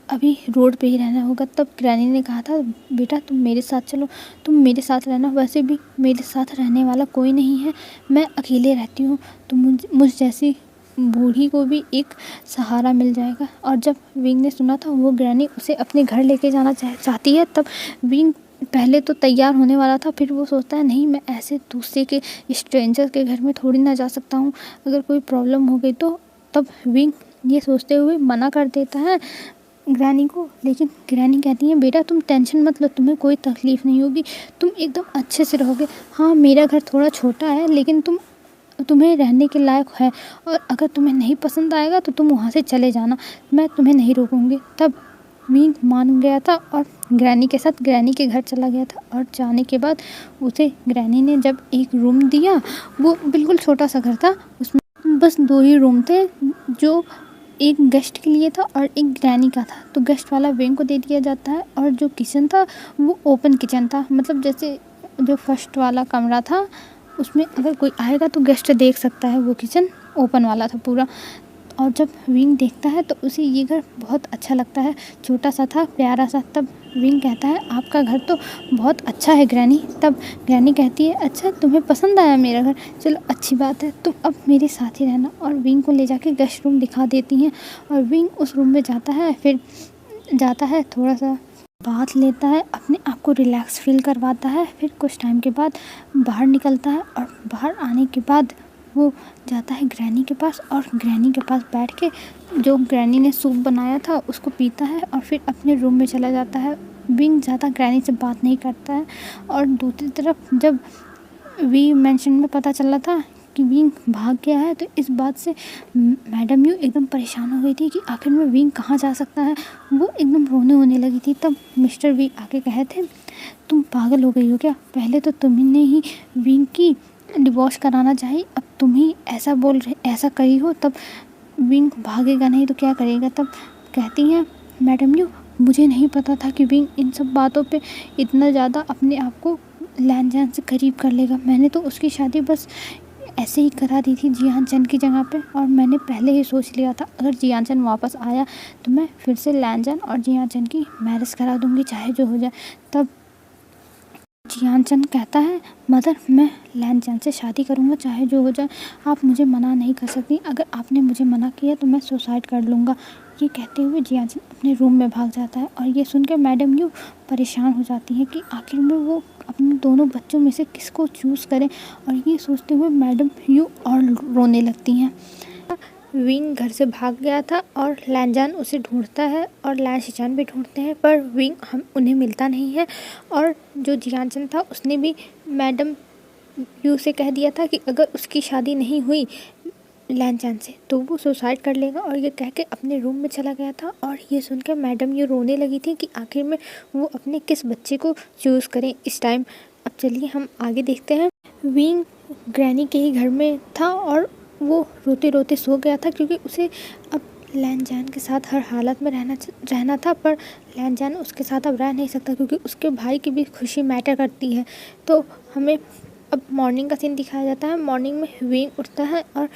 अभी रोड पे ही रहना होगा। तब ग्रैनी ने कहा था, बेटा तुम मेरे साथ चलो, तुम मेरे साथ रहना, वैसे भी मेरे साथ रहने वाला कोई नहीं है, मैं अकेले रहती हूँ, तो मुझ जैसी बूढ़ी को भी एक सहारा मिल जाएगा। और जब विंग ने सुना था वो ग्रैनी उसे अपने घर लेके जाना चाहती है, तब विंग पहले तो तैयार होने वाला था, फिर वो सोचता है नहीं, मैं ऐसे दूसरे के स्ट्रेंजर के घर में थोड़ी ना जा सकता हूँ, अगर कोई प्रॉब्लम हो गई तो। तब विंग ये सोचते हुए मना कर देता है ग्रैनी को, लेकिन ग्रैनी कहती है, बेटा तुम टेंशन मत लो, तुम्हें कोई तकलीफ़ नहीं होगी, तुम एकदम अच्छे से रहोगे। हाँ मेरा घर थोड़ा छोटा है, लेकिन तुम्हें रहने के लायक है, और अगर तुम्हें नहीं पसंद आएगा तो तुम वहाँ से चले जाना, मैं तुम्हें नहीं रोकूंगी। तब विंग मान गया था और ग्रैनी के साथ ग्रैनी के घर चला गया था। और जाने के बाद उसे ग्रैनी ने जब एक रूम दिया, वो बिल्कुल छोटा सा घर था, उसमें बस 2 ही रूम थे, जो एक गेस्ट के लिए था और एक ग्रैनी का था। तो गेस्ट वाला विंग को दे दिया जाता है, और जो किचन था वो ओपन किचन था, मतलब जैसे जो फर्स्ट वाला कमरा था उसमें अगर कोई आएगा तो गेस्ट देख सकता है, वो किचन ओपन वाला था पूरा। और जब विंग देखता है तो उसे ये घर बहुत अच्छा लगता है, छोटा सा था, प्यारा सा। तब विंग कहता है, आपका घर तो बहुत अच्छा है ग्रैनी। तब ग्रैनी कहती है, अच्छा तुम्हें पसंद आया मेरा घर, चलो अच्छी बात है, तुम अब मेरे साथ ही रहना। और विंग को ले जाके गेस्ट रूम दिखा देती हैं, और विंग उस रूम में जाता है, फिर जाता है थोड़ा सा बात लेता है, अपने आप को रिलैक्स फील करवाता है। फिर कुछ टाइम के बाद बाहर निकलता है, और बाहर आने के बाद वो जाता है ग्रैनी के पास, और ग्रैनी के पास बैठ के जो ग्रैनी ने सूप बनाया था उसको पीता है, और फिर अपने रूम में चला जाता है। विंग ज़्यादा ग्रैनी से बात नहीं करता है। और दूसरी तरफ जब वी मेंशन में पता चला था कि विंग भाग गया है, तो इस बात से मैडम यू एकदम परेशान हो गई थी कि आखिर में विंग कहाँ जा सकता है, वो एकदम रोने होने लगी थी। तब मिस्टर वी आके कहे थे, तुम पागल हो गई हो क्या, पहले तो तुमने ही विंग की डिवोर्स कराना चाहिए, अब तुम ही ऐसा बोल रहे, ऐसा करी हो। तब विंग भागेगा नहीं तो क्या करेगा। तब कहती हैं, मैडम यू मुझे नहीं पता था कि विंग इन सब बातों पे इतना ज़्यादा अपने आप को लैन से करीब कर लेगा, मैंने तो उसकी शादी बस ऐसे ही करा दी थी जियान चंद की जगह पे, और मैंने पहले ही सोच लिया था अगर जियान चंद वापस आया तो मैं फिर से लैन और जियान चंद की मैरिज करा दूँगी, चाहे जो हो जाए। तब जियान चंद कहता है, मदर मैं लैन चंद से शादी करूँगा, चाहे जो हो जाए, आप मुझे मना नहीं कर सकती, अगर आपने मुझे मना किया तो मैं सुसाइड कर लूँगा। ये कहते हुए जियान चंद अपने रूम में भाग जाता है, और ये सुनकर मैडम यू परेशान हो जाती है कि आखिर में वो अपने दोनों बच्चों में से किसको चूज़ करें। और ये सोचते हुए मैडम यू और रोने लगती हैं। विंग घर से भाग गया था, और लैनजान उसे ढूंढता है, और लैन शिचान भी ढूंढते हैं, पर विंग उन्हें मिलता नहीं है। और जो जियानचन था उसने भी मैडम यू से कह दिया था कि अगर उसकी शादी नहीं हुई लैनजान से तो वो सुसाइड कर लेगा, और ये कह के अपने रूम में चला गया था। और ये सुनकर मैडम यू रोने लगी थी कि आखिर में वो अपने किस बच्चे को चूज़ करें इस टाइम। अब चलिए हम आगे देखते हैं। विंग ग्रैनी के ही घर में था, और वो रोते रोते सो गया था, क्योंकि उसे अब लैनजान के साथ हर हालत में रहना था, पर लैनजान उसके साथ अब रह नहीं सकता, क्योंकि उसके भाई की भी खुशी मैटर करती है। तो हमें अब मॉर्निंग का सीन दिखाया जाता है। मॉर्निंग में विंग उठता है और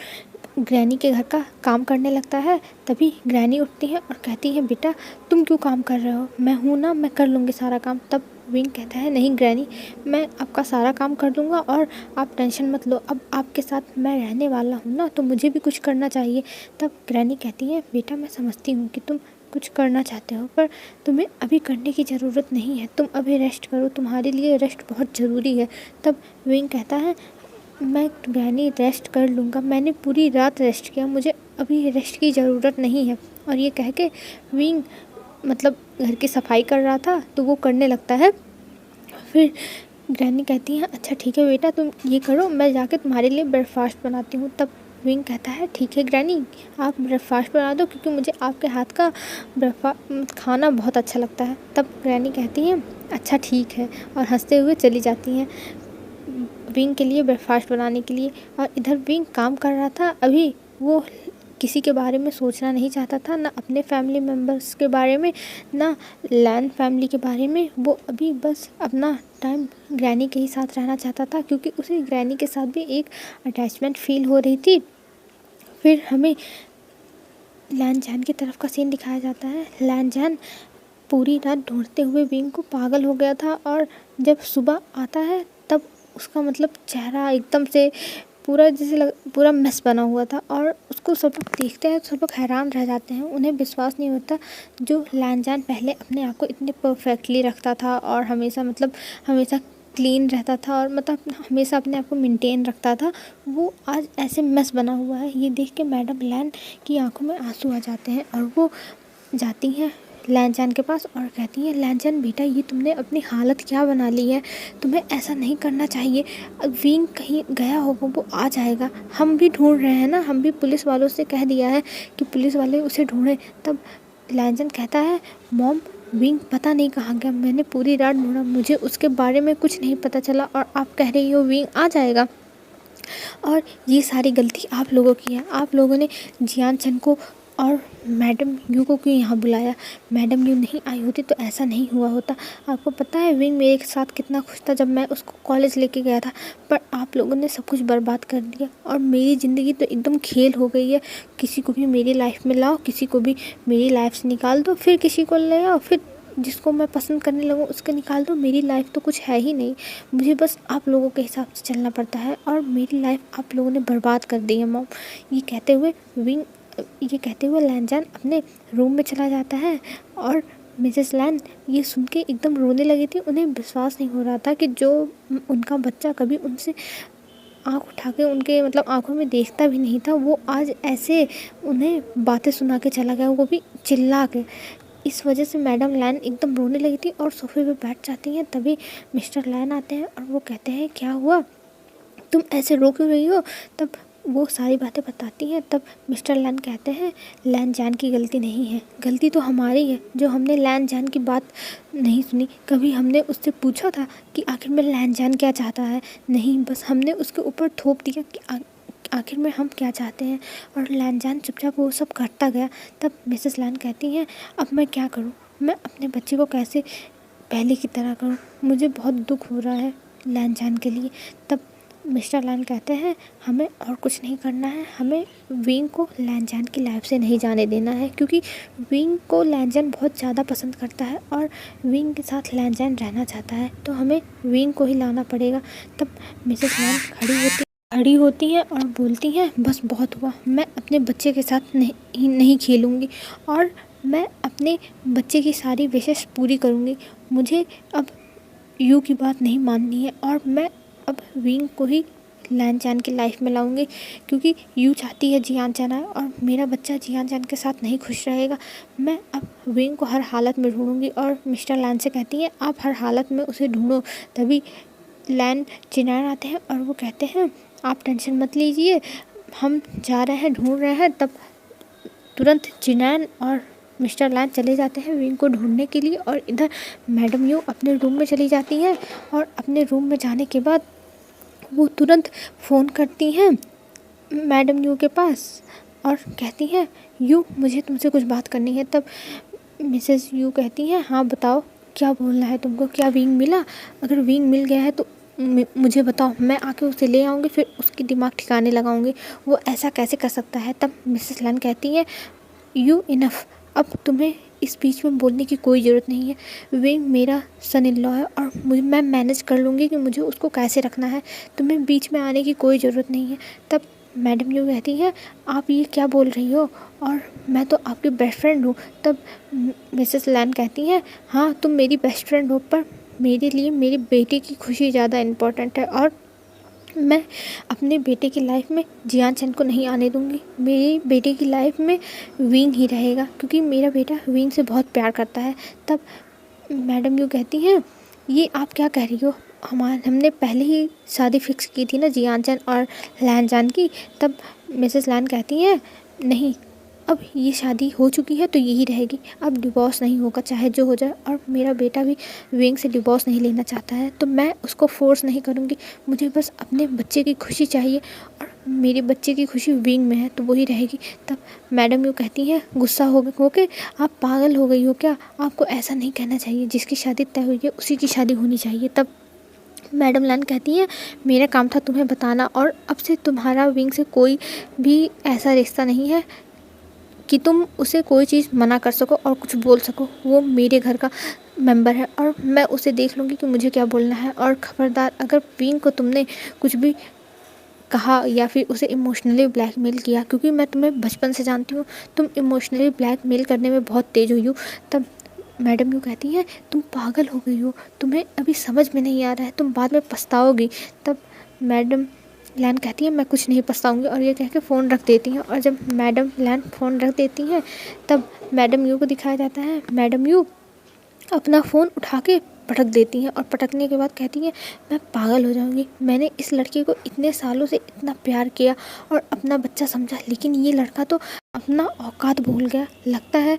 ग्रैनी के घर का काम करने लगता है। तभी ग्रैनी उठती है और कहती है, बेटा तुम क्यों काम कर रहे हो, मैं हूँ ना, मैं कर लूँगी सारा काम। तब विंग कहता है, नहीं ग्रैनी, मैं आपका सारा काम कर दूँगा और आप टेंशन मत लो, अब आपके साथ मैं रहने वाला हूँ ना, तो मुझे भी कुछ करना चाहिए। तब ग्रैनी कहती है, बेटा मैं समझती हूँ कि तुम कुछ करना चाहते हो, पर तुम्हें अभी करने की ज़रूरत नहीं है, तुम अभी रेस्ट करो, तुम्हारे लिए रेस्ट बहुत ज़रूरी है। तब विंग कहता है, मैं ग्रैनी रेस्ट कर लूँगा, मैंने पूरी रात रेस्ट किया, मुझे अभी रेस्ट की ज़रूरत नहीं है। और ये कह के विंग मतलब घर की सफाई कर रहा था तो वो करने लगता है। फिर ग्रैनी कहती है, अच्छा ठीक है बेटा, तुम ये करो, मैं जाके तुम्हारे लिए ब्रेकफास्ट बनाती हूँ। तब विंग कहता है, ठीक है ग्रैनी, आप ब्रेकफास्ट बना दो, क्योंकि मुझे आपके हाथ का ब्रेकफास्ट खाना बहुत अच्छा लगता है। तब ग्रैनी कहती है, अच्छा ठीक है, और हंसते हुए चली जाती हैं विंग के लिए ब्रेकफास्ट बनाने के लिए। और इधर विंग काम कर रहा था। अभी वो किसी के बारे में सोचना नहीं चाहता था, ना अपने फैमिली मेम्बर्स के बारे में, ना लैन फैमिली के बारे में। वो अभी बस अपना टाइम ग्रैनी के ही साथ रहना चाहता था, क्योंकि उसे ग्रैनी के साथ भी एक अटैचमेंट फील हो रही थी। फिर हमें लैन जैन की तरफ का सीन दिखाया जाता है। लैन जैन पूरी रात ढूंढते हुए विंग को पागल हो गया था, और जब सुबह आता है तब उसका मतलब चेहरा एकदम से पूरा जैसे पूरा मेस बना हुआ था। और उसको सब लोग देखते हैं, सब लोग हैरान रह जाते हैं, उन्हें विश्वास नहीं होता। जो लैन जैन पहले अपने आप को इतने परफेक्टली रखता था और हमेशा क्लीन रहता था, और मतलब हमेशा अपने आप को मेंटेन रखता था, वो आज ऐसे मेस बना हुआ है। ये देख के मैडम लैन की आंखों में आंसू आ जाते हैं, और वो जाती हैं लैन जैन के पास और कहती हैं, लैन जैन बेटा, ये तुमने अपनी हालत क्या बना ली है, तुम्हें ऐसा नहीं करना चाहिए। विंग कहीं गया होगा, वो आ जाएगा, हम भी ढूंढ रहे हैं ना, हम भी पुलिस वालों से कह दिया है कि पुलिस वाले उसे ढूंढें। तब लैन जैन कहता है, मॉम विंग पता नहीं कहाँ गया, मैंने पूरी रात ढूंढा, मुझे उसके बारे में कुछ नहीं पता चला, और आप कह रही हो विंग आ जाएगा। और ये सारी गलती आप लोगों की है, आप लोगों ने जियान चन को और मैडम यू को क्यों यहाँ बुलाया। मैडम यू नहीं आई होती तो ऐसा नहीं हुआ होता। आपको पता है विंग मेरे साथ कितना खुश था जब मैं उसको कॉलेज लेके गया था, पर आप लोगों ने सब कुछ बर्बाद कर दिया, और मेरी ज़िंदगी तो एकदम खेल हो गई है। किसी को भी मेरी लाइफ में लाओ, किसी को भी मेरी लाइफ से निकाल दो, फिर किसी को ले आओ, फिर जिसको मैं पसंद करने लगूँ उसको निकाल दो। मेरी लाइफ तो कुछ है ही नहीं, मुझे बस आप लोगों के हिसाब से चलना पड़ता है, और मेरी लाइफ आप लोगों ने बर्बाद कर दी है मॉम। ये कहते हुए लैन जैन अपने रूम में चला जाता है, और मिसेस लैन ये सुन के एकदम रोने लगी थी। उन्हें विश्वास नहीं हो रहा था कि जो उनका बच्चा कभी उनसे आँख उठा के उनके मतलब आँखों में देखता भी नहीं था, वो आज ऐसे उन्हें बातें सुना के चला गया, वो भी चिल्ला के। इस वजह से मैडम लैन एकदम रोने लगी थी और सोफे पे बैठ जाती हैं। तभी मिस्टर लैन आते हैं और वो कहते हैं, क्या हुआ, तुम ऐसे रो क्यों रही हो। तब वो सारी बातें बताती हैं। तब मिस्टर लैन कहते हैं, लैन जैन की गलती नहीं है, गलती तो हमारी है जो हमने लैन जैन की बात नहीं सुनी। कभी हमने उससे पूछा था कि आखिर में लैन जैन क्या चाहता है, नहीं, बस हमने उसके ऊपर थोप दिया कि आखिर में हम क्या चाहते हैं, और लैन जैन चुपचाप वो सब करता गया। तब मिसेस लैन कहती हैं, अब मैं क्या करूं, मैं अपने बच्चे को कैसे पहले की तरह करूं, मुझे बहुत दुख हो रहा है लैन जैन के लिए। तब मिस्टर लैन कहते हैं, हमें और कुछ नहीं करना है, हमें विंग को लैन जैन की लाइफ से नहीं जाने देना है, क्योंकि विंग को लैन जैन बहुत ज़्यादा पसंद करता है और विंग के साथ लैन जैन रहना चाहता है, तो हमें विंग को ही लाना पड़ेगा। तब मिसेस लैन खड़ी होती हैं और बोलती हैं, बस बहुत हुआ, मैं अपने बच्चे के साथ नहीं खेलूँगी, और मैं अपने बच्चे की सारी विशेष पूरी करूँगी। मुझे अब यू की बात नहीं माननी है, और मैं अब विंग को ही लैन जैन की लाइफ में लाऊंगी, क्योंकि यू चाहती है जियान चैन आए, और मेरा बच्चा जियान चैन के साथ नहीं खुश रहेगा। मैं अब विंग को हर हालत में ढूंढूंगी। और मिस्टर लैन से कहती है, आप हर हालत में उसे ढूंढो। तभी लैन चिनान आते हैं और वो कहते हैं, आप टेंशन मत लीजिए, हम जा रहे हैं, ढूंढ रहे हैं। तब तुरंत चिनान और मिस्टर लैन चले जाते हैं विंग को ढूंढने के लिए, और इधर मैडम यू अपने रूम में चली जाती हैं। और अपने रूम में जाने के बाद वो तुरंत फ़ोन करती हैं मैडम यू के पास और कहती हैं, यू मुझे तुमसे कुछ बात करनी है। तब मिसेस यू कहती हैं, हाँ बताओ, क्या बोलना है तुमको, क्या विंग मिला, अगर विंग मिल गया है तो मुझे बताओ, मैं आके उसे ले आऊँगी, फिर उसकी दिमाग ठिकाने लगाऊँगी। वो ऐसा कैसे कर सकता है? तब मिसेस लैन कहती है, यू इनफ, अब तुम्हें इस बीच में बोलने की कोई ज़रूरत नहीं है। वे मेरा सन इन लॉ है और मैं मैनेज कर लूँगी कि मुझे उसको कैसे रखना है। तुम्हें बीच में आने की कोई ज़रूरत नहीं है। तब मैडम यू कहती है, आप ये क्या बोल रही हो, और मैं तो आपकी बेस्ट फ्रेंड हूँ। तब मिसेस लैन कहती हैं, हाँ तुम मेरी बेस्ट फ्रेंड हो, पर मेरे लिए मेरे बेटे की खुशी ज़्यादा इम्पोर्टेंट है, और मैं अपने बेटे की लाइफ में जियान चंद को नहीं आने दूंगी। मेरे बेटे की लाइफ में विंग ही रहेगा, क्योंकि मेरा बेटा विंग से बहुत प्यार करता है। तब मैडम यू कहती हैं, ये आप क्या कह रही हो? हमने पहले ही शादी फिक्स की थी ना जियान चंद और लैन जान की। तब मिसेस लैन कहती हैं, नहीं, अब ये शादी हो चुकी है तो यही रहेगी, अब डिवोर्स नहीं होगा, चाहे जो हो जाए। और मेरा बेटा भी विंग से डिवोर्स नहीं लेना चाहता है, तो मैं उसको फोर्स नहीं करूँगी। मुझे बस अपने बच्चे की खुशी चाहिए, और मेरे बच्चे की खुशी विंग में है तो वही रहेगी। तब मैडम यूँ कहती हैं, गुस्सा हो के, आप पागल हो गई हो क्या? आपको ऐसा नहीं कहना चाहिए, जिसकी शादी तय हुई है उसी की शादी होनी चाहिए। तब मैडम लैन कहती हैं, मेरा काम था तुम्हें बताना, और अब से तुम्हारा विंग से कोई भी ऐसा रिश्ता नहीं है कि तुम उसे कोई चीज़ मना कर सको और कुछ बोल सको। वो मेरे घर का मेंबर है, और मैं उसे देख लूँगी कि मुझे क्या बोलना है। और ख़बरदार, अगर विंग को तुमने कुछ भी कहा या फिर उसे इमोशनली ब्लैकमेल किया, क्योंकि मैं तुम्हें बचपन से जानती हूँ, तुम इमोशनली ब्लैकमेल करने में बहुत तेज़ हुई हो। तब मैडम यूँ कहती हैं, तुम पागल हो गई हो, तुम्हें अभी समझ में नहीं आ रहा है, तुम बाद में पछताओगी। तब मैडम लैन कहती है, मैं कुछ नहीं पछताऊंगी, और ये कह के फ़ोन रख देती हैं। और जब मैडम लैन फ़ोन रख देती हैं, तब मैडम यू को दिखाया जाता है, मैडम यू अपना फ़ोन उठा के पटक देती हैं, और पटकने के बाद कहती हैं, मैं पागल हो जाऊंगी। मैंने इस लड़के को इतने सालों से इतना प्यार किया और अपना बच्चा समझा, लेकिन ये लड़का तो अपना औकात भूल गया। लगता है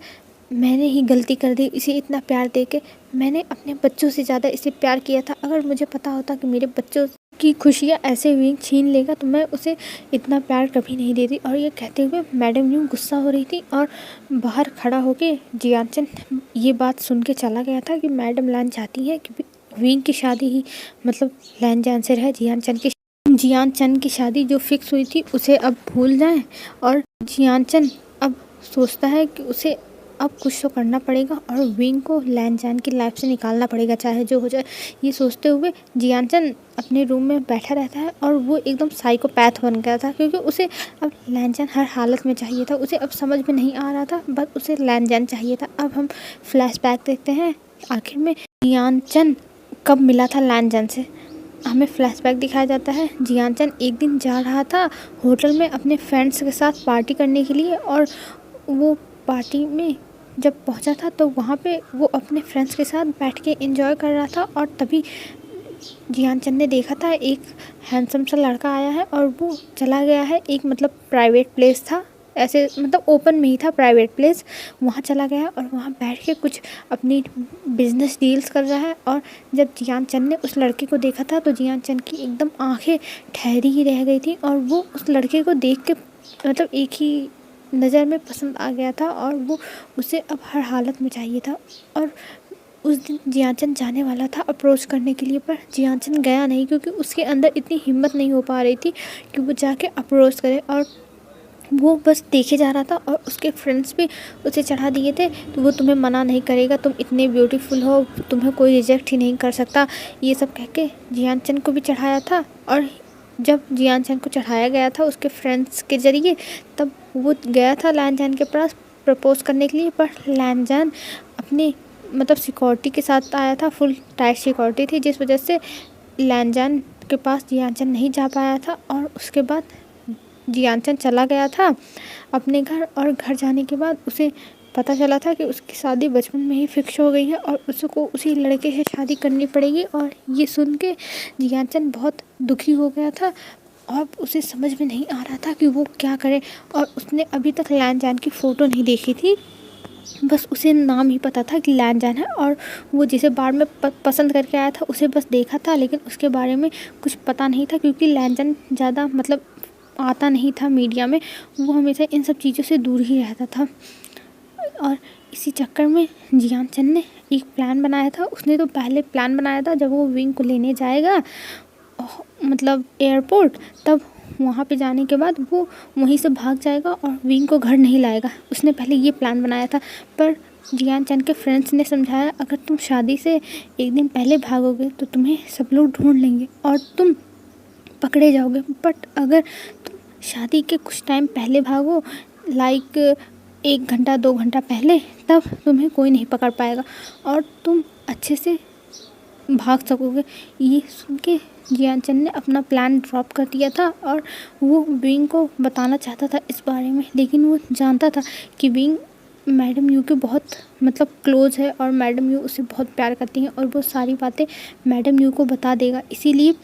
मैंने ही गलती कर दी इसे इतना प्यार दे के। मैंने अपने बच्चों से ज़्यादा इसे प्यार किया था। अगर मुझे पता होता कि मेरे बच्चों की खुशियाँ ऐसे विंग छीन लेगा तो मैं उसे इतना प्यार कभी नहीं देती। और ये कहते हुए मैडम यूँ गुस्सा हो रही थी, और बाहर खड़ा होके जियानचन ये बात सुन के चला गया था कि मैडम लैन चाहती है कि विंग की शादी ही मतलब लैन जान से रहे। जियानचन की शादी जो फिक्स हुई थी उसे अब भूल जाएं, और जियानचन अब सोचता है कि उसे अब कुछ तो करना पड़ेगा और विंग को लैन जान की लाइफ से निकालना पड़ेगा, चाहे जो हो जाए। ये सोचते हुए जियानचन अपने रूम में बैठा रहता है, और वो एकदम साइकोपैथ बन गया था, क्योंकि उसे अब लैन जान हर हालत में चाहिए था। उसे अब समझ में नहीं आ रहा था, बस उसे लैन जान चाहिए था। अब हम फ्लैशबैक देखते हैं, आखिर में जियानचन कब मिला था लैन जान से। हमें फ्लैशबैक दिखाया जाता है, जियानचन एक दिन जा रहा था होटल में अपने फ्रेंड्स के साथ पार्टी करने के लिए, और वो पार्टी में जब पहुंचा था तो वहाँ पे वो अपने फ्रेंड्स के साथ बैठ के एंजॉय कर रहा था। और तभी जियानचन ने देखा था एक हैंडसम सा लड़का आया है, और वो चला गया है एक मतलब प्राइवेट प्लेस था, ऐसे मतलब ओपन में ही था प्राइवेट प्लेस, वहाँ चला गया और वहाँ बैठ के कुछ अपनी बिजनेस डील्स कर रहा है। और जब जियानचन ने उस लड़के को देखा था तो जियानचन की एकदम आंखें ठहरी ही रह गई थी, और वो उस लड़के को देख के मतलब एक ही नज़र में पसंद आ गया था, और वो उसे अब हर हालत में चाहिए था। और उस दिन जियानचन जाने वाला था अप्रोच करने के लिए, पर जियानचन गया नहीं, क्योंकि उसके अंदर इतनी हिम्मत नहीं हो पा रही थी कि वो जाके अप्रोच करे। और वो बस देखे जा रहा था, और उसके फ्रेंड्स भी उसे चढ़ा दिए थे, तो वो तुम्हें मना नहीं करेगा, तुम इतने ब्यूटीफुल हो, तुम्हें कोई रिजेक्ट ही नहीं कर सकता, ये सब कह के जियानचन को भी चढ़ाया था। और जब जियानचन को चढ़ाया गया था उसके फ्रेंड्स के ज़रिए, तब वो गया था लैन जान के पास प्रपोज करने के लिए, पर लैन जान अपने मतलब सिक्योरिटी के साथ आया था, फुल टाइट सिक्योरिटी थी, जिस वजह से लैन जान के पास जियानचन नहीं जा पाया था। और उसके बाद जियानचन चला गया था अपने घर, और घर जाने के बाद उसे पता चला था कि उसकी शादी बचपन में ही फिक्स हो गई है, और उसको उसी लड़के से शादी करनी पड़ेगी। और ये सुन के जियानचन बहुत दुखी हो गया था, और उसे समझ में नहीं आ रहा था कि वो क्या करे। और उसने अभी तक लैन जान की फ़ोटो नहीं देखी थी, बस उसे नाम ही पता था कि लैन जान है, और वो जिसे बार में पसंद करके आया था उसे बस देखा था, लेकिन उसके बारे में कुछ पता नहीं था, क्योंकि लैन जान ज़्यादा मतलब आता नहीं था मीडिया में, वो हमेशा इन सब चीज़ों से दूर ही रहता था। और इसी चक्कर में जियान चंद ने एक प्लान बनाया था। उसने तो पहले प्लान बनाया था जब वो विंग को लेने जाएगा मतलब एयरपोर्ट, तब वहाँ पे जाने के बाद वो वहीं से भाग जाएगा और विंग को घर नहीं लाएगा। उसने पहले ये प्लान बनाया था, पर जियान चंद के फ्रेंड्स ने समझाया अगर तुम शादी से एक दिन पहले भागोगे तो तुम्हें सब लोग ढूंढ लेंगे और तुम पकड़े जाओगे। बट अगर तुम शादी के कुछ टाइम पहले भागो, लाइक 1 घंटा 2 घंटा पहले, तब तुम्हें कोई नहीं पकड़ पाएगा और तुम अच्छे से भाग सकोगे। ये सुन के जियान चंद ने अपना प्लान ड्रॉप कर दिया था और वो विंग को बताना चाहता था इस बारे में, लेकिन वो जानता था कि विंग मैडम यू के बहुत मतलब क्लोज है और मैडम यू उसे बहुत प्यार करती हैं और वो सारी बातें मैडम यू को बता देगा। इसीलिए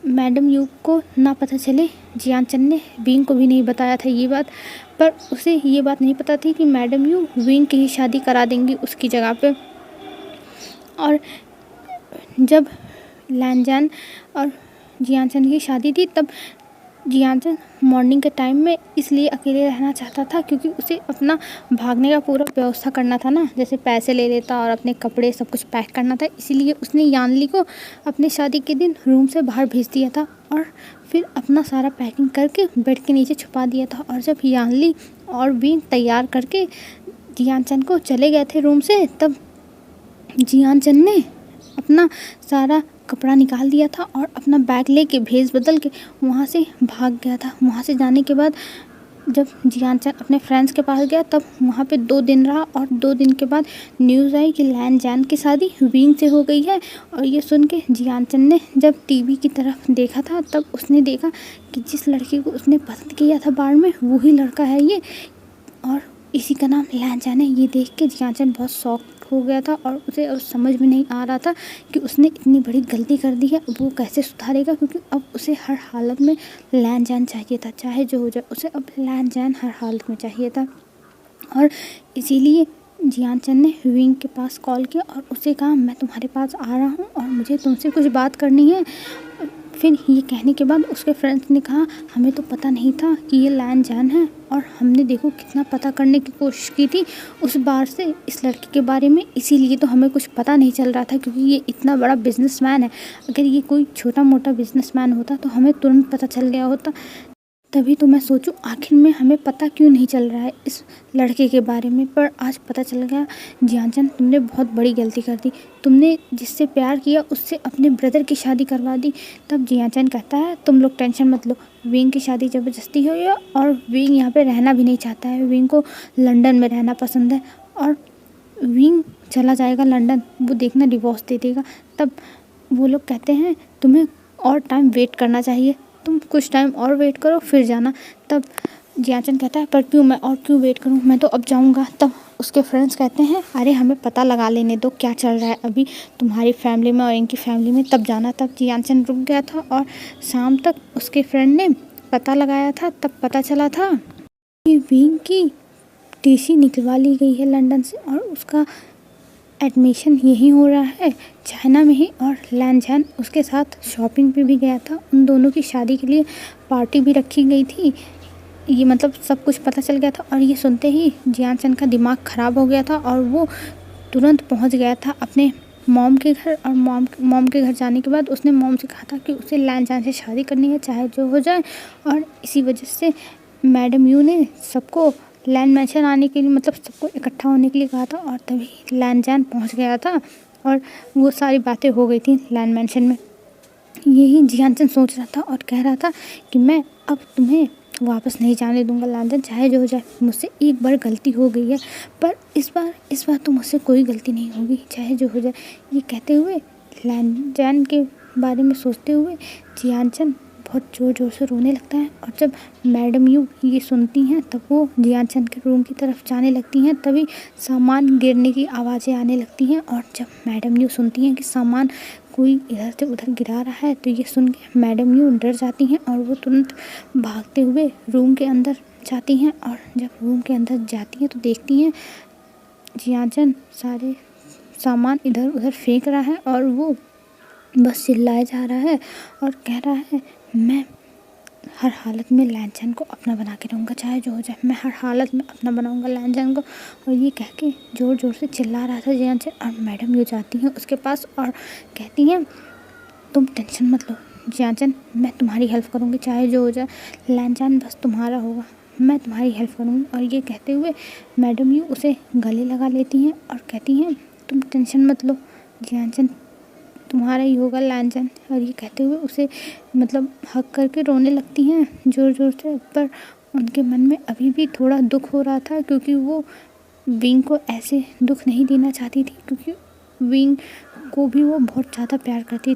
मैडम यू को ना पता चले, जियान चंद ने विंग को भी नहीं बताया था ये बात। पर उसे ये बात नहीं पता थी कि मैडम यू विंग की ही शादी करा देंगी उसकी जगह पे। और जब लैनजान और जियान चंद की शादी थी तब जियान चंद मॉर्निंग के टाइम में इसलिए अकेले रहना चाहता था क्योंकि उसे अपना भागने का पूरा व्यवस्था करना था ना, जैसे पैसे ले लेता और अपने कपड़े सब कुछ पैक करना था। इसीलिए उसने यानली को अपने शादी के दिन रूम से बाहर भेज दिया था और फिर अपना सारा पैकिंग करके बेड के नीचे छुपा दिया था। और जब यानली और विंग तैयार करके जियान चंद को चले गए थे रूम से, तब जियान चंद ने अपना सारा कपड़ा निकाल दिया था और अपना बैग लेके भेस बदल के वहाँ से भाग गया था। वहाँ से जाने के बाद जब जियान चंद अपने फ्रेंड्स के पास गया तब वहाँ पे 2 दिन रहा और 2 दिन के बाद न्यूज़ आई कि लैनजान की शादी विंग से हो गई है। और ये सुन के जियान चंद ने जब टीवी की तरफ देखा था तब उसने देखा कि जिस लड़के को उसने पसंद किया था बाढ़ में वही लड़का है ये, और इसी का नाम लैनजान है। ये देख के जियान चंद बहुत शॉक हो गया था और उसे अब समझ में नहीं आ रहा था कि उसने इतनी बड़ी गलती कर दी है, अब वो कैसे सुधारेगा, क्योंकि अब उसे हर हालत में लैनजान चाहिए था, चाहे जो हो जाए उसे अब लैनजान हर हालत में चाहिए था। और इसीलिए जियान चंद ने विंग के पास कॉल किया और उसे कहा मैं तुम्हारे पास आ रहा हूँ और मुझे तुमसे कुछ बात करनी है। फिर ये कहने के बाद उसके फ्रेंड्स ने कहा हमें तो पता नहीं था कि ये लैनजान है और हमने देखो कितना पता करने की कोशिश की थी उस बार से इस लड़के के बारे में, इसीलिए तो हमें कुछ पता नहीं चल रहा था क्योंकि ये इतना बड़ा बिजनेसमैन है। अगर ये कोई छोटा मोटा बिजनेसमैन होता तो हमें तुरंत पता चल गया होता। तभी तो मैं सोचूं आखिर में हमें पता क्यों नहीं चल रहा है इस लड़के के बारे में, पर आज पता चल गया। जियान चंद तुमने बहुत बड़ी गलती कर दी, तुमने जिससे प्यार किया उससे अपने ब्रदर की शादी करवा दी। तब जियान चंद कहता है तुम लोग टेंशन मत लो, विंग की शादी ज़बरदस्ती हुई है और विंग यहाँ पे रहना भी नहीं चाहता है, विंग को लंदन में रहना पसंद है और विंग चला जाएगा लंदन, वो देखना डिवोर्स दे देगा। तब वो लोग कहते हैं तुम्हें और टाइम वेट करना चाहिए, तुम कुछ टाइम और वेट करो फिर जाना। तब जियान चंद कहता है पर क्यों, मैं और क्यों वेट करूं, मैं तो अब जाऊंगा। तब उसके फ्रेंड्स कहते हैं अरे हमें पता लगा लेने दो क्या चल रहा है अभी तुम्हारी फैमिली में और इनकी फैमिली में, तब जाना। तब जियान चंद रुक गया था और शाम तक उसके फ्रेंड ने पता लगाया था। तब पता चला था कि विंग की टीसी निकलवा ली गई है लंदन से और उसका एडमिशन यहीं हो रहा है चाइना में ही, और लैनजान उसके साथ शॉपिंग पे भी गया था। उन दोनों की शादी के लिए पार्टी भी रखी गई थी। ये मतलब सब कुछ पता चल गया था और ये सुनते ही जियान चंद का दिमाग ख़राब हो गया था और वो तुरंत पहुंच गया था अपने मॉम के घर। और मॉम के घर जाने के बाद उसने मॉम से कहा था कि उसे लैनजान से शादी करनी है चाहे जो हो जाए। और इसी वजह से मैडम यू ने सबको लैंड मैंशन आने के लिए मतलब सबको इकट्ठा होने के लिए कहा था और तभी लैनजान पहुंच गया था और वो सारी बातें हो गई थी लैंड मैंशन में। यही जियान चंद सोच रहा था और कह रहा था कि मैं अब तुम्हें वापस नहीं जाने दूंगा लंदन, चाहे जो हो जाए। मुझसे एक बार गलती हो गई है पर इस बार तो मुझसे कोई गलती नहीं होगी, चाहे जो हो जाए। ये कहते हुए लैनजान के बारे में सोचते हुए जियान चंद बहुत ज़ोर ज़ोर से रोने लगता है। और जब मैडम यू ये सुनती हैं तब वो जियान चंद के रूम की तरफ जाने लगती हैं। तभी सामान गिरने की आवाज़ें आने लगती हैं और जब मैडम यू सुनती हैं कि सामान कोई इधर से उधर गिरा रहा है तो ये सुन के मैडम यू डर जाती हैं और वो तुरंत भागते हुए रूम के अंदर जाती हैं। और जब रूम के अंदर जाती हैं तो देखती हैं जियान चंद सारे सामान इधर उधर फेंक रहा है और वो बस चिल्लाए जा रहा है और कह रहा है मैं हर हालत में लैन को अपना बना के रहूँगा, चाहे जो हो जाए मैं हर हालत में अपना बनाऊँगा लैन को। और ये कह के ज़ोर ज़ोर से चिल्ला रहा था जियान। और मैडम ये जाती हैं उसके पास और कहती हैं तुम टेंशन मत लो जियान, मैं तुम्हारी हेल्प करूँगी, चाहे जो हो जाए लैन बस तुम्हारा होगा, मैं तुम्हारी हेल्प करूँगी। और ये कहते हुए मैडम यू उसे गले लगा लेती हैं और कहती हैं तुम टेंशन मत लो जियान, तुम्हारा ही होगा लैन। और ये कहते हुए उसे मतलब हक करके रोने लगती हैं ज़ोर ज़ोर से। पर उनके मन में अभी भी थोड़ा दुख हो रहा था, क्योंकि वो विंग को ऐसे दुख नहीं देना चाहती थी, क्योंकि विंग को भी वो बहुत ज़्यादा प्यार करती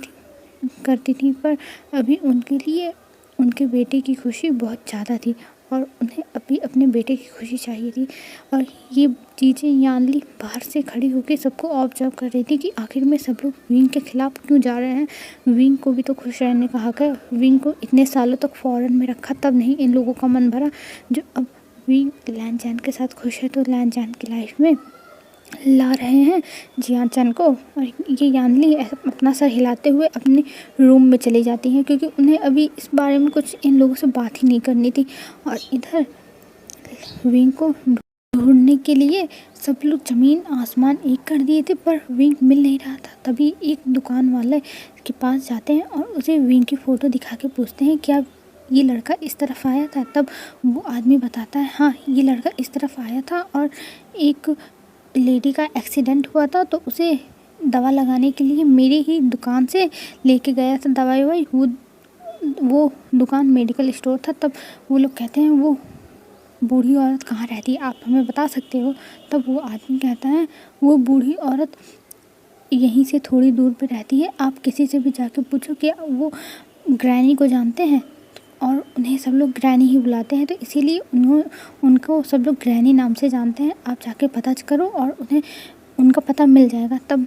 थी। पर अभी उनके लिए उनके बेटे की खुशी बहुत ज़्यादा थी और उन्हें अभी अपने बेटे की खुशी चाहिए थी। और ये चीज़ें यानली बाहर से खड़ी होकर सबको ऑब्जर्व कर रही थी कि आखिर में सब लोग विंग के खिलाफ क्यों जा रहे हैं। विंग को भी तो खुश रहने का हक है। विंग को इतने सालों तक फॉरेन में रखा तब नहीं इन लोगों का मन भरा। जो अब विंग लैन के साथ खुश है तो लैन की लाइफ में ला रहे हैं जियान को। और ये यानली अपना सर हिलाते हुए अपने रूम में चली जाती हैं, क्योंकि उन्हें अभी इस बारे में कुछ इन लोगों से बात ही नहीं करनी थी। और इधर विंग को ढूंढने के लिए सब लोग ज़मीन आसमान एक कर दिए थे, पर विंग मिल नहीं रहा था। तभी एक दुकान वाले के पास जाते हैं और उसे विंग की फ़ोटो दिखा के पूछते हैं क्या ये लड़का इस तरफ आया था। तब वो आदमी बताता है हाँ ये लड़का इस तरफ आया था और एक लेडी का एक्सीडेंट हुआ था तो उसे दवा लगाने के लिए मेरी ही दुकान से लेके गया था दवाई ववाई। वो दुकान मेडिकल स्टोर था। तब वो लोग कहते हैं वो बूढ़ी औरत कहाँ रहती है, आप हमें बता सकते हो। तब वो आदमी कहता है वो बूढ़ी औरत यहीं से थोड़ी दूर पे रहती है, आप किसी से भी जाके पूछो कि वो ग्रैनी को जानते हैं। और उन्हें सब लोग ग्रैनी ही बुलाते हैं, तो इसीलिए उनको सब लोग ग्रैनी नाम से जानते हैं। आप जाके पता करो और उन्हें उनका पता मिल जाएगा। तब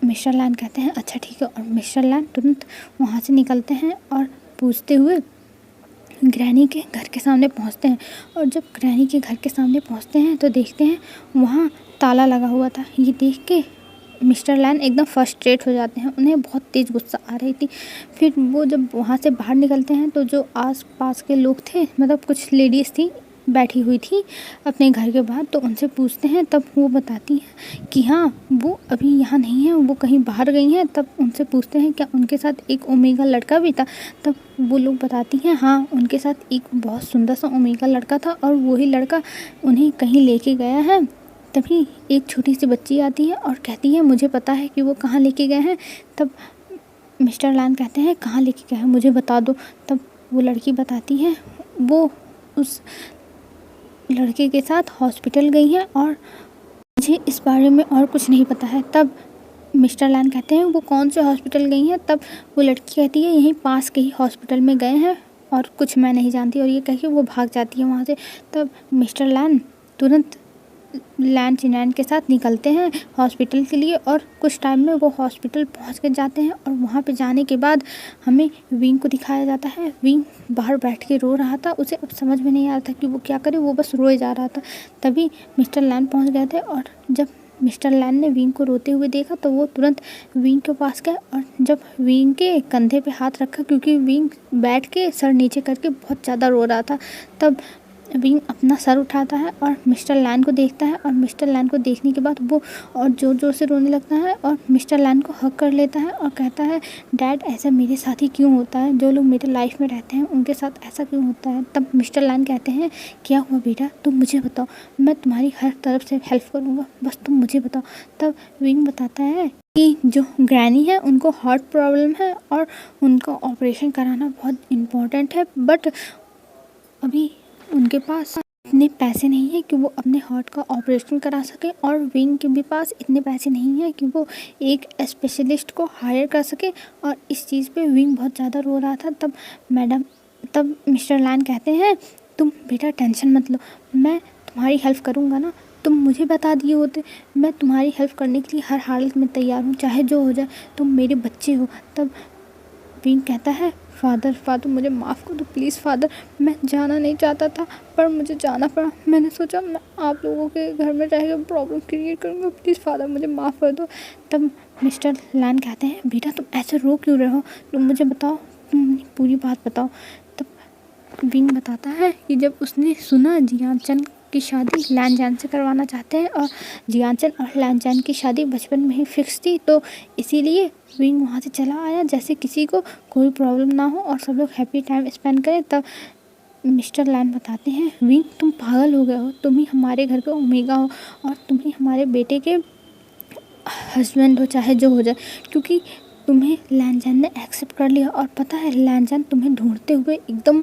मिस्टर लैन कहते हैं अच्छा ठीक है। और मिस्टर लैन तुरंत वहाँ से निकलते हैं और पूछते हुए ग्रैनी के घर के सामने पहुँचते हैं। और जब ग्रैनी के घर के सामने पहुँचते हैं तो देखते हैं वहाँ ताला लगा हुआ था। ये देख के मिस्टर लैन एकदम फ्रस्ट्रेट हो जाते हैं, उन्हें बहुत तेज़ गुस्सा आ रही थी। फिर वो जब वहाँ से बाहर निकलते हैं तो जो आस पास के लोग थे, मतलब कुछ लेडीज़ थी बैठी हुई थी अपने घर के बाहर, तो उनसे पूछते हैं। तब वो बताती हैं कि हाँ वो अभी यहाँ नहीं है, वो कहीं बाहर गई हैं। तब उनसे पूछते हैं क्या उनके साथ एक ओमेगा लड़का भी था। तब वो लोग बताती हैं हाँ उनके साथ एक बहुत सुंदर सा ओमेगा लड़का था और वही लड़का उन्हें कहीं लेके गया है। तभी एक छोटी सी बच्ची आती है और कहती है मुझे पता है कि वो कहाँ लेके गए हैं। तब मिस्टर लैन कहते हैं कहाँ लेके गए हैं मुझे बता दो। तब वो लड़की बताती है वो उस लड़के के साथ हॉस्पिटल गई है और मुझे इस बारे में और कुछ नहीं पता है। तब मिस्टर लैन कहते हैं वो कौन से हॉस्पिटल गई हैं। तब वो लड़की कहती है यहीं पास के ही हॉस्पिटल में गए हैं और कुछ मैं नहीं जानती। और ये कह के वो भाग जाती है वहाँ से। तब मिस्टर लैन तुरंत लैन चिनैन के साथ निकलते हैं हॉस्पिटल के लिए। और कुछ टाइम में वो हॉस्पिटल पहुंच के जाते हैं। और वहाँ पे जाने के बाद हमें विंग को दिखाया जाता है। विंग बाहर बैठ के रो रहा था, उसे अब समझ में नहीं आ रहा था कि वो क्या करे, वो बस रोए जा रहा था। तभी मिस्टर लैन पहुँच गए थे और जब मिस्टर लैन ने विंग को रोते हुए देखा तो वो तुरंत विंग के पास गए। और जब विंग के कंधे पे हाथ रखा, क्योंकि विंग बैठ के सर नीचे करके बहुत ज़्यादा रो रहा था, तब विंग अपना सर उठाता है और मिस्टर लैन को देखता है। और मिस्टर लैन को देखने के बाद वो और ज़ोर ज़ोर से रोने लगता है और मिस्टर लैन को हग कर लेता है और कहता है डैड ऐसा मेरे साथ ही क्यों होता है, जो लोग मेरे लाइफ में रहते हैं उनके साथ ऐसा क्यों होता है। तब मिस्टर लैन कहते हैं क्या हुआ बेटा, तुम मुझे बताओ, मैं तुम्हारी हर तरफ से हेल्प करूँगा, बस तुम मुझे बताओ। तब विंग बताता है कि जो ग्रैनी है उनको हार्ट प्रॉब्लम है और उनका ऑपरेशन कराना बहुत इम्पोर्टेंट है, बट अभी उनके पास इतने पैसे नहीं है कि वो अपने हार्ट का ऑपरेशन करा सके। और विंग के भी पास इतने पैसे नहीं है कि वो एक स्पेशलिस्ट को हायर कर सके। और इस चीज़ पे विंग बहुत ज़्यादा रो रहा था। तब मिस्टर लैन कहते हैं तुम बेटा टेंशन मत लो, मैं तुम्हारी हेल्प करूँगा ना, तुम मुझे बता दिए होते, मैं तुम्हारी हेल्प करने के लिए हर हालत में तैयार हूँ, चाहे जो हो जाए, तुम मेरे बच्चे हो। तब विंग कहता है फादर मुझे माफ़ कर दो प्लीज़ फादर, मैं जाना नहीं चाहता था पर मुझे जाना पड़ा, मैंने सोचा मैं आप लोगों के घर में रह कर प्रॉब्लम क्रिएट करूँगा, प्लीज़ फादर मुझे माफ़ कर दो। तब मिस्टर लैन कहते हैं बेटा तुम ऐसे रो क्यों रहे हो, तुम मुझे बताओ, तुम पूरी बात बताओ। तब विंग बताता है कि जब उसने सुना जियांचन की शादी लैनजान से करवाना चाहते हैं और जियांचन और लैनजान की शादी बचपन में ही फिक्स थी, तो इसीलिए विंग वहाँ से चला आया जैसे किसी को कोई प्रॉब्लम ना हो और सब लोग हैप्पी टाइम स्पेंड करें। तब मिस्टर लैन बताते हैं, विंग तुम पागल हो गए हो, तुम ही हमारे घर के ओमेगा हो और तुम ही हमारे बेटे के हस्बैंड हो चाहे जो हो जाए, क्योंकि तुम्हें लैनजान ने एक्सेप्ट कर लिया। और पता है लैनजान तुम्हें ढूंढते हुए एकदम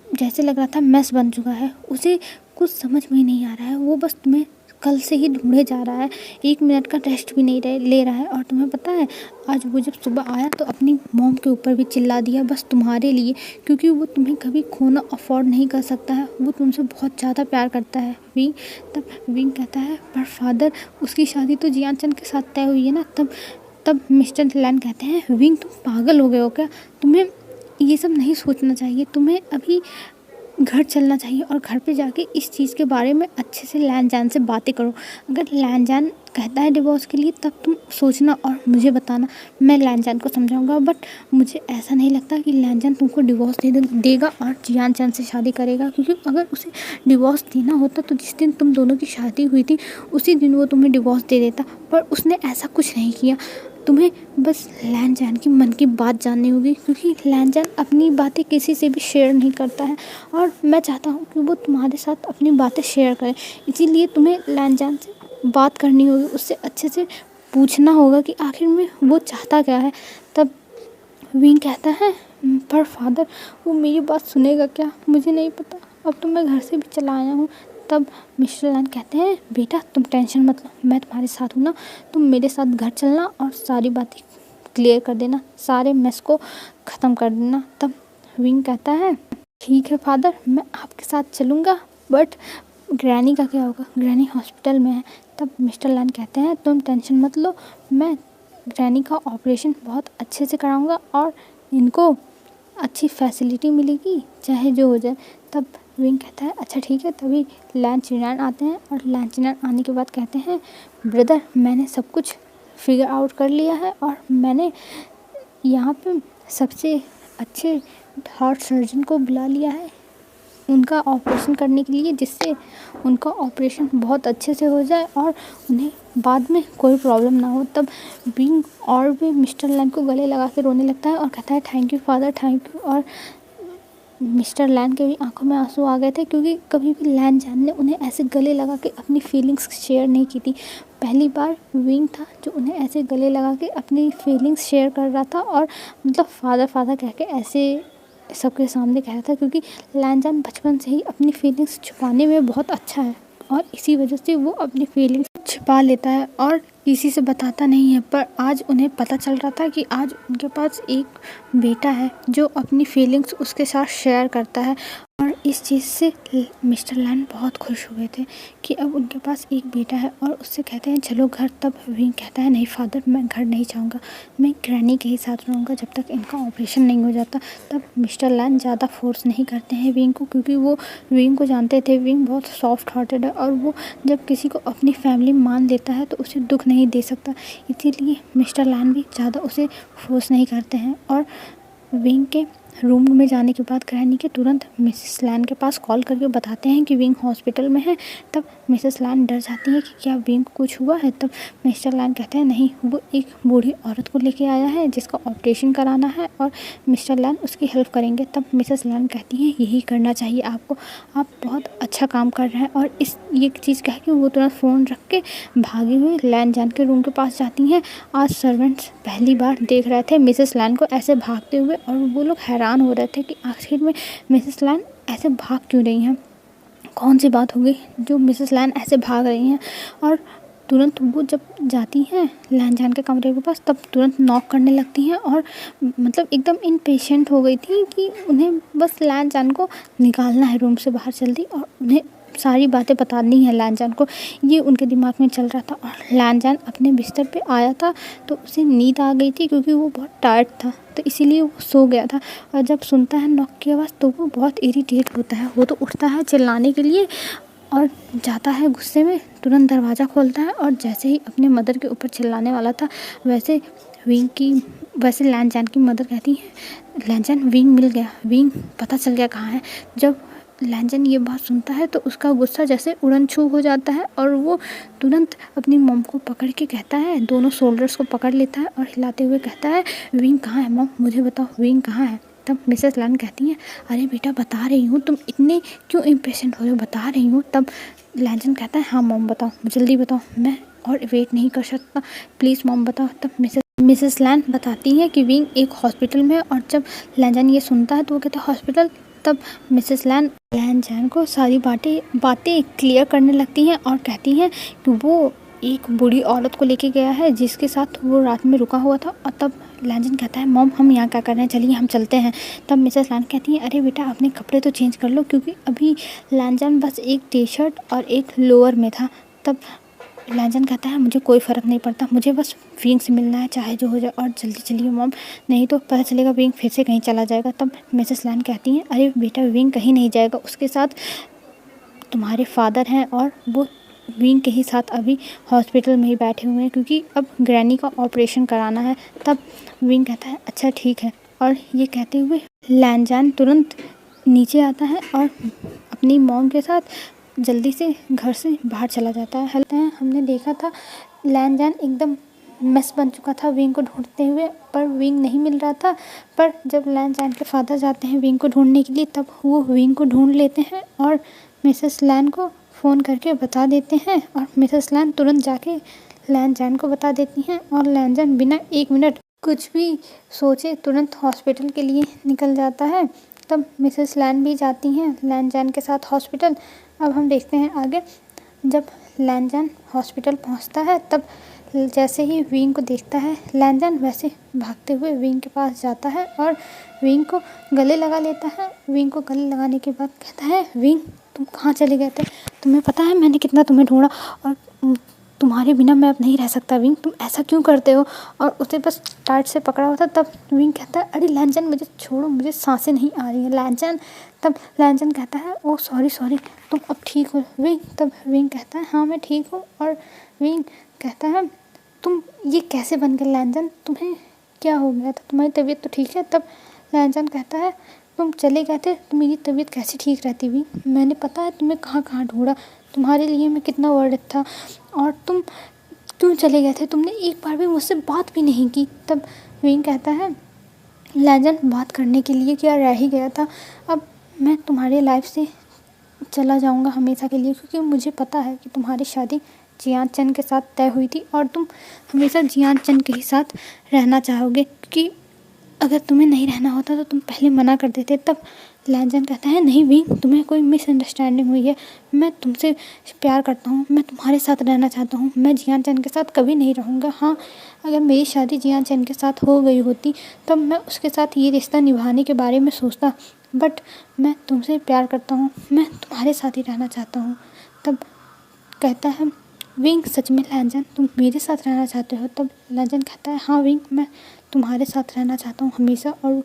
जैसे लग रहा था मैस बन चुका है, उसे कुछ समझ में ही नहीं आ रहा है, वो बस तुम्हें कल से ही ढूंढे जा रहा है, 1 मिनट का रेस्ट भी नहीं ले रहा है। और तुम्हें पता है आज वो जब सुबह आया तो अपनी मॉम के ऊपर भी चिल्ला दिया बस तुम्हारे लिए, क्योंकि वो तुम्हें कभी खोना अफोर्ड नहीं कर सकता है, वो तुमसे बहुत ज़्यादा प्यार करता है विंग। तब विंग कहता है पर फादर उसकी शादी तो जियांचन के साथ तय हुई है ना। तब मिस्टर लैन कहते हैं, विंग तुम पागल हो गए हो क्या, तुम्हें ये सब नहीं सोचना चाहिए, तुम्हें अभी घर चलना चाहिए और घर पे जाके इस चीज़ के बारे में अच्छे से लैनजान से बातें करो। अगर लैनजान कहता है डिवोर्स के लिए तब तुम सोचना और मुझे बताना, मैं लैनजान को समझाऊंगा। बट मुझे ऐसा नहीं लगता कि लैनजान तुमको डिवोर्स देगा और जियांचन से शादी करेगा, क्योंकि अगर उसे डिवोर्स देना होता तो जिस दिन तुम दोनों की शादी हुई थी उसी दिन वो तुम्हें डिवोर्स दे देता, पर उसने ऐसा कुछ नहीं किया। तुम्हें बस लैनजान की मन की बात जाननी होगी, क्योंकि लैनजान अपनी बातें किसी से भी शेयर नहीं करता है और मैं चाहता हूँ कि वो तुम्हारे साथ अपनी बातें शेयर करे। इसीलिए तुम्हें लैनजान से बात करनी होगी, उससे अच्छे से पूछना होगा कि आखिर में वो चाहता क्या है। तब विंग कहता है, पर फादर वो मेरी बात सुनेगा क्या, मुझे नहीं पता, अब तो मैं घर से भी चला आया हूँ। तब मिस्टर लैन कहते हैं, बेटा तुम टेंशन मत लो, मैं तुम्हारे साथ हूँ ना, तुम मेरे साथ घर चलना और सारी बातें क्लियर कर देना, सारे मेस को ख़त्म कर देना। तब विंग कहता है, ठीक है फादर मैं आपके साथ चलूँगा, बट ग्रैनी का क्या होगा, ग्रैनी हॉस्पिटल में है। तब मिस्टर लैन कहते हैं, तुम टेंशन मत लो, मैं ग्रैनी का ऑपरेशन बहुत अच्छे से कराऊँगा और इनको अच्छी फैसिलिटी मिलेगी चाहे जो हो जाए। तब विंग कहता है, अच्छा ठीक है। तभी लैन चिनान आते हैं और लैन चिनान आने के बाद कहते हैं, ब्रदर मैंने सब कुछ फिगर आउट कर लिया है और मैंने यहाँ पे सबसे अच्छे हार्ट सर्जन को बुला लिया है उनका ऑपरेशन करने के लिए, जिससे उनका ऑपरेशन बहुत अच्छे से हो जाए और उन्हें बाद में कोई प्रॉब्लम ना हो। तब विंग और भी मिस्टर लैन को गले लगा के रोने लगता है और कहता है, thank you father thank you. और मिस्टर लैन के भी आंखों में आंसू आ गए थे, क्योंकि कभी भी लैनजान ने उन्हें ऐसे गले लगा के अपनी फीलिंग्स शेयर नहीं की थी। पहली बार विंग था जो उन्हें ऐसे गले लगा के अपनी फीलिंग्स शेयर कर रहा था और मतलब फादर फादर कह के ऐसे सबके सामने कह रहा था, क्योंकि लैनजान बचपन से ही अपनी फीलिंग्स छुपाने में बहुत अच्छा है और इसी वजह से वो अपनी फीलिंग्स छिपा लेता है और किसी से बताता नहीं है। पर आज उन्हें पता चल रहा था कि आज उनके पास एक बेटा है जो अपनी फीलिंग्स उसके साथ शेयर करता है और इस चीज़ से मिस्टर लैन बहुत खुश हुए थे कि अब उनके पास एक बेटा है और उससे कहते हैं चलो घर। तब विंग कहता है, नहीं फादर मैं घर नहीं जाऊँगा, मैं ग्रैनी के ही साथ रहूँगा जब तक इनका ऑपरेशन नहीं हो जाता। तब मिस्टर लैन ज़्यादा फोर्स नहीं करते हैं विंग को, क्योंकि वो विंग को जानते थे विंग बहुत सॉफ्ट हार्टेड है और वो जब किसी को अपनी फैमिली मान लेता है तो उसे दुख नहीं दे सकता, इसीलिए मिस्टर लैन भी ज़्यादा उसे फोर्स नहीं करते हैं। और विंग के रूम में जाने के बाद ग्रैनी के तुरंत मिसेस लैन के पास कॉल करके बताते हैं कि विंग हॉस्पिटल में है। तब मिसेस लैन डर जाती है कि क्या विंग को कुछ हुआ है। तब मिस्टर लैन कहते हैं, नहीं वो एक बूढ़ी औरत को लेके आया है जिसका ऑपरेशन कराना है और मिस्टर लैन उसकी हेल्प करेंगे। तब मिसेस लैन कहती हैं, यही करना चाहिए आपको, आप बहुत अच्छा काम कर रहे हैं। और ये चीज़ कह के वो तुरंत फ़ोन रख के भागी हुई लैनजान के रूम के पास जाती हैं। आज सर्वेंट्स पहली बार देख रहे थे मिसेस लैन को ऐसे भागते हुए और वो लोग हैरान हो रहे थे कि आखिर में मिसेस लैन ऐसे भाग क्यों रही हैं, कौन सी बात हो गई जो मिसेस लैन ऐसे भाग रही हैं। और तुरंत वो जब जाती हैं लैनजान के कमरे के पास तब तुरंत नॉक करने लगती हैं और मतलब एकदम इम्पेशेंट हो गई थी कि उन्हें बस लैनजान को निकालना है रूम से बाहर जल्दी और उन्हें सारी बातें बतानी है लैनजान को, ये उनके दिमाग में चल रहा था। और लैनजान अपने बिस्तर पे आया था तो उसे नींद आ गई थी क्योंकि वो बहुत टायर्ड था, तो इसीलिए वो सो गया था। और जब सुनता है नॉक की आवाज़ तो वो बहुत इरिटेट होता है, वो तो उठता है चिल्लाने के लिए और जाता है गुस्से में, तुरंत दरवाज़ा खोलता है और जैसे ही अपने मदर के ऊपर चिल्लाने वाला था वैसे विंग की वैसे लैनचैन की मदर कहती है लैनचैन विंग मिल गया, विंग पता चल गया कहाँ है। जब लैनचैन ये बात सुनता है तो उसका गुस्सा जैसे उड़न छू हो जाता है और वो तुरंत अपनी मॉम को पकड़ के कहता है, दोनों शोल्डर्स को पकड़ लेता है और हिलाते हुए कहता है विंग कहाँ है मॉम, मुझे बताओ विंग कहाँ है। तब मिसेस लैन कहती हैं अरे बेटा बता रही हूँ, तुम इतने क्यों इम्पेशेंट हो रहे हो, बता रही हूँ। तब लैनचैन कहता है हाँ मॉम बताओ, जल्दी बताओ, मैं और वेट नहीं कर सकता, प्लीज़ मॉम बताओ। तब मिसेस लैन बताती है कि विंग एक हॉस्पिटल में है। और जब लैनचैन ये सुनता है तो वो कहता है हॉस्पिटल। तब मिसेस लैनचैन को सारी बातें क्लियर करने लगती हैं और कहती हैं कि वो एक बूढ़ी औरत को लेके गया है जिसके साथ वो रात में रुका हुआ था। और तब लैनचैन कहता है मॉम हम यहाँ क्या कर रहे हैं, चलिए हम चलते हैं। तब मिसेस लैन कहती हैं अरे बेटा अपने कपड़े तो चेंज कर लो, क्योंकि अभी लैनचैन बस एक टी शर्ट और एक लोअर में था। तब लैनचैन कहता है मुझे कोई फ़र्क नहीं पड़ता, मुझे बस विंग से मिलना है चाहे जो हो जाए, और जल्दी चलिए मॉम, नहीं तो पता चलेगा विंग फिर से कहीं चला जाएगा। तब मिसेस लैन कहती हैं अरे बेटा विंग कहीं नहीं जाएगा, उसके साथ तुम्हारे फादर हैं और वो विंग के ही साथ अभी हॉस्पिटल में ही बैठे हुए हैं, क्योंकि अब ग्रैनी का ऑपरेशन कराना है। तब विंग कहता है अच्छा ठीक है, और ये कहते हुए लैनचैन तुरंत नीचे आता है और अपनी मॉम के साथ जल्दी से घर से बाहर चला जाता है। हमने देखा था लैनचैन एकदम मेस बन चुका था विंग को ढूंढते हुए, पर विंग नहीं मिल रहा था। पर जब लैनचैन के फादर जाते हैं विंग को ढूंढने के लिए, तब वो विंग को ढूंढ लेते हैं और मिसेस लैन को फ़ोन करके बता देते हैं। और मिसेस लैन तुरंत जाके लैनचैन को बता देती हैं और लैनचैन बिना 1 मिनट कुछ भी सोचे तुरंत हॉस्पिटल के लिए निकल जाता है। तब मिसेस लैन भी जाती हैं लैनचैन के साथ हॉस्पिटल। अब हम देखते हैं आगे। जब लैनचैन हॉस्पिटल पहुंचता है तब जैसे ही विंग को देखता है लैनचैन वैसे भागते हुए विंग के पास जाता है और विंग को गले लगा लेता है। विंग को गले लगाने के बाद कहता है विंग तुम कहाँ चले गए थे, तुम्हें पता है मैंने कितना तुम्हें ढूंढा और तुम्हारे बिना मैं अब नहीं रह सकता विंग, तुम ऐसा क्यों करते हो। और उसे बस टाइट से पकड़ा हुआ था। तब विंग कहता है अरे लैनचैन मुझे छोड़ो, मुझे सांसें नहीं आ रही हैं लैनचैन। तब लैनचैन कहता है ओह सॉरी तुम अब ठीक हो विंग। तब विंग कहता है हाँ मैं ठीक हूँ। और विंग कहता है तुम ये कैसे बन गए लैनचैन, तुम्हें क्या हो गया था, तुम्हारी तबीयत तो ठीक है। तब लैनचैन कहता है तुम चले गए थे तो मेरी तबीयत कैसे ठीक रहती विंग, मैंने पता है तुम्हें कहाँ कहाँ ढूंढा, तुम्हारे लिए मैं कितना वर्ried था, और तुम क्यों चले गए थे, तुमने एक बार भी मुझसे बात भी नहीं की। तब विंग कहता है लैनचैन बात करने के लिए क्या रह ही गया था, अब मैं तुम्हारी लाइफ से चला जाऊंगा हमेशा के लिए, क्योंकि मुझे पता है कि तुम्हारी शादी जियान चंद के साथ तय हुई थी और तुम हमेशा जियान चंद के ही साथ रहना चाहोगे, क्योंकि अगर तुम्हें नहीं रहना होता तो तुम पहले मना कर देते। तब लैनचैन कहता है नहीं विंग तुम्हें कोई मिसअंडरस्टैंडिंग हुई है, मैं तुमसे प्यार करता हूँ, मैं तुम्हारे साथ रहना चाहता हूँ, मैं जियान चंद के साथ कभी नहीं रहूँगा। हाँ अगर मेरी शादी जियान चंद के साथ हो गई होती तब मैं उसके साथ ये रिश्ता निभाने के बारे में सोचता, बट मैं तुमसे प्यार करता हूँ, मैं तुम्हारे साथ ही रहना चाहता हूँ। तब कहता है विंग सच में लैनचैन तुम मेरे साथ रहना चाहते हो। तब लैनचैन कहता है हाँ विंग मैं तुम्हारे साथ रहना चाहता हूँ हमेशा। और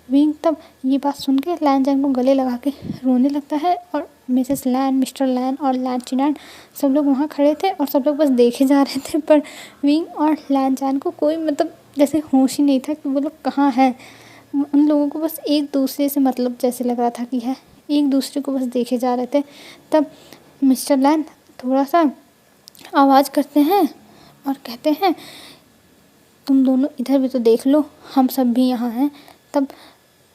विंग तब ये बात सुन के लैनचैन को गले लगा के रोने लगता है। और मिसेस लैन, मिस्टर लैन और लैनचैन सब लोग वहाँ खड़े थे और सब लोग बस देखे जा रहे थे, पर विंग और लैनचैन को कोई मतलब जैसे होश ही नहीं था कि वो लोग कहाँ हैं। उन लोगों को बस एक दूसरे से मतलब जैसे लग रहा था कि है, एक दूसरे को बस देखे जा रहे थे। तब मिस्टर लैन थोड़ा सा आवाज़ करते हैं और कहते हैं तुम दोनों इधर भी तो देख लो, हम सब भी यहाँ हैं। तब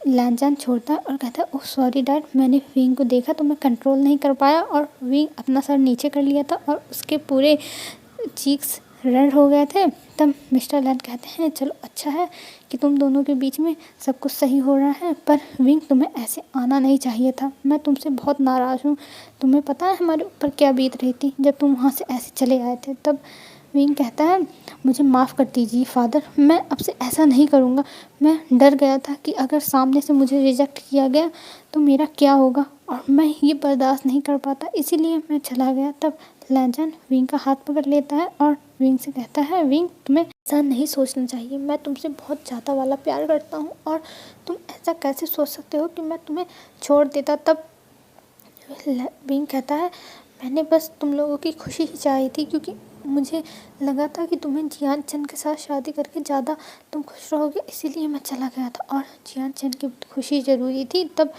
लैनचैन छोड़ता है और कहता है ओह सॉरी डैड, मैंने विंग को देखा तो मैं कंट्रोल नहीं कर पाया और विंग अपना सर नीचे कर लिया था और उसके पूरे चीक्स रेड हो गए थे। तब मिस्टर लैन कहते हैं चलो अच्छा है कि तुम दोनों के बीच में सब कुछ सही हो रहा है, पर विंग तुम्हें ऐसे आना नहीं चाहिए था, मैं तुमसे बहुत नाराज़ हूँ, तुम्हें पता है हमारे ऊपर क्या बीत रही थी जब तुम वहाँ से ऐसे चले आए थे। तब विंग कहता है मुझे माफ़ कर दीजिए फादर, मैं अब से ऐसा नहीं करूँगा, मैं डर गया था कि अगर सामने से मुझे रिजेक्ट किया गया तो मेरा क्या होगा और मैं ये बर्दाश्त नहीं कर पाता, इसीलिए मैं चला गया। तब लैनचैन विंग का हाथ पकड़ लेता है और विंग से कहता है विंग तुम्हें ऐसा नहीं सोचना चाहिए, मैं तुमसे बहुत ज़्यादा वाला प्यार करता हूँ और तुम ऐसा कैसे सोच सकते हो कि मैं तुम्हें छोड़ देता। तब विंग कहता है मैंने बस तुम लोगों की खुशी ही चाही थी, क्योंकि मुझे लगा था कि तुम्हें जियान चंद के साथ शादी करके ज़्यादा तुम खुश रहोगे, इसीलिए मैं चला गया था और जियान चंद की खुशी ज़रूरी थी। तब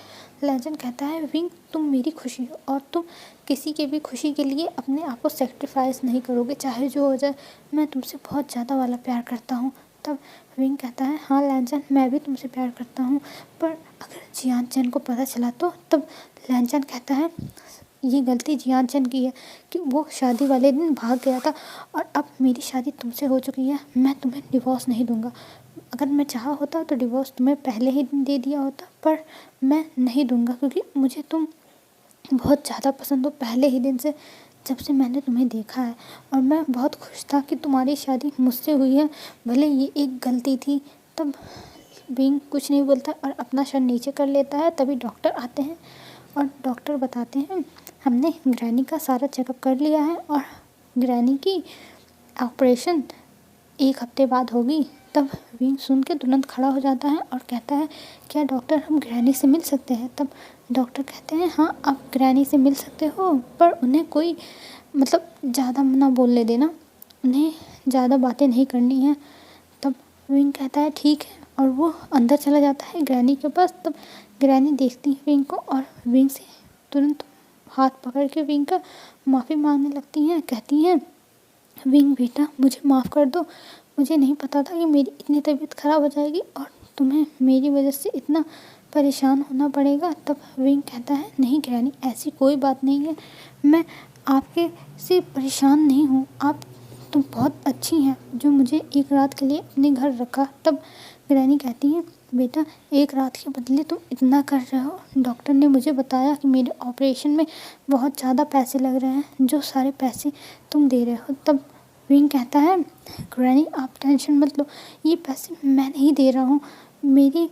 लेजेंड कहता है विंग तुम मेरी खुशी हो और तुम किसी के भी खुशी के लिए अपने आप को सेक्रीफाइस नहीं करोगे, चाहे जो हो जाए। मैं तुमसे बहुत ज़्यादा वाला प्यार करता हूँ। तब विंग कहता है हाँ लेजेंड, मैं भी तुमसे प्यार करता हूँ, पर अगर जियान चंद को पता चला तो। तब लेजेंड कहता है ये गलती जियान चंद की है कि वो शादी वाले दिन भाग गया था और अब मेरी शादी तुमसे हो चुकी है, मैं तुम्हें डिवोर्स नहीं दूंगा। अगर मैं चाहा होता तो डिवोर्स तुम्हें पहले ही दिन दे दिया होता, पर मैं नहीं दूंगा क्योंकि मुझे तुम बहुत ज़्यादा पसंद हो पहले ही दिन से, जब से मैंने तुम्हें देखा है। और मैं बहुत खुश था कि तुम्हारी शादी मुझसे हुई है, भले ये एक गलती थी। तब विंग कुछ नहीं बोलता और अपना सर नीचे कर लेता है। तभी डॉक्टर आते हैं और डॉक्टर बताते हैं हमने ग्रैनी का सारा चेकअप कर लिया है और ग्रैनी की ऑपरेशन 1 हफ्ते बाद होगी। तब विंग सुन के तुरंत खड़ा हो जाता है और कहता है क्या डॉक्टर हम ग्रैनी से मिल सकते हैं। तब डॉक्टर कहते हैं हाँ आप ग्रैनी से मिल सकते हो, पर उन्हें कोई मतलब ज़्यादा ना बोलने देना, उन्हें ज़्यादा बातें नहीं करनी है। तब विंग कहता है ठीक है और वो अंदर चला जाता है ग्रैनी के पास। तब ग्रैनी देखती है विंग को और विंग से तुरंत हाथ पकड़ के विंग का माफ़ी मांगने लगती हैं। कहती हैं विंग बेटा मुझे माफ़ कर दो, मुझे नहीं पता था कि मेरी इतनी तबीयत ख़राब हो जाएगी और तुम्हें मेरी वजह से इतना परेशान होना पड़ेगा। तब विंग कहता है नहीं ग्रैनी ऐसी कोई बात नहीं है, मैं आपके से परेशान नहीं हूँ, तुम बहुत अच्छी हैं जो मुझे एक रात के लिए अपने घर रखा। तब ग्रैनी कहती है बेटा एक रात के बदले तुम इतना कर रहे हो, डॉक्टर ने मुझे बताया कि मेरे ऑपरेशन में बहुत ज़्यादा पैसे लग रहे हैं, जो सारे पैसे तुम दे रहे हो। तब विंग कहता है ग्रैनी आप टेंशन मत लो, ये पैसे मैं नहीं दे रहा हूँ, मेरे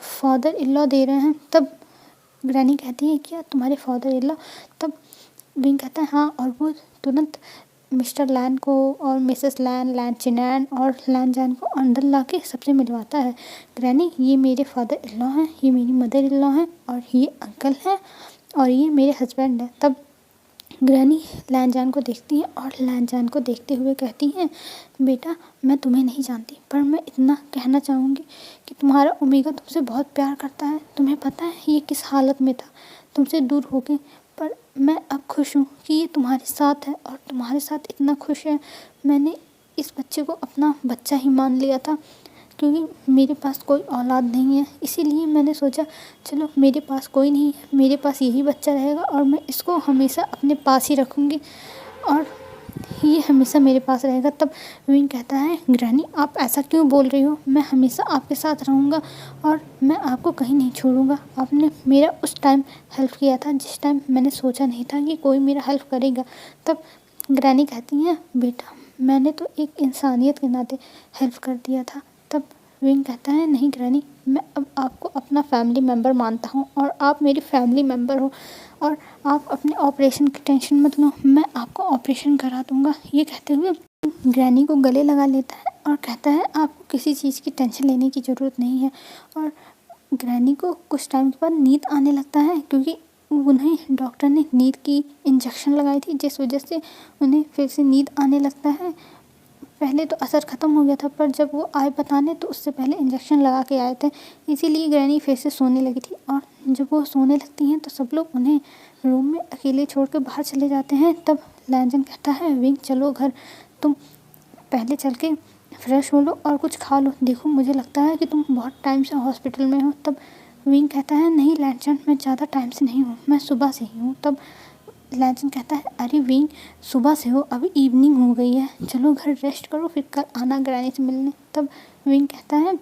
फादर इन लॉ दे रहे हैं। तब ग्रैनी कहती है क्या तुम्हारे फादर इन लॉ। तब विंग कहता है हाँ, और वो तुरंत मिस्टर लैन को और मिसेस लैन, लैन चिनैन और लैन जैन को अंदर ला के सबसे मिलवाता है। ग्रैनी ये मेरे फादर इन लॉ हैं, ये मेरी मदर इन लॉ हैं और ये अंकल हैं और ये मेरे हस्बैंड हैं। तब ग्रैनी लैन जैन को देखती है और लैन जैन को देखते हुए कहती हैं बेटा मैं तुम्हें नहीं जानती, पर मैं इतना कहना चाहूँगी कि तुम्हारा ओमेगा तुमसे बहुत प्यार करता है। तुम्हें पता है ये किस हालत में था तुमसे दूर हो के, पर मैं अब खुश हूँ कि ये तुम्हारे साथ है और तुम्हारे साथ इतना खुश है। मैंने इस बच्चे को अपना बच्चा ही मान लिया था, क्योंकि मेरे पास कोई औलाद नहीं है, इसीलिए मैंने सोचा चलो मेरे पास कोई नहीं है, मेरे पास यही बच्चा रहेगा और मैं इसको हमेशा अपने पास ही रखूँगी और ये हमेशा मेरे पास रहेगा। तब विंग कहता है ग्रैनी आप ऐसा क्यों बोल रही हो, मैं हमेशा आपके साथ रहूँगा और मैं आपको कहीं नहीं छोड़ूंगा। आपने मेरा उस टाइम हेल्प किया था जिस टाइम मैंने सोचा नहीं था कि कोई मेरा हेल्प करेगा। तब ग्रैनी कहती हैं बेटा मैंने तो एक इंसानियत के नाते हेल्प कर दिया था। तब विंग कहता है नहीं ग्रैनी मैं अब आपको अपना फैमिली मेम्बर मानता हूँ और आप मेरी फैमिली मेम्बर हो और आप अपने ऑपरेशन की टेंशन मत लो, मैं आपको ऑपरेशन करा दूँगा। ये कहते हुए ग्रैनी को गले लगा लेता है और कहता है आपको किसी चीज़ की टेंशन लेने की ज़रूरत नहीं है। और ग्रैनी को कुछ टाइम के बाद नींद आने लगता है, क्योंकि उन्हें डॉक्टर ने नींद की इंजेक्शन लगाई थी जिस वजह से उन्हें फिर से नींद आने लगता है। पहले तो असर ख़त्म हो गया था, पर जब वो आए बताने तो उससे पहले इंजेक्शन लगा के आए थे, इसीलिए ग्रैनी फिर से सोने लगी थी। और जब वो सोने लगती हैं तो सब लोग उन्हें रूम में अकेले छोड़ के बाहर चले जाते हैं। तब लैंजन कहता है विंग चलो घर, तुम पहले चल के फ्रेश हो लो और कुछ खा लो, देखो मुझे लगता है कि तुम बहुत टाइम से हॉस्पिटल में हो। तब विंग कहता है नहीं लैंजन मैं ज़्यादा टाइम से नहीं हूँ, मैं सुबह से ही हूँ। तब लैंजन कहता है अरे विंग सुबह से हो, अभी इवनिंग हो गई है, चलो घर रेस्ट करो फिर कल आना ग्रैनी से मिलने। तब विंग कहता है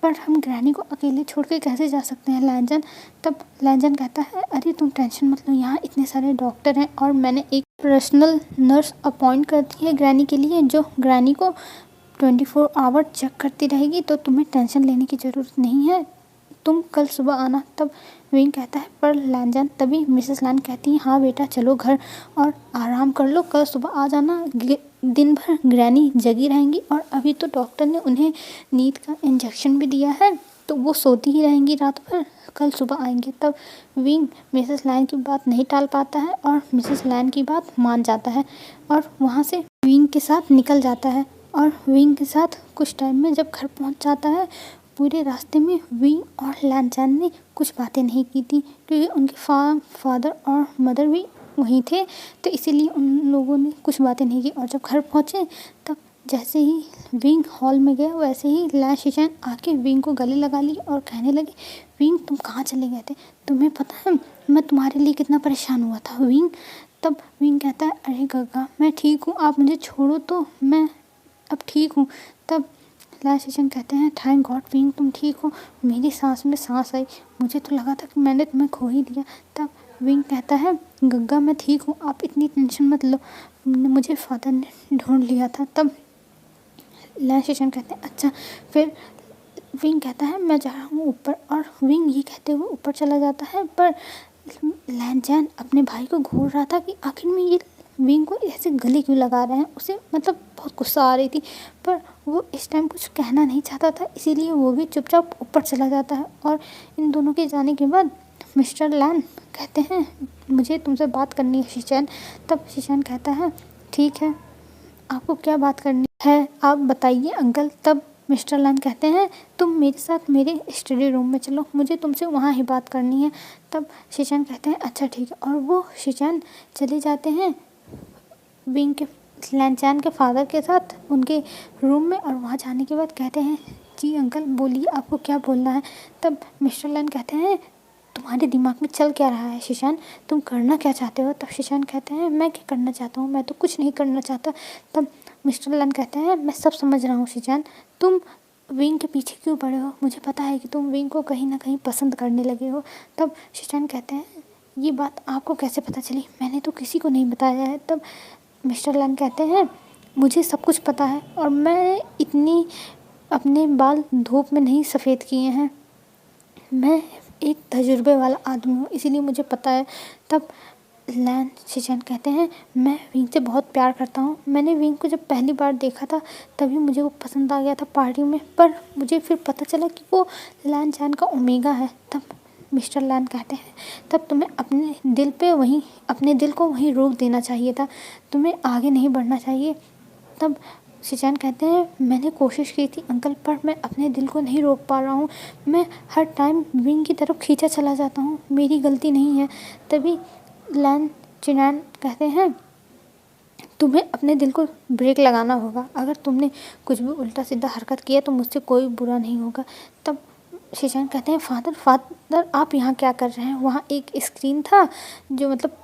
पर हम ग्रैनी को अकेले छोड़ के कैसे जा सकते हैं लैंजन। तब लैंजन कहता है अरे तुम टेंशन मत लो, यहाँ इतने सारे डॉक्टर हैं और मैंने एक पर्सनल नर्स अपॉइंट कर दी है ग्रैनी के लिए, जो ग्रैनी को 24 आवर चेक करती रहेगी, तो तुम्हें टेंशन लेने की ज़रूरत नहीं है, तुम कल सुबह आना। तब विंग कहता है पर लैंजन। तभी मिसेस लैन कहती है हाँ बेटा चलो घर और आराम कर लो, कल सुबह आ जाना, दिन भर ग्रैनी जगी रहेंगी और अभी तो डॉक्टर ने उन्हें नींद का इंजेक्शन भी दिया है। तो वो सोती ही रहेंगी रात भर, कल सुबह आएंगे। तब विंग मिसेस लैन की बात नहीं टाल पाता है और मिसेस लैन की बात मान जाता है और वहाँ से विंग के साथ निकल जाता है। और विंग के साथ कुछ टाइम में जब घर पहुँच जाता है, पूरे रास्ते में विंग और लैन चैन ने कुछ बातें नहीं की थी, क्योंकि उनके फादर और मदर भी वहीं थे, तो इसीलिए उन लोगों ने कुछ बातें नहीं की। और जब घर पहुँचे तब जैसे ही विंग हॉल में गया, वैसे ही लैन शिचैन आके विंग को गले लगा ली और कहने लगे, विंग तुम कहाँ चले गए थे? तुम्हें पता है मैं तुम्हारे लिए कितना परेशान हुआ था विंग। तब विंग कहता है, अरे गग्गा मैं ठीक हूँ, आप मुझे छोड़ो तो, मैं अब ठीक हूँ। तब लैन शिचैन कहते हैं, थैंक गॉड विंग तुम ठीक हो, मेरी सांस में सांस आई, मुझे तो लगा था कि मैंने तुम्हें खो ही दिया। तब विंग कहता है, गग्गा मैं ठीक हूँ, आप इतनी टेंशन मत लो, मुझे फादर ने ढूंढ लिया था। तब लैन शिचैन कहते हैं, अच्छा। फिर विंग कहता है, मैं जा रहा हूँ ऊपर, और विंग ये कहते हुए ऊपर चला जाता है। पर लैन चैन अपने भाई को घूर रहा था कि आखिर में ये विंग को ऐसे गले क्यों लगा रहे हैं, उसे मतलब बहुत गुस्सा आ रही थी, पर वो इस टाइम कुछ कहना नहीं चाहता था, इसीलिए वो भी चुपचाप ऊपर चला जाता है। और इन दोनों के जाने के बाद मिस्टर लैन कहते हैं, मुझे तुमसे बात करनी है शिचैन। तब शिचैन कहता है, ठीक है, आपको क्या बात करनी है आप बताइए अंकल। तब मिस्टर लैन कहते हैं, तुम मेरे साथ मेरे स्टडी रूम में चलो, मुझे तुमसे वहाँ ही बात करनी है। तब शिचैन कहते हैं, अच्छा ठीक है, और वो शिचैन चले जाते हैं विंग के लैन चैन के फादर के साथ उनके रूम में। और वहाँ जाने के बाद कहते हैं, जी अंकल बोलिए आपको क्या बोलना है। तब मिस्टर लैन कहते हैं, तुम्हारे दिमाग में चल क्या रहा है शिचैन, तुम करना क्या चाहते हो? तब शिचैन कहते हैं, मैं क्या करना चाहता हूँ, मैं तो कुछ नहीं करना चाहता। तब मिस्टर लैन कहते हैं, मैं सब समझ रहा हूँ शिचैन, तुम विंग के पीछे क्यों पड़े हो, मुझे पता है कि तुम विंग को कहीं ना कहीं पसंद करने लगे हो। तब शिचैन कहते हैं, ये बात आपको कैसे पता चली, मैंने तो किसी को नहीं बताया है। तब मिस्टर लैन कहते हैं, मुझे सब कुछ पता है और मैं इतनी अपने बाल धूप में नहीं सफ़ेद किए हैं, मैं एक तजुर्बे वाला आदमी हूँ, इसीलिए मुझे पता है। तब लैन शिचैन कहते हैं, मैं विंग से बहुत प्यार करता हूँ, मैंने विंग को जब पहली बार देखा था तभी मुझे वो पसंद आ गया था पार्टी में, पर मुझे फिर पता चला कि वो लैन चैन का ओमेगा है। तब मिस्टर लैन कहते हैं, तब तुम्हें अपने दिल को वहीं रोक देना चाहिए था, तुम्हें आगे नहीं बढ़ना चाहिए। तब शिचैन कहते हैं, मैंने कोशिश की थी अंकल, पर मैं अपने दिल को नहीं रोक पा रहा हूँ, मैं हर टाइम विंग की तरफ खींचा चला जाता हूँ, मेरी गलती नहीं है। तभी लैन चिनैन कहते हैं, तुम्हें अपने दिल को ब्रेक लगाना होगा, अगर तुमने कुछ भी उल्टा सीधा हरकत किया तो मुझसे कोई बुरा नहीं होगा। तब शिचैन कहते हैं, फादर आप यहाँ क्या कर रहे हैं? वहाँ एक स्क्रीन था जो मतलब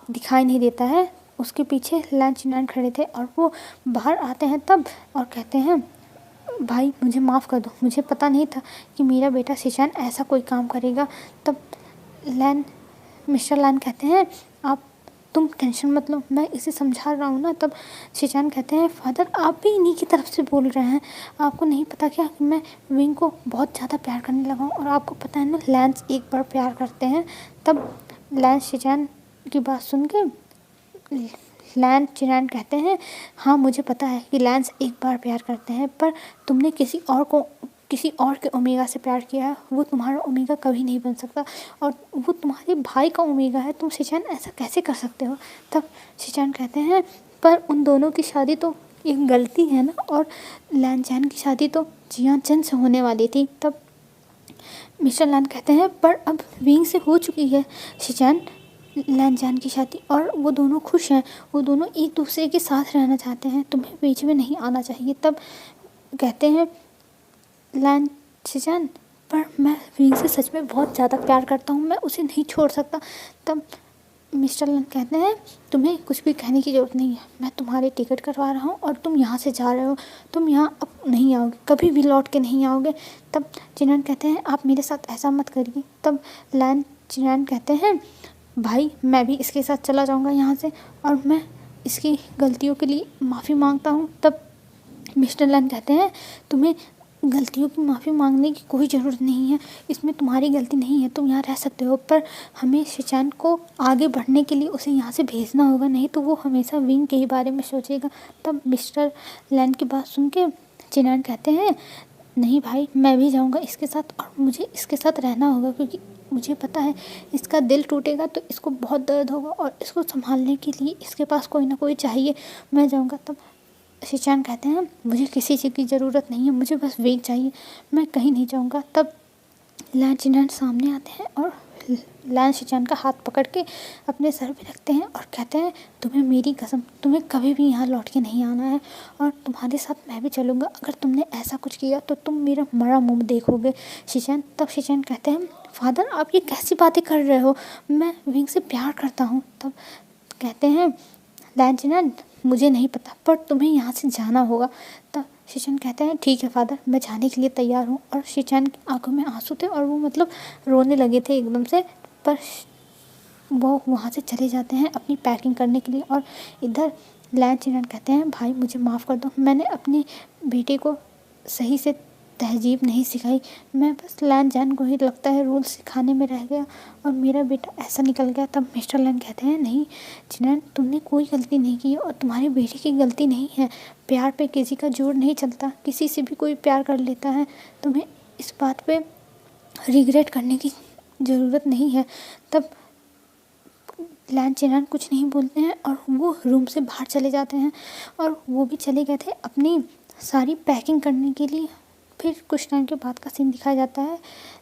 दिखाई नहीं देता है, उसके पीछे लैन चिनैन खड़े थे और वो बाहर आते हैं तब और कहते हैं, भाई मुझे माफ़ कर दो, मुझे पता नहीं था कि मेरा बेटा शिचैन ऐसा कोई काम करेगा। तब मिस्टर लैन कहते हैं, तुम टेंशन मत लो, मैं इसे समझा रहा हूँ ना। तब शिचैन कहते हैं, फादर आप भी इन्हीं की तरफ से बोल रहे हैं, आपको नहीं पता क्या कि मैं विंग को बहुत ज़्यादा प्यार करने लगा हूँ, और आपको पता है ना लैंस एक बार प्यार करते हैं। तब लैंस शिचैन की बात सुन के लैन चिनैन कहते हैं, हाँ मुझे पता है कि लैंस एक बार प्यार करते हैं, पर तुमने किसी और के ओमेगा से प्यार किया है, वो तुम्हारा ओमेगा कभी नहीं बन सकता, और वो तुम्हारे भाई का ओमेगा है, तुम शिचैन ऐसा कैसे कर सकते हो? तब शिचैन कहते हैं, पर उन दोनों की शादी तो एक गलती है ना, और लैन चैन की शादी तो जियान चैन से होने वाली थी। तब मिस्टर लैन कहते हैं, पर अब विंग से हो चुकी है शिचैन लैन चैन की शादी, और वो दोनों खुश हैं, वो दोनों एक दूसरे के साथ रहना चाहते हैं, तुम्हें बीच में नहीं आना चाहिए। तब कहते हैं लैन शिचैन, पर मैं विंग से सच में बहुत ज़्यादा प्यार करता हूँ, मैं उसे नहीं छोड़ सकता। तब मिस्टर लैन कहते हैं, तुम्हें कुछ भी कहने की ज़रूरत नहीं है, मैं तुम्हारी टिकट करवा रहा हूँ और तुम यहाँ से जा रहे हो, तुम यहाँ अब नहीं आओगे, कभी भी लौट के नहीं आओगे। तब चिनैन कहते हैं, आप मेरे साथ ऐसा मत करिए। तब लैन चिनैन कहते हैं, भाई मैं भी इसके साथ चला जाऊँगा यहाँ से, और मैं इसकी गलतियों के लिए माफ़ी मांगता हूँ। तब मिस्टर लैन कहते हैं, तुम्हें गलतियों की माफ़ी मांगने की कोई ज़रूरत नहीं है, इसमें तुम्हारी गलती नहीं है, तुम यहाँ रह सकते हो, पर हमें शिचैन को आगे बढ़ने के लिए उसे यहाँ से भेजना होगा, नहीं तो वो हमेशा विंग के ही बारे में सोचेगा। तब मिस्टर लैन की बात सुन के चिनैन कहते हैं, नहीं भाई, मैं भी जाऊँगा इसके साथ और मुझे इसके साथ रहना होगा, क्योंकि मुझे पता है इसका दिल टूटेगा तो इसको बहुत दर्द होगा और इसको संभालने के लिए इसके पास कोई ना कोई चाहिए। मैं जाऊँगा। तब शिनचैन कहते हैं मुझे किसी चीज़ की ज़रूरत नहीं है, मुझे बस विंग चाहिए, मैं कहीं नहीं जाऊँगा। तब लैन चिनचैन सामने आते हैं और लैन शिनचैन का हाथ पकड़ के अपने सर पे रखते हैं और कहते हैं तुम्हें मेरी कसम, तुम्हें कभी भी यहाँ लौट के नहीं आना है और तुम्हारे साथ मैं भी चलूँगा। अगर तुमने ऐसा कुछ किया तो तुम मेरा मरा मुँह देखोगे शिनचैन। तब शिनचैन कहते हैं फादर आप ये कैसी बातें कर रहे हो, मैं विंग से प्यार करता हूँ। तब कहते हैं लैन चिनचैन मुझे नहीं पता पर तुम्हें यहाँ से जाना होगा। तब शिनचैन कहते हैं ठीक है फादर, मैं जाने के लिए तैयार हूँ। और शिनचैन की आंखों में आंसू थे और वो मतलब रोने लगे थे एकदम से। पर वो वहाँ से चले जाते हैं अपनी पैकिंग करने के लिए। और इधर लैन चिनचैन कहते हैं भाई मुझे माफ़ कर दो, मैंने अपने बेटे को सही से तहजीब नहीं सिखाई, मैं बस लैन चैन को ही लगता है रूल सिखाने में रह गया और मेरा बेटा ऐसा निकल गया। तब मिस्टर लैन कहते हैं नहीं चिनचैन, तुमने कोई गलती नहीं की और तुम्हारे बेटे की गलती नहीं है। प्यार पे किसी का जोर नहीं चलता, किसी से भी कोई प्यार कर लेता है, तुम्हें इस बात पे रिग्रेट करने की ज़रूरत नहीं है। तब लैन चिनचैन कुछ नहीं बोलते हैं और वो रूम से बाहर चले जाते हैं और वो भी चले गए थे अपनी सारी पैकिंग करने के लिए। फिर कुछ टाइम के बाद का सीन दिखाया जाता है,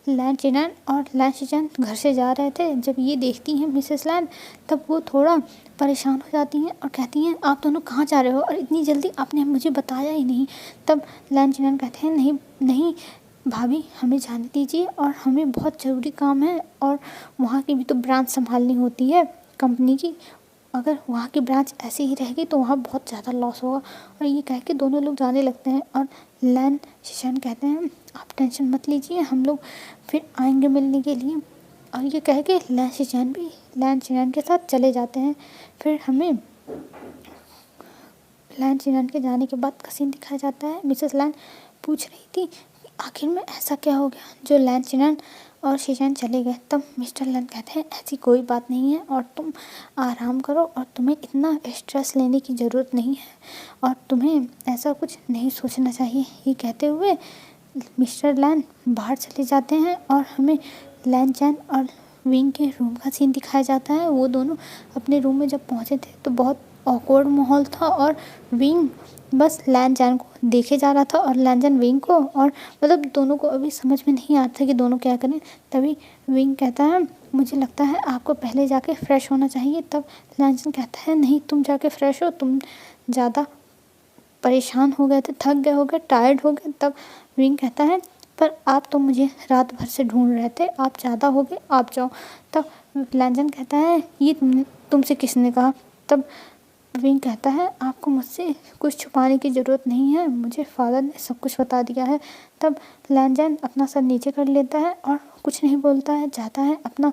लैन चिनचैन और लैन शिनचैन घर से जा रहे थे। जब ये देखती हैं मिसेस लैन तब वो थोड़ा परेशान हो जाती हैं और कहती हैं आप दोनों कहाँ जा रहे हो और इतनी जल्दी आपने मुझे बताया ही नहीं। तब लैन चिनचैन कहते हैं नहीं नहीं भाभी, हमें जाने दीजिए और हमें बहुत ज़रूरी काम है और वहाँ की भी तो ब्रांच संभालनी होती है कंपनी की, अगर वहाँ की ब्रांच ऐसी ही रहेगी तो वहाँ बहुत ज़्यादा लॉस होगा। और ये कह के दोनों लोग जाने लगते हैं और लैन शिनचैन कहते हैं आप टेंशन मत लीजिए, हम लोग फिर आएंगे मिलने के लिए। और ये कह के लैन शिनचैन भी लैन चिनचैन के साथ चले जाते हैं। फिर हमें लैन चिनचैन के जाने के बाद का सीन दिखाया जाता है। मिसेस लैन पूछ रही थी आखिर में ऐसा क्या हो गया जो लैन चिनचैन और शिनचैन चले गए। तब मिस्टर लैन कहते हैं ऐसी कोई बात नहीं है और तुम आराम करो और तुम्हें इतना स्ट्रेस लेने की ज़रूरत नहीं है और तुम्हें ऐसा कुछ नहीं सोचना चाहिए। ये कहते हुए मिस्टर लैन बाहर चले जाते हैं और हमें लैन चैन और विंग के रूम का सीन दिखाया जाता है। वो दोनों अपने रूम में जब पहुँचे थे तो बहुत ऑकवर्ड माहौल था और विंग बस लैन चैन को देखे जा रहा था और लैन चैन विंग को, और मतलब दोनों को अभी समझ में नहीं आता कि दोनों क्या करें। तभी विंग कहता है मुझे लगता है आपको पहले जाके फ्रेश होना चाहिए। तब लैन चैन कहता है नहीं तुम जाके फ्रेश हो, तुम ज़्यादा परेशान हो गए थे, थक गए हो गए, टायर्ड हो गए। तब विंग कहता है पर आप तो मुझे रात भर से ढूंढ रहे थे, आप ज़्यादा हो गए, आप जाओ। तब लैन चैन कहता है ये तुमसे किसने कहा। तब विंग कहता है आपको मुझसे कुछ छुपाने की ज़रूरत नहीं है, मुझे फादर ने सब कुछ बता दिया है। तब लैन चैन अपना सर नीचे कर लेता है और कुछ नहीं बोलता है, जाता है अपना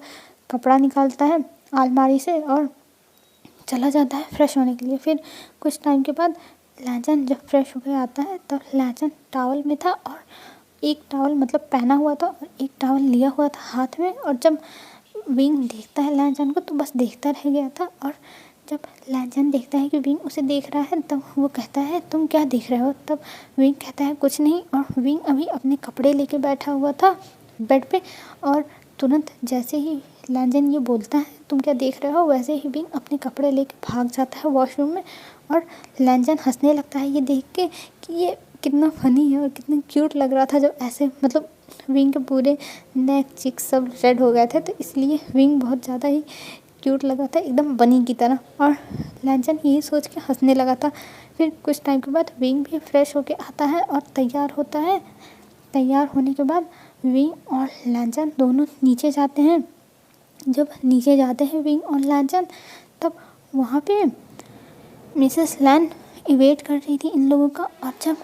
कपड़ा निकालता है अलमारी से और चला जाता है फ्रेश होने के लिए। फिर कुछ टाइम के बाद लैन चैन जब फ्रेश होकर आता है तब लैन चैन टॉवल में था और एक टॉवल मतलब पहना हुआ था और एक टॉवल लिया हुआ था हाथ में। और जब विंग देखता है लैन चैन को तो बस देखता रह गया था। और जब लैन चैन देखता है कि विंग उसे देख रहा है तब वो कहता है तुम क्या देख रहे हो। तब विंग कहता है कुछ नहीं। और विंग अभी अपने कपड़े लेके बैठा हुआ था बेड पे और तुरंत जैसे ही लैन चैन ये बोलता है तुम क्या देख रहे हो, वैसे ही विंग अपने कपड़े लेके भाग जाता है वॉशरूम में। और लैन चैन हंसने लगता है ये देख के कि ये कितना फ़नी है और कितना क्यूट लग रहा था। जब ऐसे मतलब विंग के पूरे नेक चिक सब रेड हो गए थे तो इसलिए विंग बहुत ज़्यादा ही क्यूट लगा था, एकदम बनी की तरह। और लैन चैन यही सोच के हंसने लगा था। फिर कुछ टाइम के बाद विंग भी फ्रेश होके आता है और तैयार होता है। तैयार होने के बाद विंग और लैन चैन दोनों नीचे जाते हैं। जब नीचे जाते हैं विंग और लैन चैन तब वहाँ पे मिसेस लैन वेट कर रही थी इन लोगों का। और जब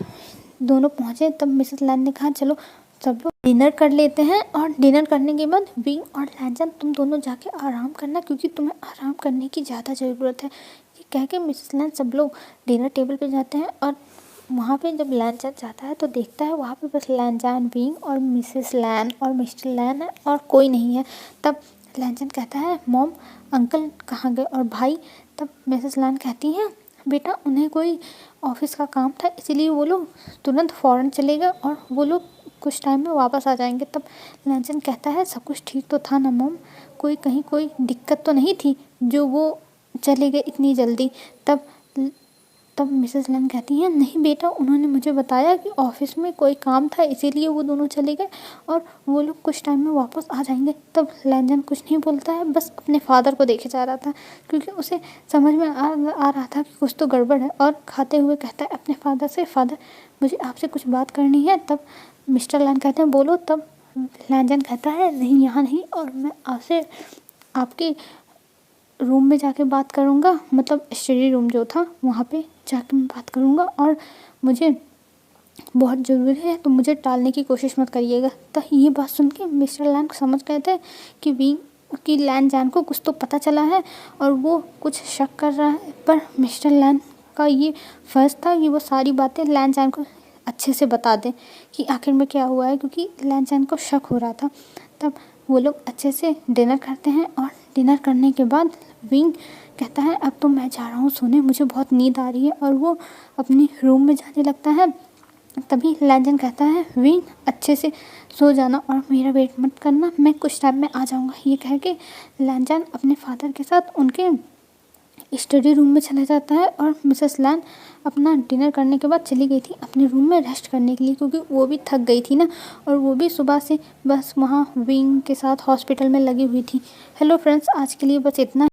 दोनों पहुँचे तब मिसेस लैन ने कहा चलो सब लोग डिनर कर लेते हैं। और डिनर करने के बाद विंग और लैन चैन तुम दोनों जाके आराम करना क्योंकि तुम्हें आराम करने की ज़्यादा ज़रूरत है। ये कह के मिसेस लैन सब लोग डिनर टेबल पे जाते हैं। और वहाँ पे जब लैन चैन जाता है तो देखता है वहाँ पे बस लैन चैन, विंग और मिसेस लैन और मिस्टर लैन है और कोई नहीं है। तब लैन चैन कहता है मॉम अंकल कहाँ गए और भाई। तब मिसेस लैन कहती हैं बेटा उन्हें कोई ऑफिस का काम था, इसीलिए वो लोग तुरंत फ़ौरन चले गए और वो लोग कुछ टाइम में वापस आ जाएंगे। तब लैनचन कहता है सब कुछ ठीक तो था ना मॉम, कहीं कोई दिक्कत तो नहीं थी जो वो चले गए इतनी जल्दी। तब तब मिसेस लैन कहती हैं नहीं बेटा, उन्होंने मुझे बताया कि ऑफिस में कोई काम था इसीलिए वो दोनों चले गए और वो लोग कुछ टाइम में वापस आ जाएंगे। तब लैनचन कुछ नहीं बोलता है, बस अपने फादर को देखे जा रहा था क्योंकि उसे समझ में आ रहा था कि कुछ तो गड़बड़ है। और खाते हुए कहता है अपने फादर से, फादर मुझे आपसे कुछ बात करनी है। तब मिस्टर लैन कहते हैं बोलो। तब लैनचन कहता है नहीं यहाँ नहीं, और मैं आपसे आपके रूम में जाके बात करूँगा, मतलब स्टडी रूम जो था वहाँ पे जाके मैं बात करूँगा और मुझे बहुत ज़रूरी है तो मुझे टालने की कोशिश मत करिएगा। तो ये बात सुन के मिस्टर लैन समझ गए थे कि लैन को कुछ तो पता चला है और वो कुछ शक कर रहा है। पर मिस्टर लैन का ये फ़र्ज़ था कि वो सारी बातें लैन को अच्छे से बता दें कि आखिर में क्या हुआ है, क्योंकि लैन को शक हो रहा था। तब वो लोग अच्छे से डिनर करते हैं और डिनर करने के बाद विंग कहता है अब तो मैं जा रहा हूँ सोने, मुझे बहुत नींद आ रही है, और वो अपने रूम में जाने लगता है। तभी लैनचन कहता है विंग अच्छे से सो जाना और मेरा वेट मत करना, मैं कुछ टाइम में आ जाऊँगा। ये कह के लैनचन अपने फादर के साथ उनके स्टडी रूम में चला जाता है और मिसेस लैन अपना डिनर करने के बाद चली गई थी अपने रूम में रेस्ट करने के लिए, क्योंकि वो भी थक गई थी ना, और वो भी सुबह से बस वहाँ विंग के साथ हॉस्पिटल में लगी हुई थी। हेलो फ्रेंड्स, आज के लिए बस इतना।